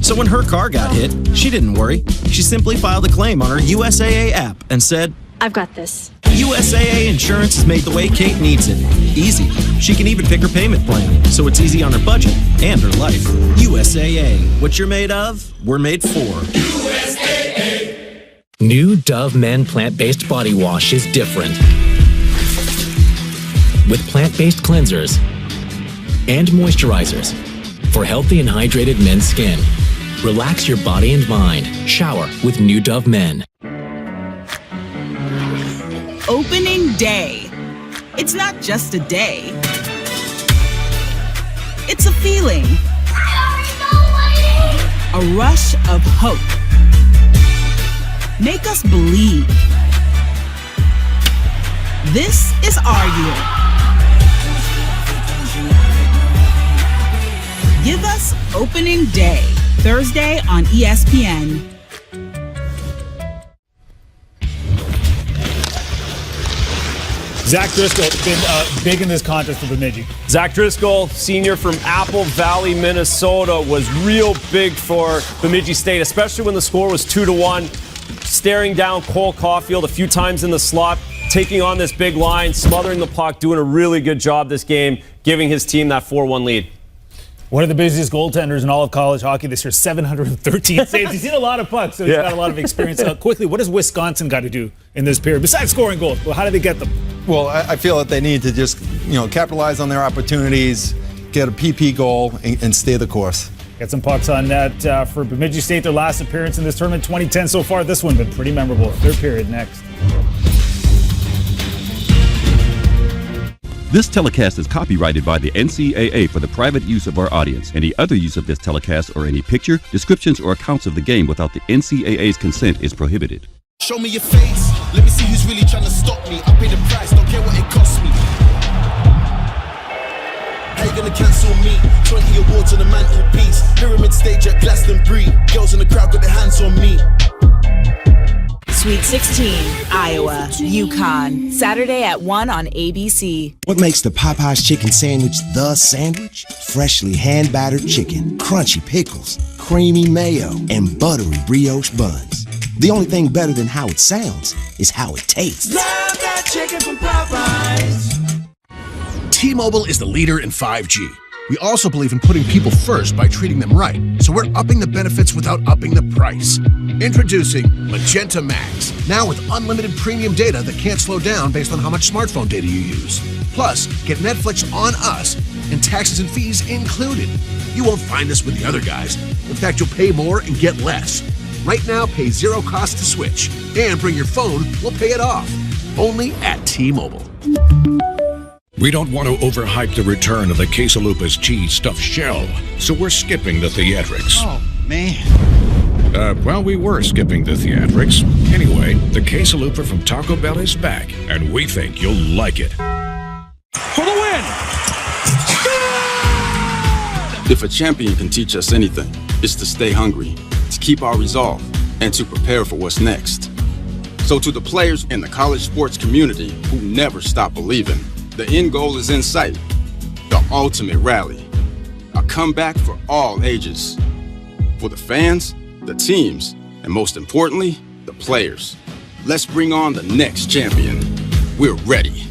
So when her car got hit, she didn't worry. She simply filed a claim on her USAA app and said, "I've got this." USAA insurance is made the way Kate needs it. Easy. She can even pick her payment plan, so it's easy on her budget and her life. USAA. What you're made of, we're made for. USAA. New Dove Men Plant-Based Body Wash is different. With plant-based cleansers, and moisturizers for healthy and hydrated men's skin. Relax your body and mind. Shower with new Dove Men. Opening day. It's not just a day. It's a feeling. A rush of hope. Make us believe. This is our year. Give us opening day, Thursday on ESPN. Zach Driscoll been big in this contest for Bemidji. Zach Driscoll, senior from Apple Valley, Minnesota, was real big for Bemidji State, especially when the score was 2-1. Staring down Cole Caulfield a few times in the slot, taking on this big line, smothering the puck, doing a really good job this game, giving his team that 4-1 lead. One of the busiest goaltenders in all of college hockey this year, 713 saves. He's seen a lot of pucks, so he's got a lot of experience. Quickly, what does Wisconsin got to do in this period, besides scoring goals? Well, how do they get them? Well, I feel that they need to just, capitalize on their opportunities, get a PP goal, and stay the course. Get some pucks on that for Bemidji State, their last appearance in this tournament, 2010 so far. This one been pretty memorable. Third period next. This telecast is copyrighted by the NCAA for the private use of our audience. Any other use of this telecast or any picture, descriptions, or accounts of the game without the NCAA's consent is prohibited. Show me your face. Let me see who's really trying to stop me. I pay the price, don't care what it costs me. How you gonna cancel me? 20 awards on the mantelpiece. Pyramid stage at Glastonbury. Girls in the crowd got their hands on me. Sweet 16, Iowa, UConn. Saturday at 1 on ABC. What makes the Popeyes chicken sandwich the sandwich? Freshly hand-battered chicken, crunchy pickles, creamy mayo, and buttery brioche buns. The only thing better than how it sounds is how it tastes. Love that chicken from Popeyes. T-Mobile is the leader in 5G. We also believe in putting people first by treating them right, so we're upping the benefits without upping the price. Introducing Magenta Max, now with unlimited premium data that can't slow down based on how much smartphone data you use. Plus, get Netflix on us, and taxes and fees included. You won't find this with the other guys. In fact, you'll pay more and get less. Right now, pay zero cost to switch, and bring your phone, we'll pay it off. Only at T-Mobile. We don't want to overhype the return of the Quesalupa's cheese stuffed shell, so we're skipping the theatrics. Oh, man. Well, we were skipping the theatrics. Anyway, the Quesalupa from Taco Bell is back, and we think you'll like it. For the win! If a champion can teach us anything, it's to stay hungry, to keep our resolve, and to prepare for what's next. So to the players in the college sports community who never stop believing, the end goal is in sight, the ultimate rally, a comeback for all ages, for the fans, the teams, and most importantly, the players. Let's bring on the next champion. We're ready.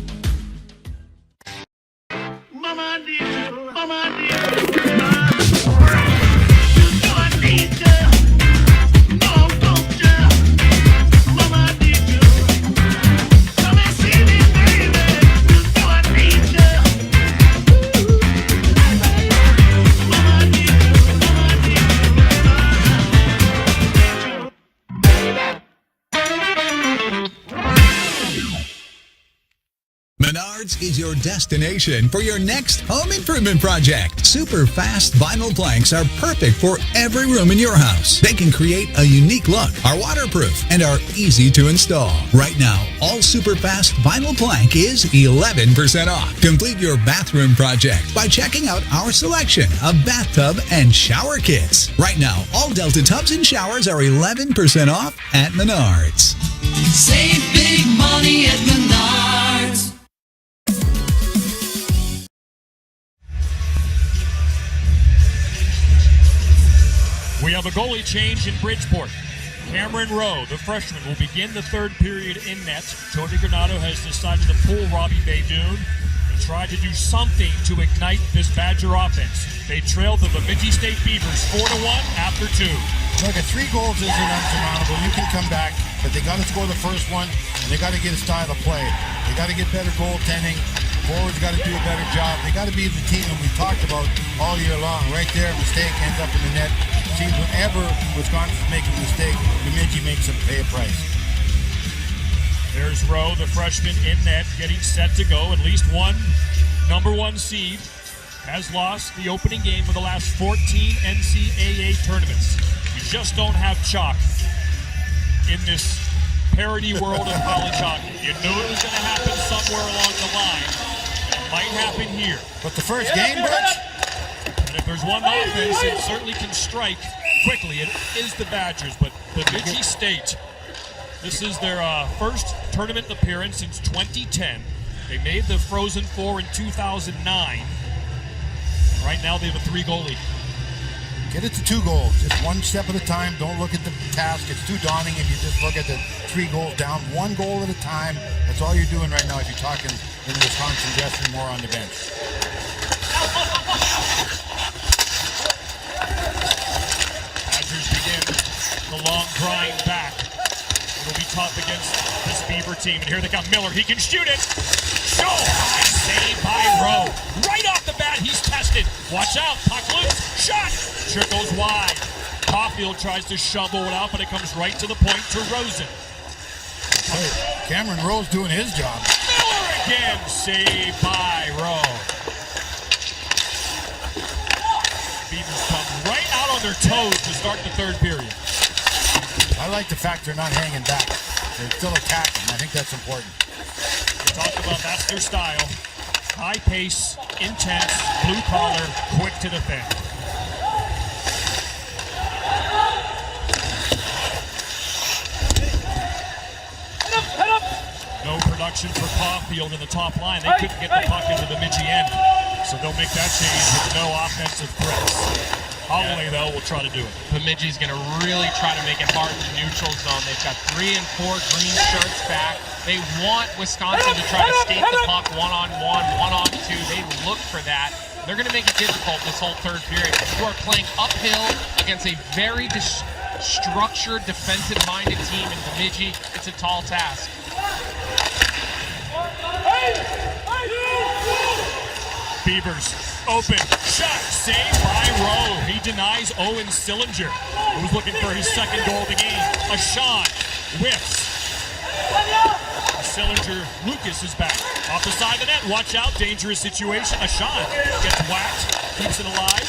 Menards is your destination for your next home improvement project. Super fast vinyl planks are perfect for every room in your house. They can create a unique look, are waterproof, and are easy to install. Right now, all super fast vinyl plank is 11% off. Complete your bathroom project by checking out our selection of bathtub and shower kits. Right now, all Delta tubs and showers are 11% off at Menards. Save big money at Menards. We have a goalie change in Bridgeport. Cameron Rowe, the freshman, will begin the third period in net. Tony Granato has decided to pull Robbie Baydoun and try to do something to ignite this Badger offense. They trailed the Bemidji State Beavers 4-1 after 2. Look, at 3 goals isn't unsurmountable. You can come back, but they got to score the first one, and they got to get a style of play. They got to get better goaltending. forwards got to do a better job. They got to be the team that we talked about all year long. Right there, mistake ends up in the net. It seems whenever Wisconsin's making a mistake, Bemidji makes them pay a price. There's Rowe, the freshman in net, getting set to go. At least one number one seed has lost the opening game of the last 14 NCAA tournaments. You just don't have chalk in this parody world of college hockey. You knew it was going to happen somewhere along the line. It might happen here. But the first game, Butch? And if there's one offense that certainly can strike quickly, it is the Badgers. But Bemidji State, this is their first tournament appearance since 2010. They made the Frozen Four in 2009. Right now they have a 3-goal lead. Get it to 2 goals, just one step at a time. Don't look at the task. It's too daunting if you just look at the 3 goals down, 1 goal at a time. That's all you're doing right now if you're talking in Wisconsin dressing more on the bench. Badgers begin the long grind back. It'll be tough against this Beaver team. And here they come. Miller, he can shoot it. So high save by Rowe. Right off the bat, he's tested. Watch out, puck loose, shot. Trickles wide. Caulfield tries to shovel it out, but it comes right to the point to Rosen. Hey, Cameron Rowe's doing his job. Miller again, saved by Rowe. Beavers come right out on their toes to start the third period. I like the fact they're not hanging back. They're still attacking. I think that's important. We talked about that's their style. High pace, intense, blue collar, quick to defend. No production for Caulfield in the top line. They couldn't get the puck into the Bemidji end. So they'll make that change with no offensive threats. Holloway, though, will try to do it. Bemidji's going to really try to make it hard in the neutral zone. They've got 3 and 4 green shirts back. They want Wisconsin to try to skate the puck 1-on-1, 1-on-2. They look for that. They're going to make it difficult this whole third period. You are playing uphill against a very structured, defensive-minded team in Bemidji. It's a tall task. Beavers open, shot, saved by Rowe. He denies Owen Sillinger, who's looking for his second goal of the game. A shot, whiffs. Sillinger, Lucas is back. Off the side of the net, watch out, dangerous situation. A shot, gets whacked, keeps it alive.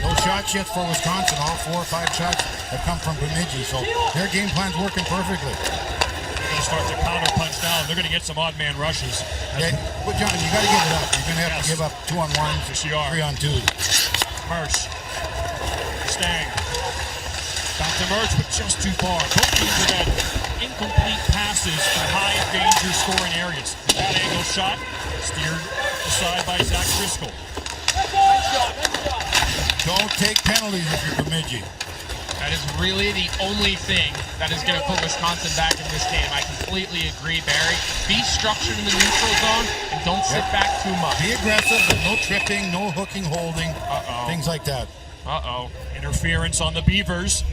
No shots yet for Wisconsin. All 4 or 5 shots have come from Bemidji, so their game plan's working perfectly. They're going to start to counter punch down. They're going to get some odd man rushes. Yeah, well, John, you got to give it up. You're going to have to give up 2-on-1s, 3-on-2s. Mersch, Stang, back to Mersch, but just too far. Both teams have had incomplete passes for high danger scoring areas. That angle shot steered aside by Zach Driscoll. Don't take penalties if you're Bemidji. That is really the only thing that is going to put Wisconsin back in this game. I completely agree, Barry. Be structured in the neutral zone and don't sit back too much. Be aggressive, but no tripping, no hooking, holding, things like that. Interference on the Beavers.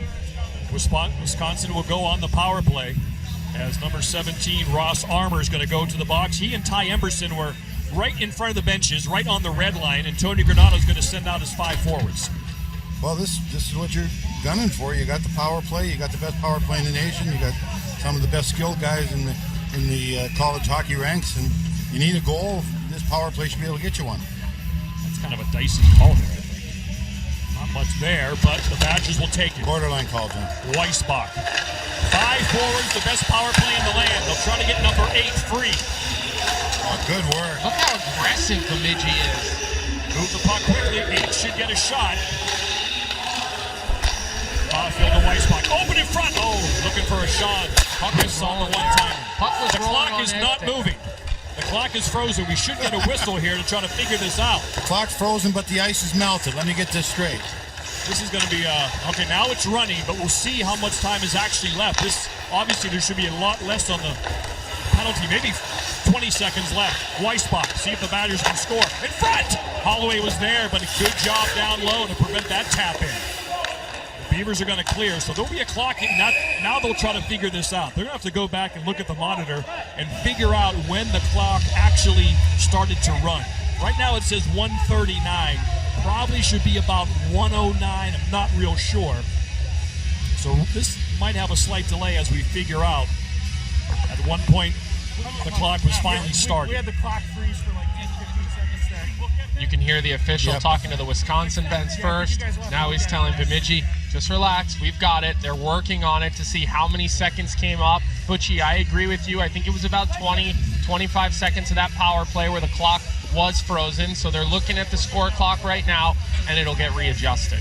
Wisconsin will go on the power play as number 17, Ross Armour, is going to go to the box. He and Ty Emberson were right in front of the benches, right on the red line, and Tony Granato is going to send out his 5 forwards. Well, this is what you're gunning for. You got the power play. You got the best power play in the nation. You got some of the best skilled guys in the college hockey ranks, and you need a goal. This power play should be able to get you one. That's kind of a dicey call there, I think. Not much there, but the Badgers will take it. Borderline call, John. Weissbach. 5 forwards, the best power play in the land. They'll try to get number 8 free. Oh, good work. Look how aggressive Bemidji is. Move the puck quickly. 8 should get a shot. Caulfield to Weissbach. Open in front. Oh, looking for a shot. Puck is on the one-timer. The clock is not moving. The clock is frozen. We should get a whistle here to try to figure this out. The clock's frozen, but the ice is melted. Let me get this straight. This is going to be, okay, now it's running, but we'll see how much time is actually left. This, obviously, there should be a lot less on the penalty. Maybe 20 seconds left. Weissbach, see if the Badgers can score. In front! Holloway was there, but a good job down low to prevent that tap in. Beavers are going to clear, so there'll be a clock. Now they'll try to figure this out. They're going to have to go back and look at the monitor and figure out when the clock actually started to run. Right now it says 1:39. Probably should be about 1:09. I'm not real sure. So this might have a slight delay as we figure out. At one point, the clock was finally started. We had the clock freeze for like 10, 15 seconds there. You can hear the official talking to the Wisconsin bench first. Now he's telling Bemidji, just relax, we've got it. They're working on it to see how many seconds came up. Butchie, I agree with you. I think it was about 20, 25 seconds of that power play where the clock was frozen. So they're looking at the score clock right now, and it'll get readjusted.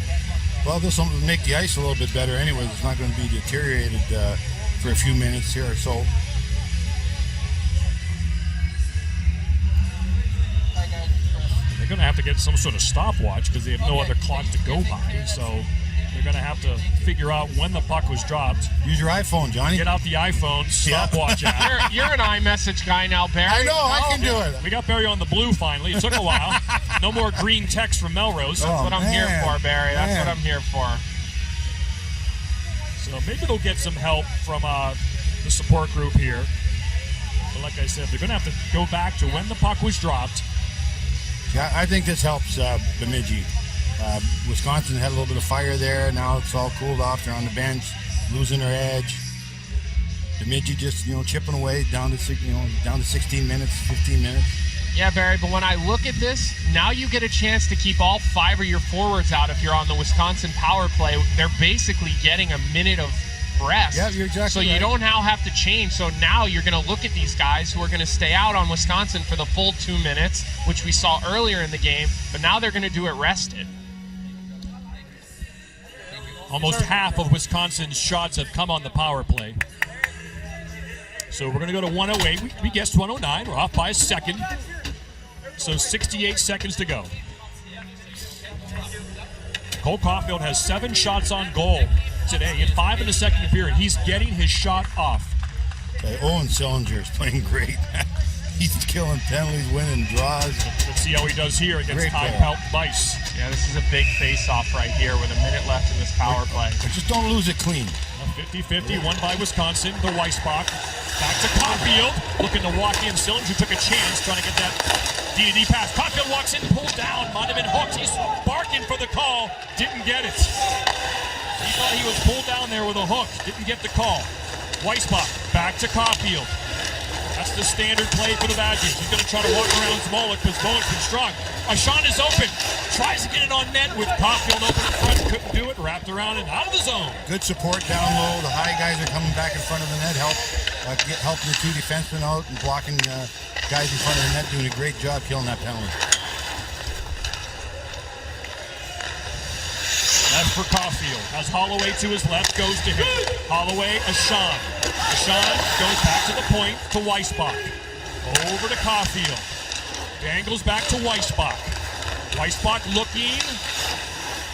Well, this will make the ice a little bit better anyway. It's not going to be deteriorated for a few minutes here or so. They're going to have to get some sort of stopwatch because they have no other clock to go by. So they're going to have to figure out when the puck was dropped. Use your iPhone, Johnny. Get out the iPhone, stopwatch app. You're an iMessage guy now, Barry. I know, I can do it. We got Barry on the blue finally. It took a while. No more green text from Melrose. That's what I'm here for, Barry. That's what I'm here for. So maybe they'll get some help from the support group here. But like I said, they're going to have to go back to when the puck was dropped. Yeah, I think this helps Bemidji. Wisconsin had a little bit of fire there. Now it's all cooled off. They're on the bench, losing their edge. Bemidji just chipping away down to 16 minutes, 15 minutes. Yeah, Barry, but when I look at this, now you get a chance to keep all 5 of your forwards out. If you're on the Wisconsin power play, they're basically getting a minute of rest. Yeah, you're exactly So right. you don't now have to change. So now you're going to look at these guys who are going to stay out on Wisconsin for the full 2 minutes, which we saw earlier in the game, but now they're going to do it rested. Almost half of Wisconsin's shots have come on the power play. So we're going to go to 108. We guessed 109. We're off by a second. So 68 seconds to go. Cole Caulfield has 7 shots on goal today and 5 in the second period. He's getting his shot off. Owen Sillinger is playing great. He's killing penalties, winning draws. Let's see how he does here against Great Ty player. Pelt Bice. Yeah, this is a big face-off right here with a minute left in this power play. But just don't lose it clean. 50-50, won by Wisconsin. The Weissbach. Back to Caulfield. Looking to walk in. Sillinger took a chance trying to get that D&D pass. Caulfield walks in, pulled down. Monument hooked. He's barking for the call. Didn't get it. He thought he was pulled down there with a hook. Didn't get the call. Weissbach. Back to Caulfield. That's the standard play for the Badgers. He's going to try to walk around Smolik because Smolik's been strong. Ashawn is open. Tries to get it on net with Caulfield open in front. Couldn't do it. Wrapped around and out of the zone. Good support down low. The high guys are coming back in front of the net, helping the 2 defensemen out and blocking guys in front of the net, doing a great job killing that penalty. Left for Caulfield. Has Holloway to his left, goes to him. Holloway, Ashawn. Ashawn goes back to the point to Weissbach. Over to Caulfield. Dangles back to Weissbach. Weissbach looking.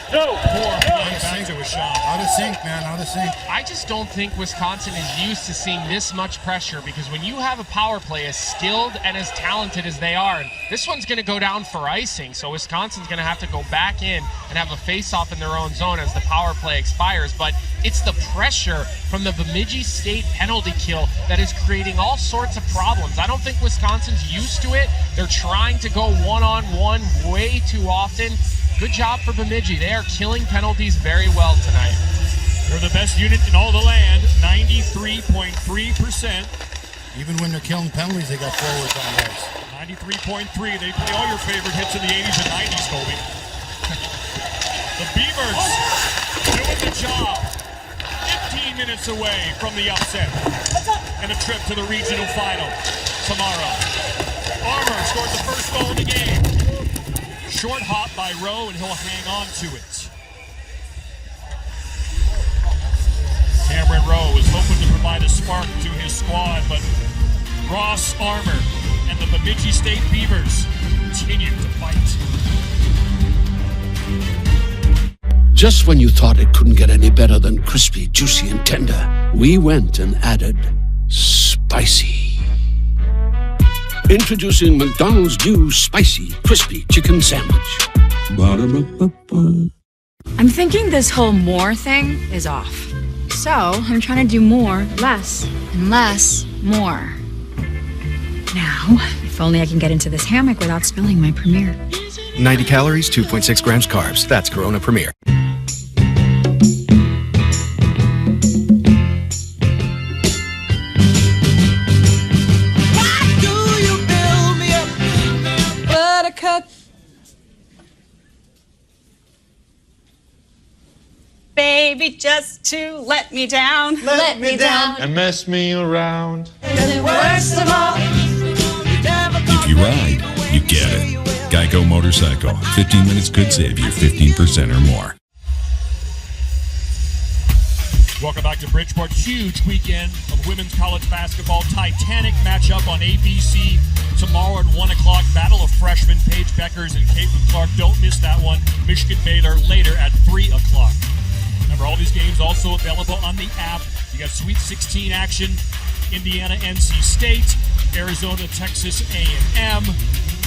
Poor play back to Ashawn. Out of sync, man, out of sync. I just don't think Wisconsin is used to seeing this much pressure because when you have a power play as skilled and as talented as they are, this one's going to go down for icing. So Wisconsin's going to have to go back in and have a face-off in their own zone as the power play expires. But it's the pressure from the Bemidji State penalty kill that is creating all sorts of problems. I don't think Wisconsin's used to it. They're trying to go one-on-one way too often. Good job for Bemidji. They are killing penalties very well tonight. They're the best unit in all the land, 93.3%. Even when they're killing penalties, they got forwards on ice. 93.3. They play all your favorite hits in the 80s and 90s, Colby. The Beavers doing the job. 15 minutes away from the upset and a trip to the regional final tomorrow. Armour scored the first goal of the game. Short hop by Rowe, and he'll hang on to it. Cameron Rowe was hoping to provide a spark to his squad, but Ross Armour and the Bemidji State Beavers continue to fight. Just when you thought it couldn't get any better than crispy, juicy, and tender, we went and added spicy. Introducing McDonald's new spicy, crispy chicken sandwich. Ba-da-ba-ba-ba. I'm thinking this whole more thing is off. So I'm trying to do more, less, and less, more. Now, if only I can get into this hammock without spilling my Premier. 90 calories, 2.6 grams carbs. That's Corona Premier. Buttercup. Baby, just to let me down. Let me down. And mess me around. And worst of all, If you ride, you get it. Geico Motorcycle. 15 minutes could save you 15% or more. Welcome back to Bridgeport. Huge weekend of women's college basketball. Titanic matchup on ABC tomorrow at 1 o'clock. Battle of freshmen, Paige Beckers and Caitlin Clark. Don't miss that one. Michigan Baylor later at 3 o'clock. Remember, all these games also available on the app. You got Sweet 16 action. Indiana, NC State. Arizona, Texas A&M.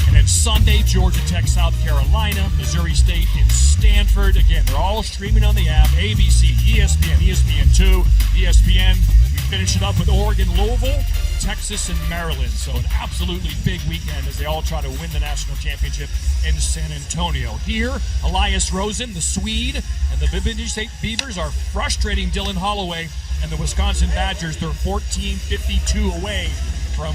And then Sunday, Georgia Tech, South Carolina, Missouri State, and Stanford. Again, they're all streaming on the app. ABC, ESPN, ESPN2, ESPN. We finish it up with Oregon, Louisville, Texas, and Maryland. So an absolutely big weekend as they all try to win the national championship in San Antonio. Here, Elias Rosen, the Swede, and the Bemidji State Beavers are frustrating Dylan Holloway and the Wisconsin Badgers. They're 14-52 away from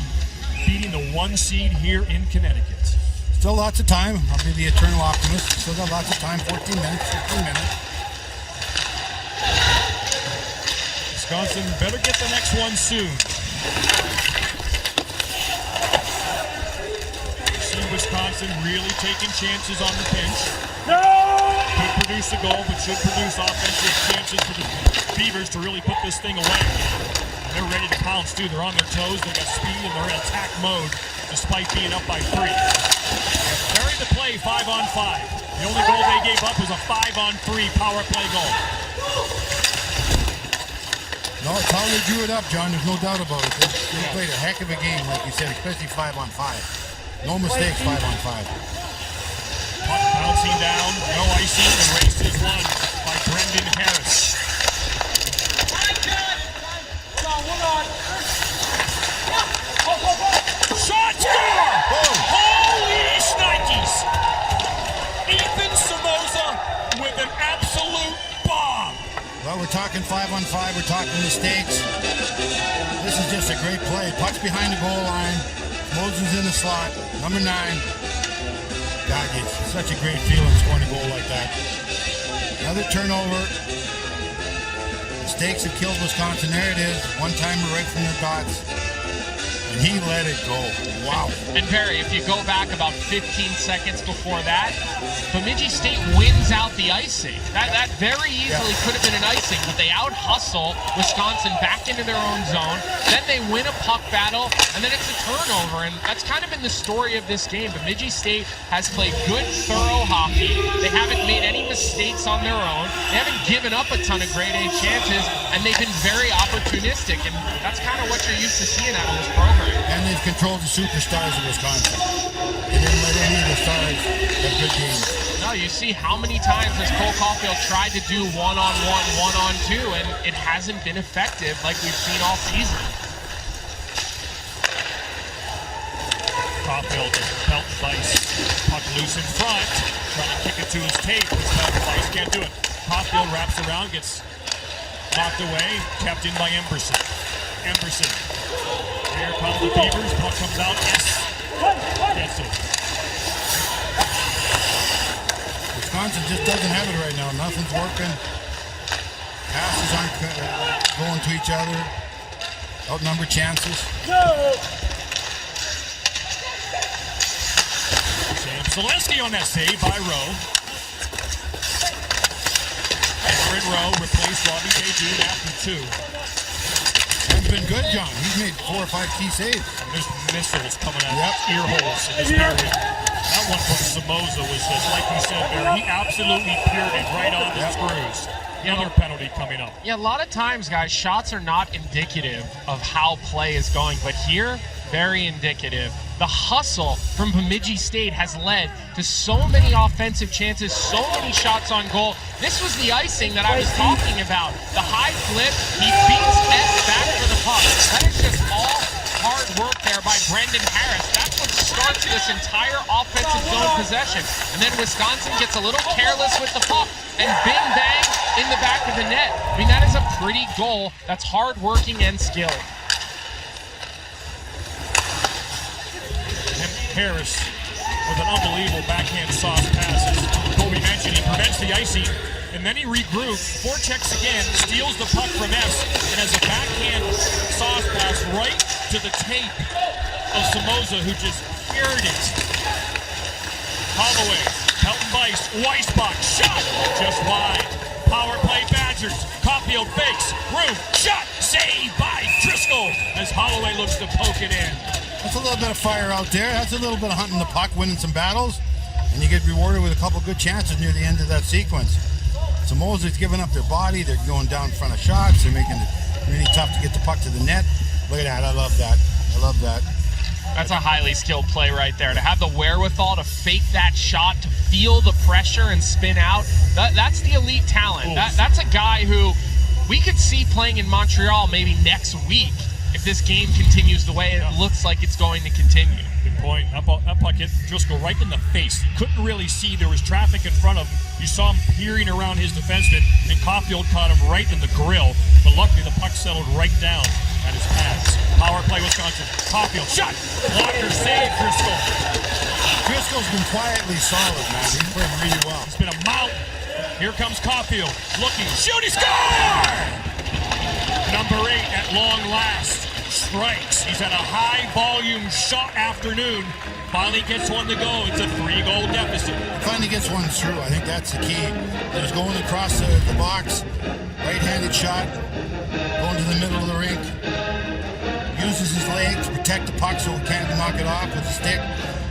beating the 1 seed here in Connecticut. Still lots of time. I'll be the eternal optimist. Still got lots of time. 14 minutes, 15 minutes. Wisconsin better get the next one soon. See Wisconsin really taking chances on the bench. Could produce a goal, but should produce offensive chances for the Beavers to really put this thing away. They're ready to pounce, too. They're on their toes. They got speed, and they're in attack mode despite being up by 3. Buried the play 5-on-5. The only goal they gave up was a 5-on-3 power play goal. No, it's how they drew it up, John. There's no doubt about it. They played a heck of a game, like you said, especially 5-on-5. No mistakes, 5-on-5. Puck bouncing down. No icing. The race is won by Brendan Harris. Shot score! Holy shnikes! Ethan Somoza with an absolute bomb. Well, we're talking 5-on-5. We're talking mistakes. This is just a great play. Puck's behind the goal line. Moses in the slot. Number 9. God, it's such a great feeling scoring a goal like that. Another turnover. Mistakes have killed Wisconsin. There it is. One-timer right from the dots. And he let it go. Wow. And Barry, if you go back about 15 seconds before that, Bemidji State wins out the icing. That very easily could have been an icing, but they out-hustle Wisconsin back into their own zone. Then they win a puck battle, and then it's a turnover. And that's kind of been the story of this game. Bemidji State has played good, thorough hockey. They haven't made any mistakes on their own. They haven't given up a ton of grade A chances, and they've been very opportunistic. And that's kind of what you're used to seeing out of this program. And they've controlled the superstars of Wisconsin. They didn't let any of the stars have good games. No, you see how many times has Cole Caulfield tried to do one-on-one, one-on-two, and it hasn't been effective like we've seen all season. Caulfield belt vice. Puck loose in front. Trying to kick it to his tape. His belt vice can't do it. Caulfield wraps around, gets knocked away, kept in by Emberson. Here come the Beavers. Puck comes out. Yes. Gets it. Wisconsin just doesn't have it right now. Nothing's working. Passes aren't going to each other. Outnumbered chances. Sam Zaleski on that save by Rowe. Aaron Rowe replaced Robbie Beijing after 2. He's been good, John. He's made 4 or 5 key saves. And there's missiles coming out of ear holes in this period. That one from Somoza was just, like you said, Barry, he absolutely peered it right on the screws. Another penalty coming up. Yeah, a lot of times, guys, shots are not indicative of how play is going. But here, very indicative. The hustle from Bemidji State has led to so many offensive chances, so many shots on goal. This was the icing that I was talking about. The high flip, he beats S back for the puck. That is just all hard work there by Brendan Harris. That's what starts this entire offensive zone possession. And then Wisconsin gets a little careless with the puck, and bing bang in the back of the net. I mean, that is a pretty goal. That's hard working and skill. Harris with an unbelievable backhand sauce pass. As Kobe mentioned, he prevents the icing, and then he regroups, forechecks again, steals the puck from S, and has a backhand sauce pass right to the tape of Somoza, who just cured it. Holloway, Pelton Weiss, Weissbach, shot, just wide. Power play Badgers, Caulfield fakes, room, shot, saved by Driscoll, as Holloway looks to poke it in. That's a little bit of fire out there. That's a little bit of hunting the puck, winning some battles, and you get rewarded with a couple good chances near the end of that sequence. Somoza's giving up their body. They're going down in front of shots. They're making it really tough to get the puck to the net. Look at that. I love that. I love that. That's a highly skilled play right there. To have the wherewithal to fake that shot, to feel the pressure and spin out, that's the elite talent. That's a guy who we could see playing in Montreal maybe next week if this game continues the way it looks like it's going to continue. Good point. That puck hit Driscoll right in the face. He couldn't really see. There was traffic in front of him. You saw him peering around his defenseman, and Caulfield caught him right in the grill. But luckily, the puck settled right down at his pads. Power play, Wisconsin. Caulfield, shot! Blocker save, Driscoll. Driscoll's been quietly solid, man. He's played really well. It's been a mountain. Here comes Caulfield. Looking, shooting, score! Number 8 at long last. Strikes. He's had a high-volume shot afternoon. Finally gets one to go. It's a 3-goal deficit. Finally gets one through. I think that's the key. He's going across the box. Right-handed shot. Going to the middle of the rink. Uses his legs to protect the puck so he can't knock it off with a stick.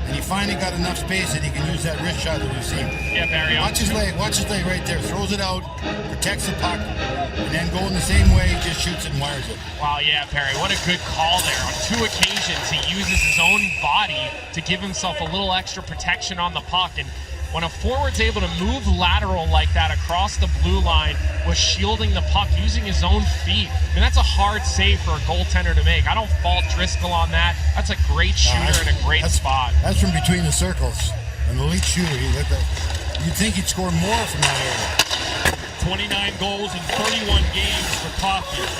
And he finally got enough space that he can use that wrist shot that we've seen. Yeah, Barry. Watch his leg right there. Throws it out, protects the puck, and then going the same way, just shoots it and wires it. Wow, yeah, Perry. What a good call there. On 2 occasions, he uses his own body to give himself a little extra protection on the puck. And when a forward's able to move lateral like that across the blue line with shielding the puck, using his own feet, I mean, that's a hard save for a goaltender to make. I don't fault Driscoll on that. That's a great shooter and a great spot. That's from between the circles. An elite shooter. You'd think he'd score more from that area. 29 goals in 31 games for Caulfield.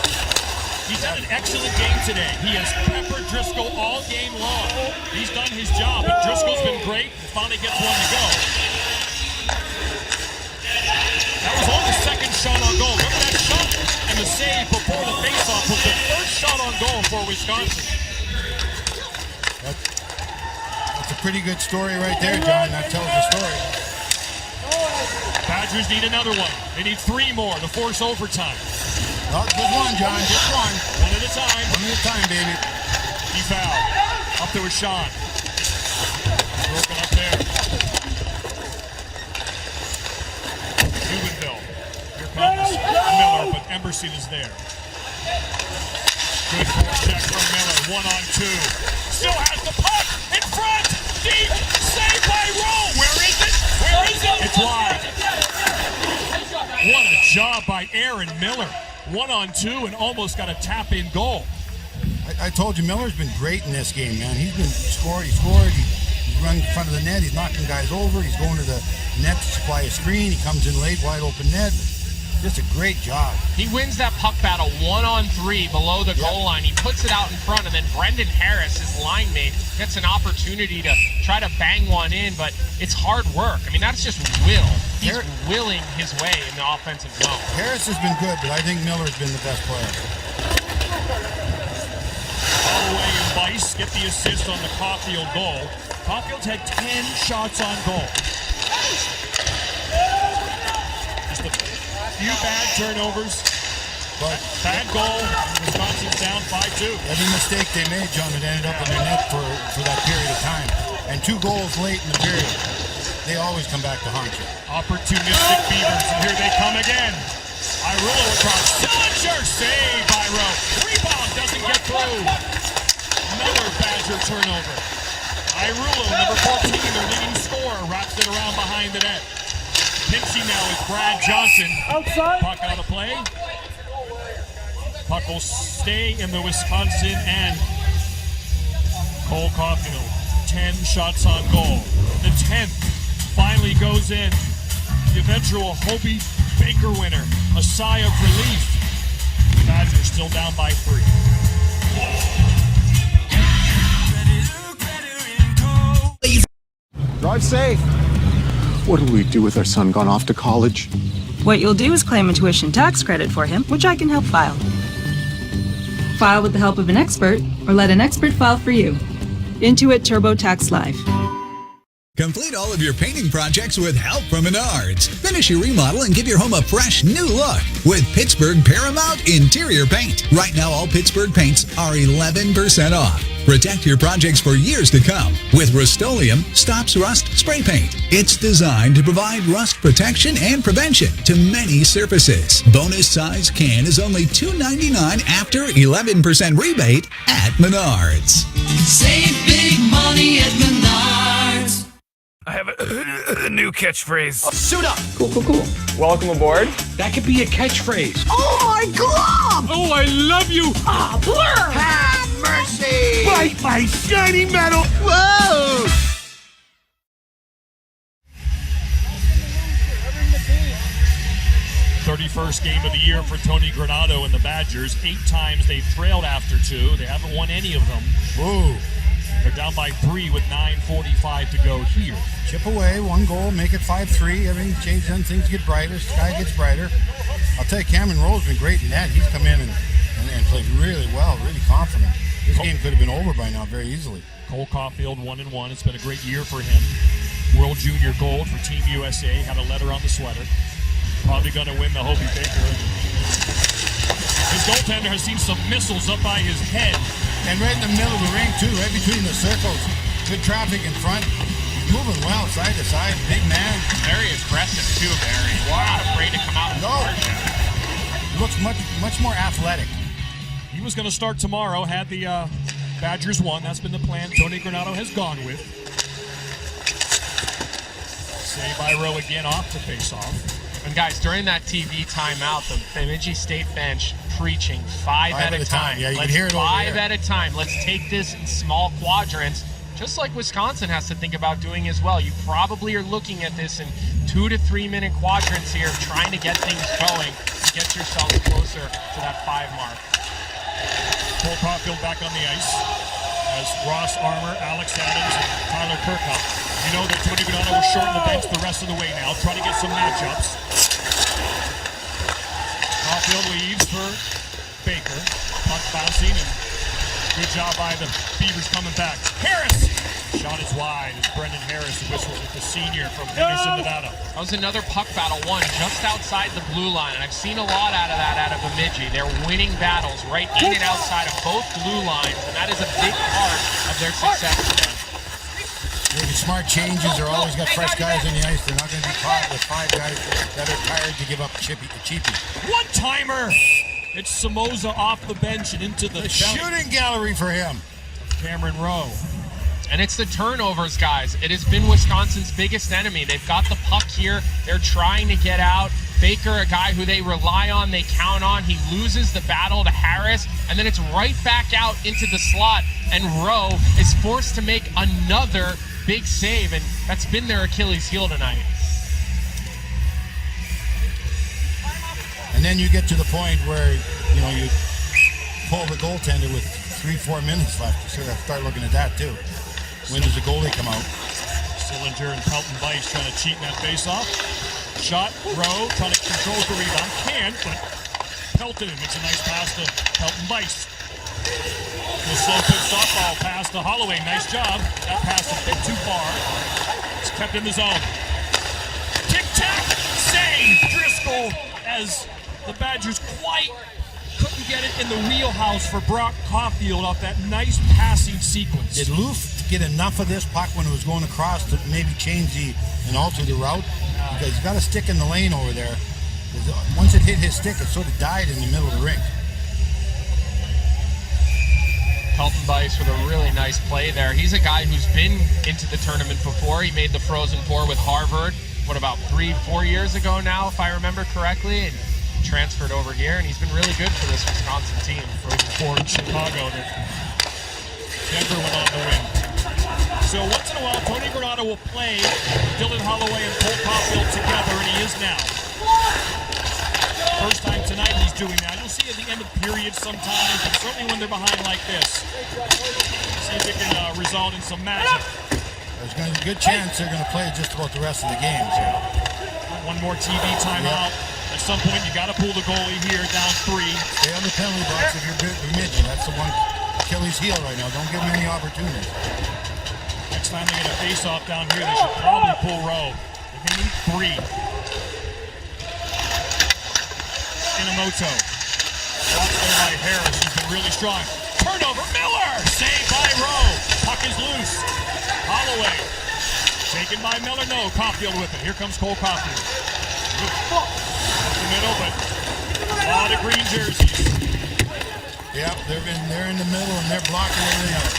He's had an excellent game today. He has peppered Driscoll all game long. He's done his job, but Driscoll's been great and finally gets one to go. That was only the second shot on goal. Look at that shot and the save before the faceoff was the first shot on goal for Wisconsin. That's a pretty good story right there, John. That tells the story. Badgers need another one. They need 3 more to force overtime. Oh, just one, John. Just one. One at a time. One at a time, baby. He fouled. Up there with Sean. Broken up there. Steubenville. Here comes Miller, but Emberson is there. Good forecheck from Miller. 1-on-2. Still has the puck in front. Deep. Saved by Rome. Where is it? Where is it? It's wide. What a job by Aaron Miller. 1-on-2 and almost got a tap-in goal. I told you, Miller's been great in this game, man. He's been scored. He's running in front of the net. He's knocking guys over. He's going to the net to supply a screen. He comes in late, wide open net. Just a great job. He wins that puck battle 1-on-3 below the goal line. He puts it out in front, and then Brendan Harris, his line mate, gets an opportunity to try to bang one in, but it's hard work. I mean, that's just will. He's willing his way in the offensive zone. Harris has been good, but I think Miller's been the best player. Holloway and Weiss get the assist on the Caulfield goal. Caulfield's had 10 shots on goal. Just a few bad turnovers, but bad goal. Wisconsin's down 5-2. Every mistake they made, John, it ended up in their net for that period of time. And 2 goals late in the period. They always come back to haunt you. Opportunistic Beavers, and here they come again. Irulo across. Sillinger, save by Rowe. Rebound doesn't get through. Another Another Badger turnover. Irulo, number 14, their leading scorer, wraps it around behind the net. Pinching now is Brad Johnson. Outside. Puck out of play. Puck will stay in the Wisconsin end. Cole Caulfield, 10 shots on goal. The 10th finally goes in. The eventual Hobie Baker winner. A sigh of relief. The Badgers still down by 3. Drive safe. What do we do with our son gone off to college? What you'll do is claim a tuition tax credit for him, which I can help file. File with the help of an expert, or let an expert file for you. Intuit TurboTax Live. Complete all of your painting projects with help from Menards. Finish your remodel and give your home a fresh new look with Pittsburgh Paramount Interior Paint. Right now, all Pittsburgh paints are 11% off. Protect your projects for years to come with Rust-Oleum Stops Rust Spray Paint. It's designed to provide rust protection and prevention to many surfaces. Bonus size can is only $2.99 after 11% rebate at Menards. Save big money at Menards. I have a new catchphrase. Suit up. Cool. Welcome aboard. That could be a catchphrase. Oh my glove! Oh, I love you. Ah, blur! Have mercy! Bite my shiny metal. Whoa! '31st game of the year for Tony Granato and the Badgers. 8 times they've trailed after 2. They haven't won any of them. Whoa. They're down by 3 with 9:45 to go here. Chip away, 1 goal, make it 5-3. Everything changes, and things get brighter. Sky gets brighter. I'll tell you, Cameron Rowe's been great in that. He's come in and played really well, really confident. This game could have been over by now very easily. Cole Caulfield 1-1. It's been a great year for him. World Junior Gold for Team USA. Had a letter on the sweater. Probably going to win the Hobie Baker. His goaltender has seen some missiles up by his head. And right in the middle of the ring, too, right between the circles. Good traffic in front. Moving well, side to side. Big man. Very aggressive, too, Barry. Not afraid to come out and charge him. Looks much more athletic. He was going to start tomorrow, had the Badgers won. That's been the plan Tony Granato has gone with. Save by Rowe again off the face-off. And guys, during that TV timeout, the Bemidji State bench preaching 5 at a time. Yeah, you can hear it over 5 there. at a time. Let's take this in small quadrants, just like Wisconsin has to think about doing as well. You probably are looking at this in 2 to 3 minute quadrants here, trying to get things going to get yourself closer to that 5 mark. Cole Caulfield back on the ice as Ross Armour, Alex Adams, and Tyler Kirkhoff. You know that Tony Granato will shorten the bench the rest of the way now, try to get some matchups. Caulfield leaves for Baker. Puck bouncing, and good job by the Beavers coming back. Harris! Shot is wide as Brendan Harris whistles at the senior from Henderson, Nevada. That was another puck battle won just outside the blue line, and I've seen a lot out of that out of Bemidji. They're winning battles right in and outside of both blue lines, and that is a big part of their success today. Making smart changes. They're always got fresh guys on the ice. They're not going to be caught with 5 guys that are tired to give up a cheapie. One-timer! It's Somoza off the bench and into the shooting gallery for him. Cameron Rowe. And it's the turnovers, guys. It has been Wisconsin's biggest enemy. They've got the puck here. They're trying to get out. Baker, a guy who they rely on, they count on. He loses the battle to Harris, and then it's right back out into the slot. And Rowe is forced to make another big save, and that's been their Achilles heel tonight. And then you get to the point where, you pull the goaltender with 3-4 minutes left. You sort of start looking at that, too. When does the goalie come out? Sillinger and Pelton Weiss trying to cheat in that face-off. Shot, Rowe trying to control the rebound. Can't, but Pelton makes a nice pass to Pelton Weiss. The slow pitch softball pass to Holloway. Nice job. That pass a bit too far. It's kept in the zone. Tic-tac! Save! Driscoll as the Badgers quite couldn't get it in the wheelhouse for Brock Caulfield off that nice passing sequence. Did Loof get enough of this puck when it was going across to maybe change and alter the route? Because he's got a stick in the lane over there. Once it hit his stick, it sort of died in the middle of the rink. Pelton-Bice with a really nice play there. He's a guy who's been into the tournament before. He made the Frozen Four with Harvard, about 3-4 years ago now, if I remember correctly, and transferred over here, and he's been really good for this Wisconsin team. Frozen Four in Chicago that Denver went on to win. So once in a while, Tony Granato will play Dylan Holloway and Cole Caulfield together, and he is now. First time tonight he's doing that. You'll see at the end of periods sometimes, but certainly when they're behind like this. See if it can result in some magic. There's going to be a good chance they're going to play just about the rest of the games here. One more TV timeout. At some point, you got to pull the goalie here, down 3. Stay on the penalty box if you're Bemidji. That's the one Achilles heel right now. Don't give him any opportunity. Next time they get a face-off down here, they should probably pull row. They need 3. Inamoto. Blocked there by Harris, who's been really strong. Turnover, Miller! Saved by Rowe. Puck is loose. Holloway. Taken by Miller. No, Caulfield with it. Here comes Cole Caulfield. Up the middle, but a lot of green jerseys. Yep, they're in the middle and they're blocking everything else.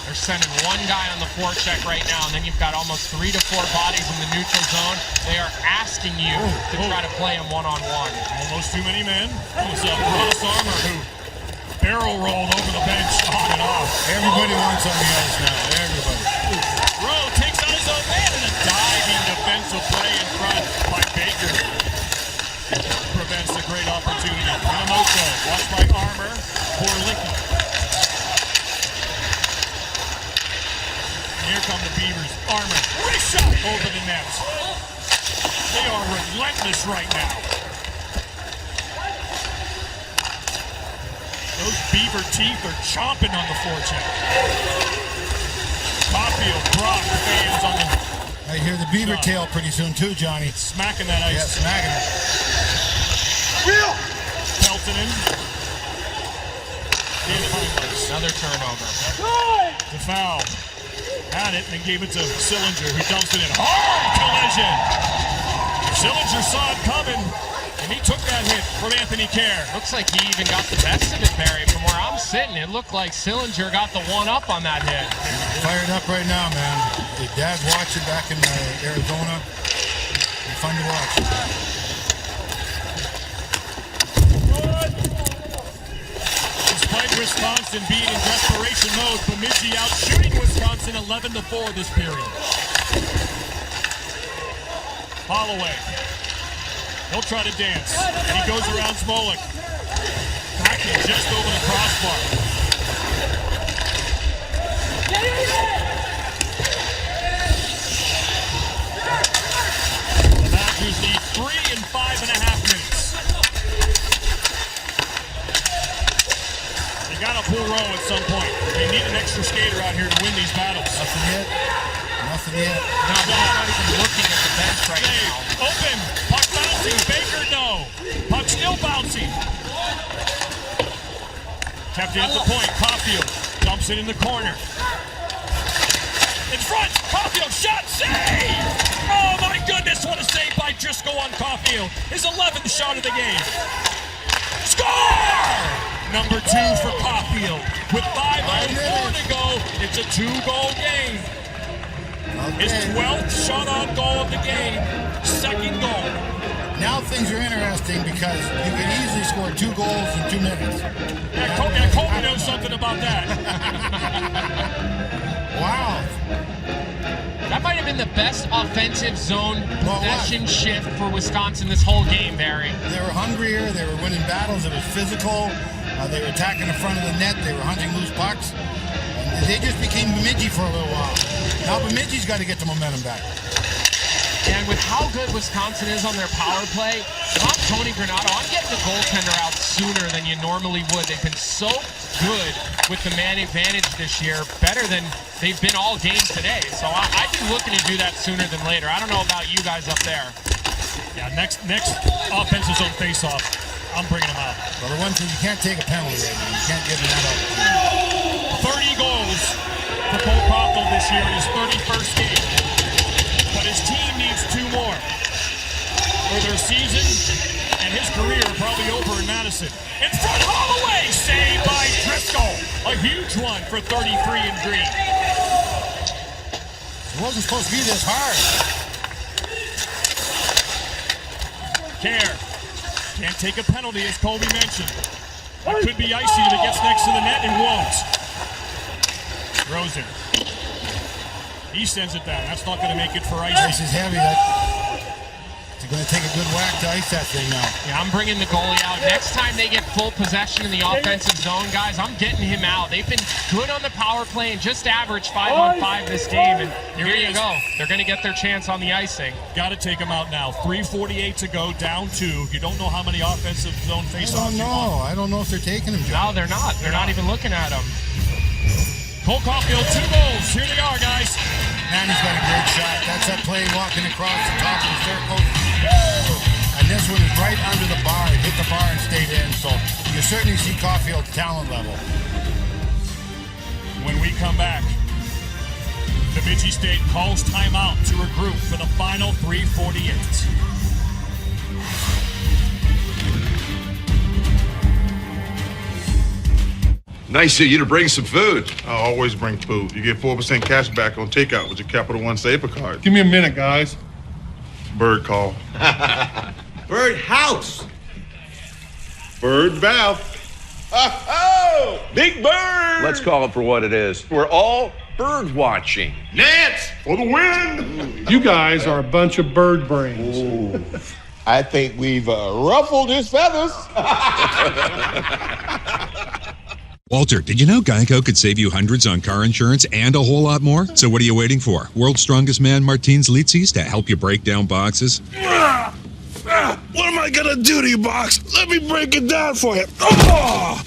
They're sending one guy on the forecheck right now, and then you've got almost 3 to 4 bodies in the neutral zone. They are asking you to try to play them one-on-one. Almost too many men. Who's up? Ross Armour, who barrel rolled over the bench on and off. Everybody wants on the ice now. Everybody. Rowe takes on his own man, and a diving defensive play in front by Baker prevents a great opportunity. Inamoto, watched by Armour for Licky. Here come the Beavers. Armour, wrist shot over the net. They are relentless right now. Those Beaver teeth are chomping on the forecheck. Caulfield, Brock, fans on the... I hear the Beaver tail pretty soon too, Johnny. Smacking that ice. Yeah, smacking it. Peltonen. Another turnover. The foul. Had it and then gave it to Sillinger, who dumps it in. Hard collision. Sillinger saw it coming, and he took that hit from Anthony Kerr. Looks like he even got the best of it, Barry. From where I'm sitting, it looked like Sillinger got the one-up on that hit. Fired up right now, man. Your dad's watching back in Arizona. It's fun to watch. Despite Wisconsin being in desperation mode, Bemidji out shooting Wisconsin 11-4 this period. Holloway. He'll try to dance. And he goes around Smolik. Backing just over the crossbar. The Badgers need 3 and 5.5 minutes. They gotta pull row at some point. They need an extra skater out here to win these battles. Nothing yet. Nothing yet. No, they're not even looking at the bench right now. Open. Puck bouncing. Baker, no. Puck still bouncing. Kept it at the point. Caulfield dumps it in the corner. In front. Caulfield shot. Save! Oh my goodness, what a save by Driscoll on Caulfield. His 11th shot of the game. Score! Number 2 for Caulfield. With 5:04 to go, it's a 2-goal game. His 12th shot on goal of the game. Second goal. Now things are interesting because you can easily score 2 goals in 2 minutes. Yeah, Colby knows something about that. Wow. That might have been the best offensive zone possession shift for Wisconsin this whole game, Barry. They were hungrier. They were winning battles. It was physical. They were attacking the front of the net. They were hunting loose pucks. And they just became Bemidji for a little while. Now Bemidji's got to get the momentum back. And with how good Wisconsin is on their power play, if I'm Tony Granato, I'm getting the goaltender out sooner than you normally would. They've been so good with the man advantage this year, better than they've been all game today. So I'd be looking to do that sooner than later. I don't know about you guys up there. Yeah, next offensive zone face-off, I'm bringing them out. Well, the one thing, you can't take a penalty right now. You can't give them that opportunity. 30 goals for Cole Caulfield this year in his 31st game. But his team needs 2 more. For their season and his career probably over in Madison. Madison. In front, Holloway. Saved by Driscoll. A huge one for 33 and green. It wasn't supposed to be this hard. Care. Can't take a penalty, as Colby mentioned. It could be icy if it gets next to the net and won't. Rosen. He sends it down. That's not going to make it for ice. Ice is heavy. It's going to take a good whack to ice that thing now. Yeah, I'm bringing the goalie out. Next time they get full possession in the offensive zone, guys, I'm getting him out. They've been good on the power play and just averaged 5-on-5 this game. And here you go. They're going to get their chance on the icing. Got to take him out now. 3:48 to go, down 2. You don't know how many offensive zone faceoffs you want. I don't know if they're taking him, No, John. they're not. They're not even looking at him. Cole Caulfield, 2 goals. Here they are, guys. Man, he's got a great shot. That's that play walking across the top of the circle. And this one is right under the bar. It hit the bar and stayed in. So you certainly see Caulfield's talent level. When we come back, Bemidji State calls timeout to regroup for the final 3:48. Nice of you to bring some food. I always bring food. You get 4% cash back on takeout with your Capital One Saver card. Give me a minute, guys. Bird call. Bird house. Bird bath. Oh, big bird. Let's call it for what it is. We're all bird watching. Nance for the win. You guys are a bunch of bird brains. Ooh, I think we've ruffled his feathers. Walter, did you know Geico could save you hundreds on car insurance and a whole lot more? So what are you waiting for? World's strongest man, Martins Litzis, to help you break down boxes? What am I gonna do to you, Box? Let me break it down for you. Oh!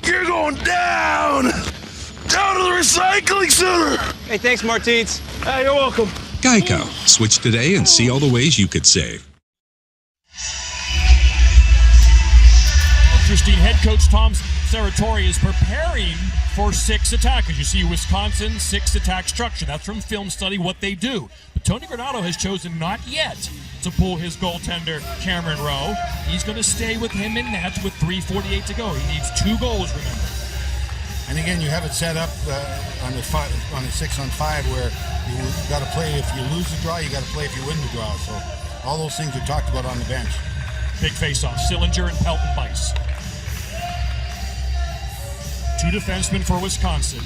You're going down! Down to the recycling center! Hey, thanks, Martins. Hey, you're welcome. Geico. Switch today and see all the ways you could save. Interesting. Head coach Tom Serratori is preparing for 6 attackers. You see Wisconsin 6 attack structure. That's from film study what they do. But Tony Granato has chosen not yet to pull his goaltender Cameron Rowe. He's going to stay with him in net with 3:48 to go. He needs 2 goals, remember. And again, you have it set up on a 6-on-5 where you got to play if you lose the draw, you got to play if you win the draw. So all those things are talked about on the bench. Big face-off. Sillinger and Pelton Bice. 2 defensemen for Wisconsin.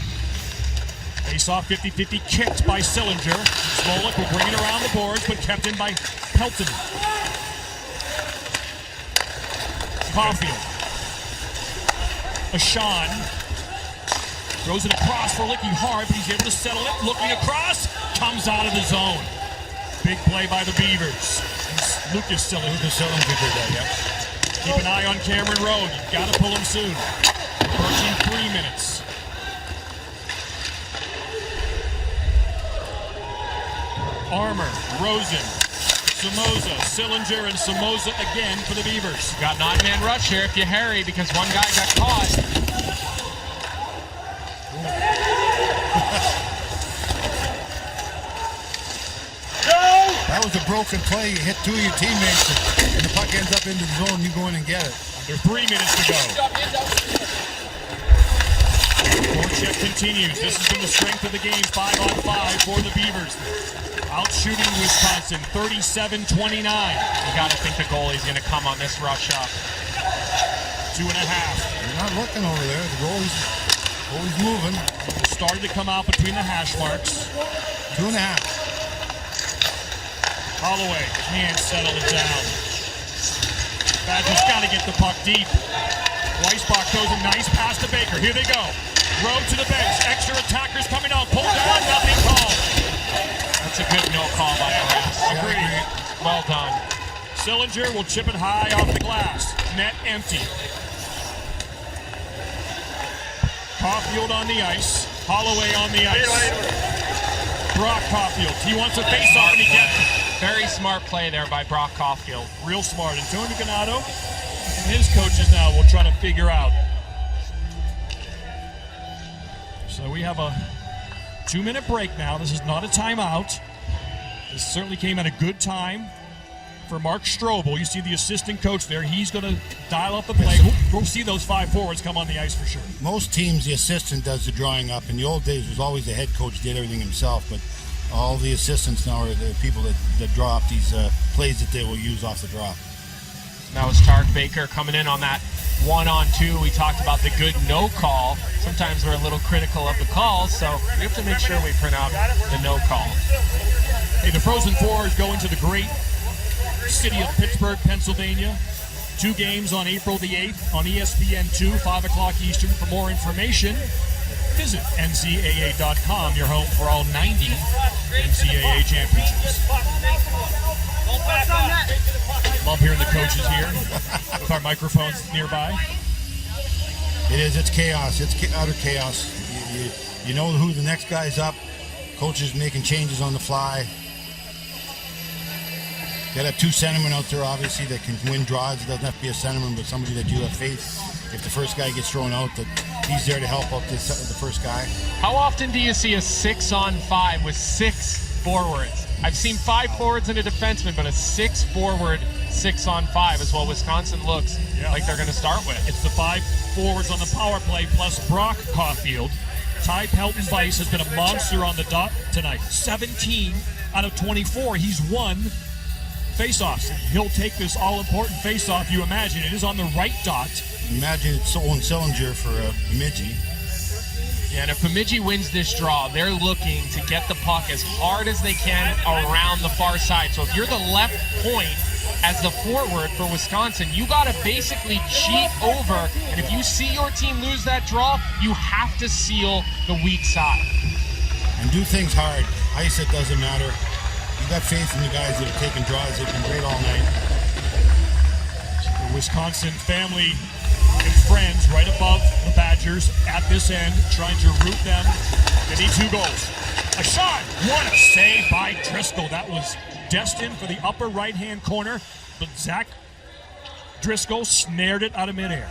Face-off 50-50 kicked by Sillinger. Smolik will bring it around the boards, but kept in by Pelton. Caulfield. Ashan. Throws it across for Licky hard, but he's able to settle it. Looking across. Comes out of the zone. Big play by the Beavers. Lucas Sillinger. Did that, yeah. Keep an eye on Cameron Rowe. You've got to pull him soon. Approaching 3 minutes. Armour, Rosen, Samoza, Sillinger, and Samoza again for the Beavers. Got 9-man rush here if you hurry because one guy got caught. That was a broken play. You hit 2 of your teammates and the puck ends up into the zone. You go in and get it. Under 3 minutes to go. Forecheck continues. This has been the strength of the game. 5-on-5 for the Beavers. Out shooting Wisconsin, 37-29. You got to think the goalie's going to come on this rush up. 2.5. You're not looking over there. The goalie's always moving. Started to come out between the hash marks. 2.5. Holloway can't settle it down. Badger's got to get the puck deep. Weisbach throws a nice pass to Baker. Here they go. Rowe to the bench. Extra attackers coming out. Pulled down. Nothing called. That's a good no call by the refs. Agreed. Well done. Sillinger will chip it high off the glass. Net empty. Caulfield on the ice. Holloway on the ice. Brock Caulfield. He wants a face-off and he gets it. Very smart play there by Brock Caulfield. Real smart. And Tony Granato and his coaches now will try to figure out. So we have a 2-minute break now. This is not a timeout. This certainly came at a good time for Mark Strobel. You see the assistant coach there. He's going to dial up the play. We'll see those 5 forwards come on the ice for sure. Most teams, the assistant does the drawing up. In the old days, it was always the head coach did everything himself, but all the assistants now are the people that draw up these plays that they will use off the draw. That was Tark Baker coming in on that 1-on-2. We talked about the good no call. Sometimes we're a little critical of the calls, so we have to make sure we print out the no call. Hey, the Frozen Four is going to the great city of Pittsburgh, Pennsylvania. 2 games on April the 8th on ESPN2, 5 o'clock Eastern. For more information, visit NCAA.com, your home for all 90 NCAA championships. Love hearing the coaches here with our microphones nearby. It is. It's chaos. It's utter chaos. You know who the next guy's up. Coaches making changes on the fly. Got to have 2 centermen out there, obviously, that can win draws. It doesn't have to be a centerman, but somebody that you have faith. If the first guy gets thrown out, that he's there to help out the first guy. How often do you see a 6-on-5 with 6 forwards? I've seen 5 forwards and a defenseman, but a 6-forward 6-on-5 is what Wisconsin looks like they're going to start with. It's the 5 forwards on the power play plus Brock Caulfield. Ty Pelton-Weiss has been a monster on the dot tonight. 17 out of 24. He's won face-offs. He'll take this all-important face-off. You imagine it is on the right dot. Imagine it's Owen Sillinger for Bemidji. Yeah, and if Bemidji wins this draw, they're looking to get the puck as hard as they can around the far side. So if you're the left point as the forward for Wisconsin, you got to basically cheat over. And if you see your team lose that draw, you have to seal the weak side. And do things hard. Ice, it doesn't matter. You got faith in the guys that have taken draws. They've been great all night. The Wisconsin family and friends right above the Badgers at this end, trying to root them. They need 2 goals. A shot! What a save by Driscoll. That was destined for the upper right-hand corner, but Zach Driscoll snared it out of midair.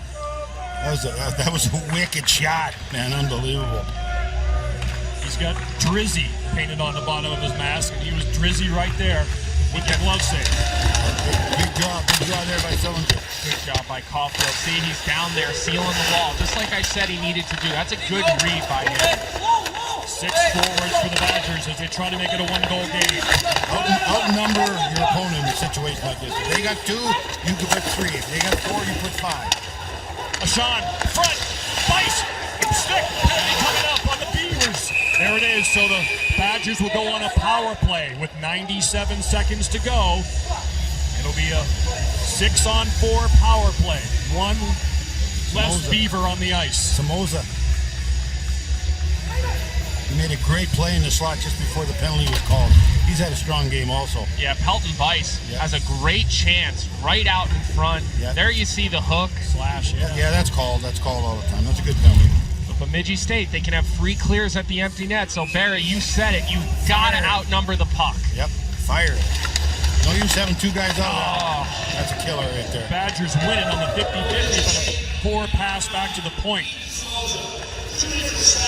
That was a wicked shot, man. Unbelievable. He's got Drizzy painted on the bottom of his mask, and he was Drizzy right there with the glove save. Big draw there by Sillinger. Good job by Caulfield. See, he's down there sealing the wall, just like I said he needed to do. That's a good read by him. 6 forwards for the Badgers as they try to make it a 1-goal game. Outnumber your opponent in a situation like this. If they got 2, you can put 3. If they got 4, you put 5. Ashawn, front, Weiss, stick, penalty coming up on the Beavers. There it is, so the Badgers will go on a power play with 97 seconds to go. It'll be a 6-on-4 power play. 1 less Beaver on the ice. Samoza. He made a great play in the slot just before the penalty was called. He's had a strong game also. Yeah, Pelton-Weiss has a great chance right out in front. Yep. There you see the hook. Slash, yeah, that's called. That's called all the time. That's a good penalty. But Bemidji State, they can have free clears at the empty net. So, Barry, you said it. You got to outnumber the puck. Yep, fire it. No use having 2 guys out. That's a killer right there. Badgers winning on the 50-50, but a poor pass back to the point.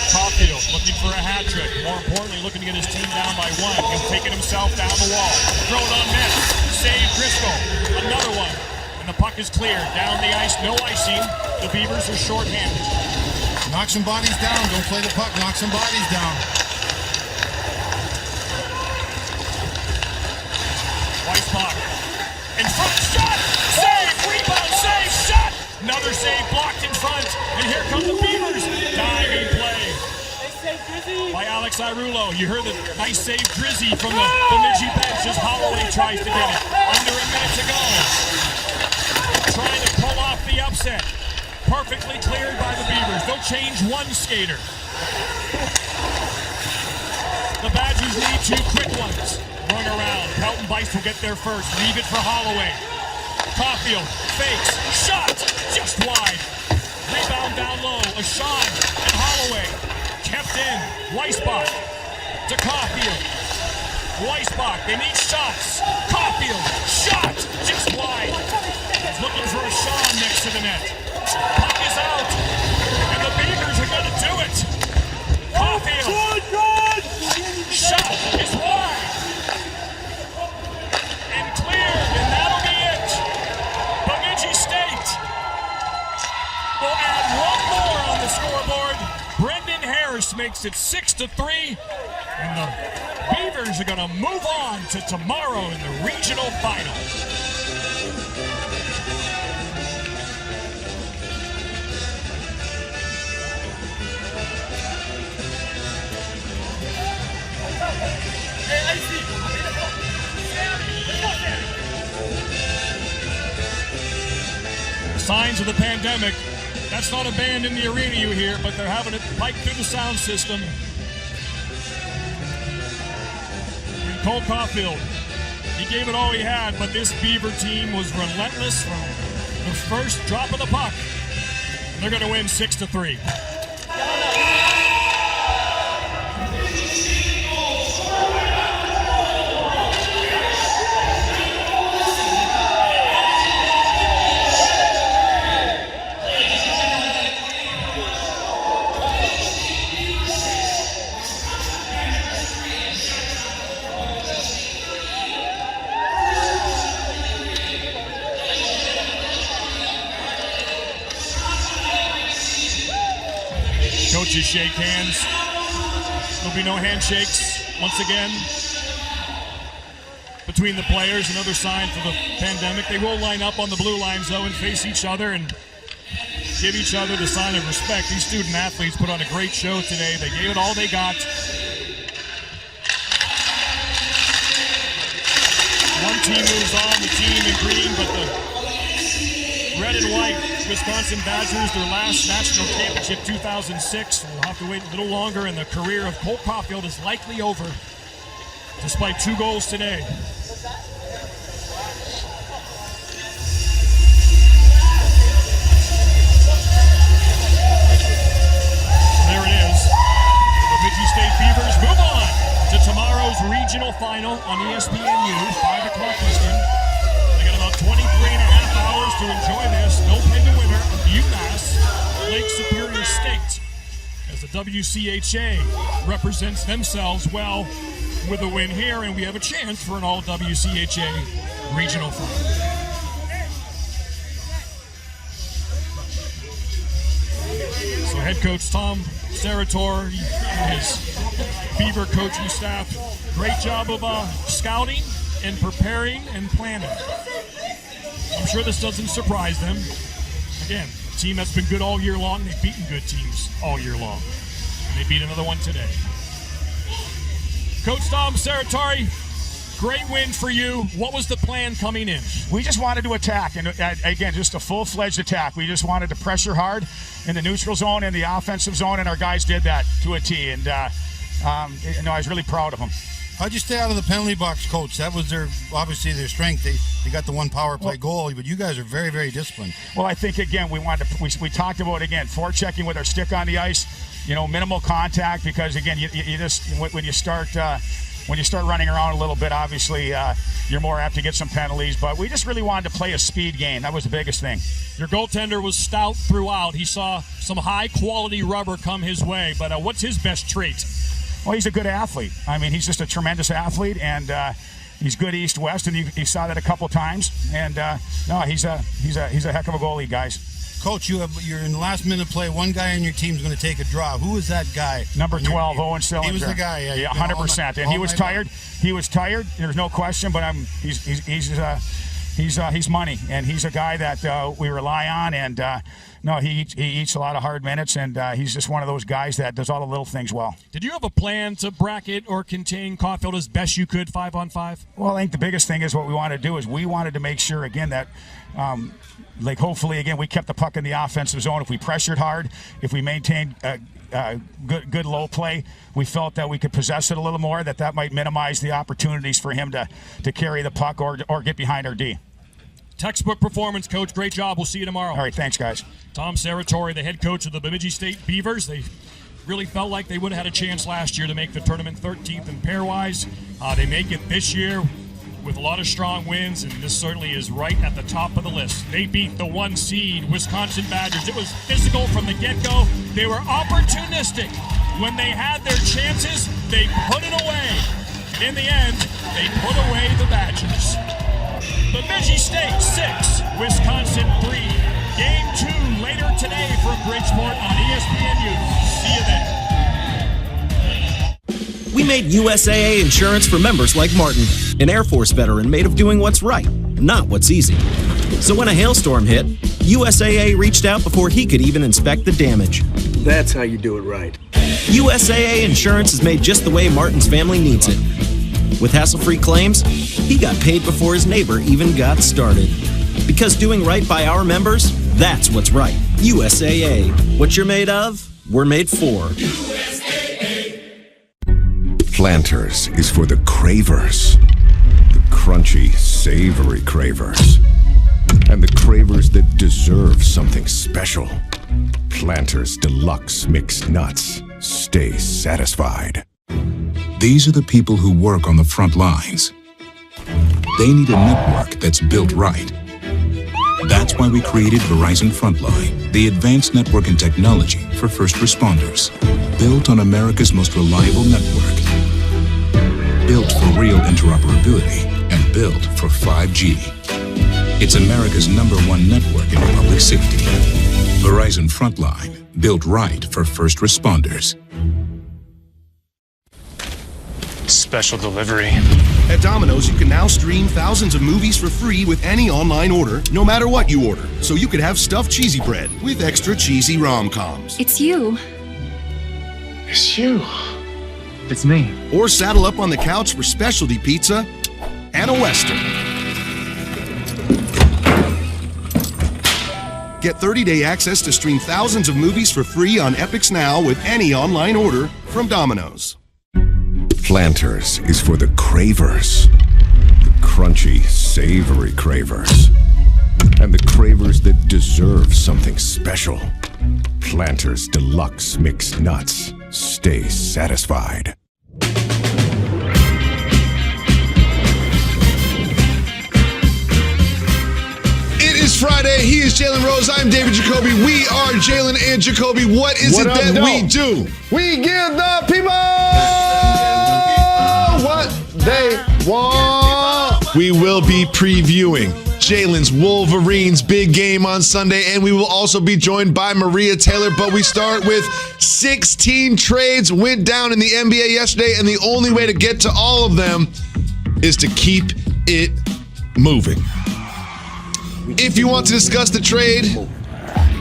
Caulfield looking for a hat trick. More importantly, looking to get his team down by 1. He's taking himself down the wall. Throw it on net. Save Driscoll. Another one. And the puck is cleared. Down the ice. No icing. The Beavers are shorthanded. Knock some bodies down. Don't play the puck. Knock some bodies down. Weiss puck. In front. Shot. Save. Rebound. Save. Shot. Another save blocked in front. And here come the Beavers. Diving play by Alex Irulo. You heard the nice save Drizzy from the Bemidji bench as Holloway tries to get it. Under a minute to go. Trying to pull off the upset. Perfectly cleared by the Beavers. They'll change 1 skater. The Badgers need 2 quick ones. Run around. Pelton-Weiss will get there first. Leave it for Holloway. Caulfield fakes. Shot. Just wide. Rebound down low. Ashawn and Holloway. Kept in. Weissbach to Caulfield. Weissbach. They need shots. Caulfield. Shot. Just wide. He's looking for Ashawn next to the net. Puck is out. And the Beavers are going to do it. Caulfield. Shot is wide. makes it 6-3, and the Beavers are going to move on to tomorrow in the regional final. Signs of the pandemic. That's not a band in the arena you hear, but they're having it piped through the sound system. And Cole Caulfield, he gave it all he had, but this Beaver team was relentless from the first drop of the puck. And they're going to win 6-3. Coaches shake hands. There'll be no handshakes once again between the players. Another sign for the pandemic. They will line up on the blue lines though and face each other and give each other the sign of respect. These student athletes put on a great show today. They gave it all they got. One team moves on, the team in green, but the red and white Wisconsin Badgers, their last national championship, 2006. We'll have to wait a little longer, and the career of Cole Caulfield is likely over, despite 2 goals today. There it is. The Bemidji State Beavers move on to tomorrow's regional final on ESPNU, 5 o'clock Eastern. They got about 23 and a half hours to enjoy this. They'll play the winner of UMass Lake Superior State, as the WCHA represents themselves well with a win here, and we have a chance for an all WCHA regional final. So head coach Tom Serator and his Beaver coaching staff, great job of scouting and preparing and planning. I'm sure this doesn't surprise them. Again, a team that's been good all year long. They've beaten good teams all year long. And they beat another one today. Coach Tom Seratori, great win for you. What was the plan coming in? We just wanted to attack, and again, just a full-fledged attack. We just wanted to pressure hard in the neutral zone and the offensive zone, and our guys did that to a T. And I was really proud of them. How'd you stay out of the penalty box, Coach? That was obviously their strength. They got the one power play goal, but you guys are very, very disciplined. Well, I think again we talked about again forechecking with our stick on the ice, minimal contact, because again you just when you start running around a little bit, obviously you're more apt to get some penalties. But we just really wanted to play a speed game. That was the biggest thing. Your goaltender was stout throughout. He saw some high quality rubber come his way. But what's his best trait? Well, he's a good athlete. I mean, he's just a tremendous athlete, and he's good east-west, and he saw that a couple times. And he's a heck of a goalie, guys. Coach, you're in the last minute play. One guy on your team is going to take a draw. Who is that guy? Number 12, Owen Sillinger. He was the guy. Yeah, 100%. And he was tired. He was tired. There's no question. But he's money, and he's a guy that we rely on. And he eats a lot of hard minutes, and he's just one of those guys that does all the little things well. Did you have a plan to bracket or contain Caulfield as best you could 5-on-5? Well, I think the biggest thing is what we wanted to do is we wanted to make sure again that hopefully again we kept the puck in the offensive zone. If we pressured hard, if we maintained good low play, we felt that we could possess it a little more, that might minimize the opportunities for him to carry the puck or get behind our D. Textbook performance, Coach. Great job. We'll see you tomorrow. All right, thanks, guys. Tom Seratori, the head coach of the Bemidji State Beavers. They really felt like they would have had a chance last year to make the tournament 13th in pairwise. They make it this year with a lot of strong wins, and this certainly is right at the top of the list. They beat the 1 seed Wisconsin Badgers. It was physical from the get-go. They were opportunistic. When they had their chances, they put it away. And in the end, they put away the Badgers. Bemidji State 6, Wisconsin 3. Game 2 later today from Bridgeport on ESPNU. See you then. made USAA insurance for members like Martin, an Air Force veteran made of doing what's right, not what's easy. So when a hailstorm hit, USAA reached out before he could even inspect the damage. That's how you do it right. USAA insurance is made just the way Martin's family needs it. With hassle-free claims, he got paid before his neighbor even got started. Because doing right by our members, that's what's right. USAA. What you're made of, we're made for. Planters is for the cravers. The crunchy, savory cravers. And the cravers that deserve something special. Planters Deluxe Mixed Nuts. Stay satisfied. These are the people who work on the front lines. They need a network that's built right. That's why we created Verizon Frontline, the advanced network and technology for first responders. Built on America's most reliable network. Built for real interoperability and built for 5G. It's America's #1 network in public safety. Verizon Frontline, built right for first responders. Special delivery. At Domino's, you can now stream thousands of movies for free with any online order, no matter what you order. So you could have stuffed cheesy bread with extra cheesy rom-coms. It's you. It's you. It's me. Or saddle up on the couch for specialty pizza and a Western. Get 30-day access to stream thousands of movies for free on Epix Now with any online order from Domino's. Planters is for the cravers. The crunchy, savory cravers. And the cravers that deserve something special. Planters Deluxe Mixed Nuts. Stay satisfied. It is Friday. He is Jalen Rose. I'm David Jacoby. We are Jalen and Jacoby. What is it that we do? We give the people what they want. We will be previewing Jalen's Wolverines big game on Sunday, and we will also be joined by Maria Taylor. But we start with 16 trades went down in the NBA yesterday, and the only way to get to all of them is to keep it moving. If you want to discuss the trade,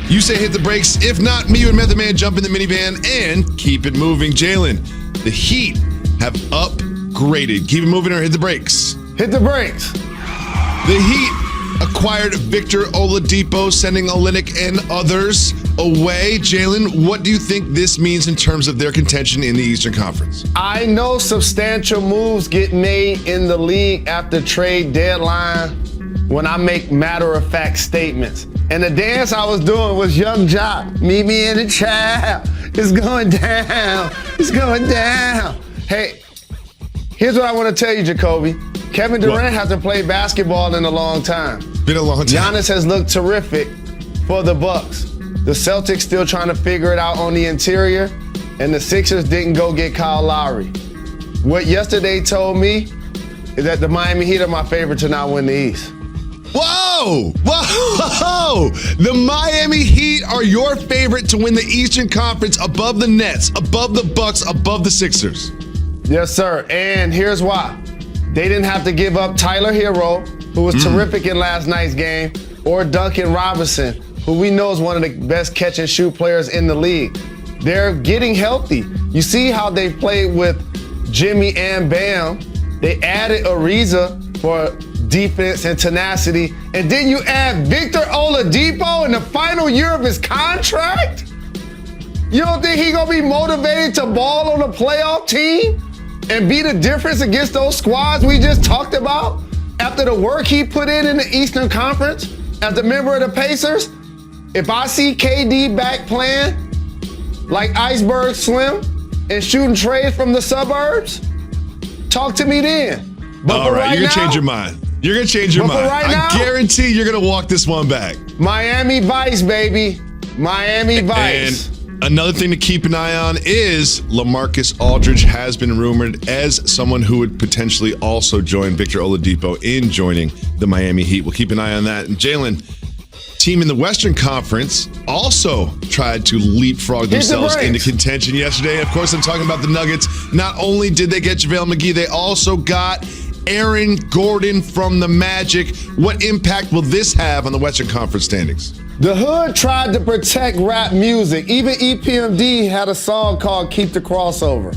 you say hit the brakes. If not, me and Method Man jump in the minivan and keep it moving. Jalen, the Heat have upgraded. Keep it moving or hit the brakes. Hit the brakes. The Heat acquired Victor Oladipo, sending Olynyk and others away. Jalen, what do you think this means in terms of their contention in the Eastern Conference? I know substantial moves get made in the league after trade deadline when I make matter-of-fact statements. And the dance I was doing was Young Jock. Meet me in the trap. It's going down. It's going down. Hey, here's what I want to tell you, Jacoby. Kevin Durant hasn't played basketball in a long time. Been a long time. Giannis has looked terrific for the Bucks. The Celtics still trying to figure it out on the interior, and the Sixers didn't go get Kyle Lowry. What yesterday told me is that the Miami Heat are my favorite to not win the East. Whoa! Whoa! The Miami Heat are your favorite to win the Eastern Conference above the Nets, above the Bucks, above the Sixers. Yes, sir. And here's why. They didn't have to give up Tyler Hero, who was terrific in last night's game, or Duncan Robinson, who we know is one of the best catch and shoot players in the league. They're getting healthy. You see how they played with Jimmy and Bam. They added Ariza for defense and tenacity. And then you add Victor Oladipo in the final year of his contract? You don't think he's gonna be motivated to ball on a playoff team and be the difference against those squads we just talked about after the work he put in the Eastern Conference as a member of the Pacers? If I see KD back playing like Iceberg Slim and shooting trades from the suburbs, talk to me then. But all right, you're now, gonna change your mind. You're gonna change your mind. Right now, I guarantee you're gonna walk this one back. Miami Vice, baby. Miami Vice. And another thing to keep an eye on is LaMarcus Aldridge has been rumored as someone who would potentially also join Victor Oladipo in joining the Miami Heat. We'll keep an eye on that. And Jalen, team in the Western Conference also tried to leapfrog themselves into contention yesterday. Of course, I'm talking about the Nuggets. Not only did they get JaVale McGee, they also got Aaron Gordon from the Magic. What impact will this have on the Western Conference standings? The hood tried to protect rap music. Even EPMD had a song called Keep the Crossover.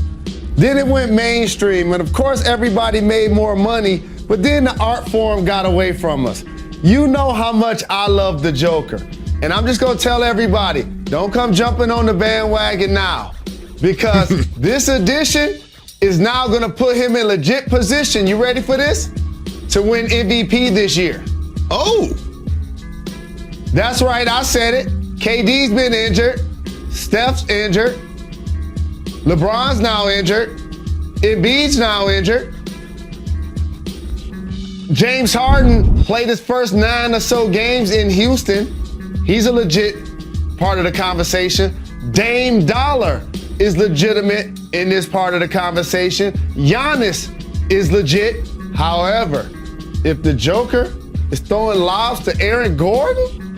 Then it went mainstream, and of course everybody made more money, but then the art form got away from us. You know how much I love the Joker. And I'm just gonna tell everybody, don't come jumping on the bandwagon now, because this edition is now gonna put him in legit position. You ready for this? To win MVP this year. Oh! That's right, I said it. KD's been injured. Steph's injured. LeBron's now injured. Embiid's now injured. James Harden played his first 9 or so games in Houston. He's a legit part of the conversation. Dame Dollar is legitimate in this part of the conversation. Giannis is legit. However, if the Joker is throwing lobs to Aaron Gordon,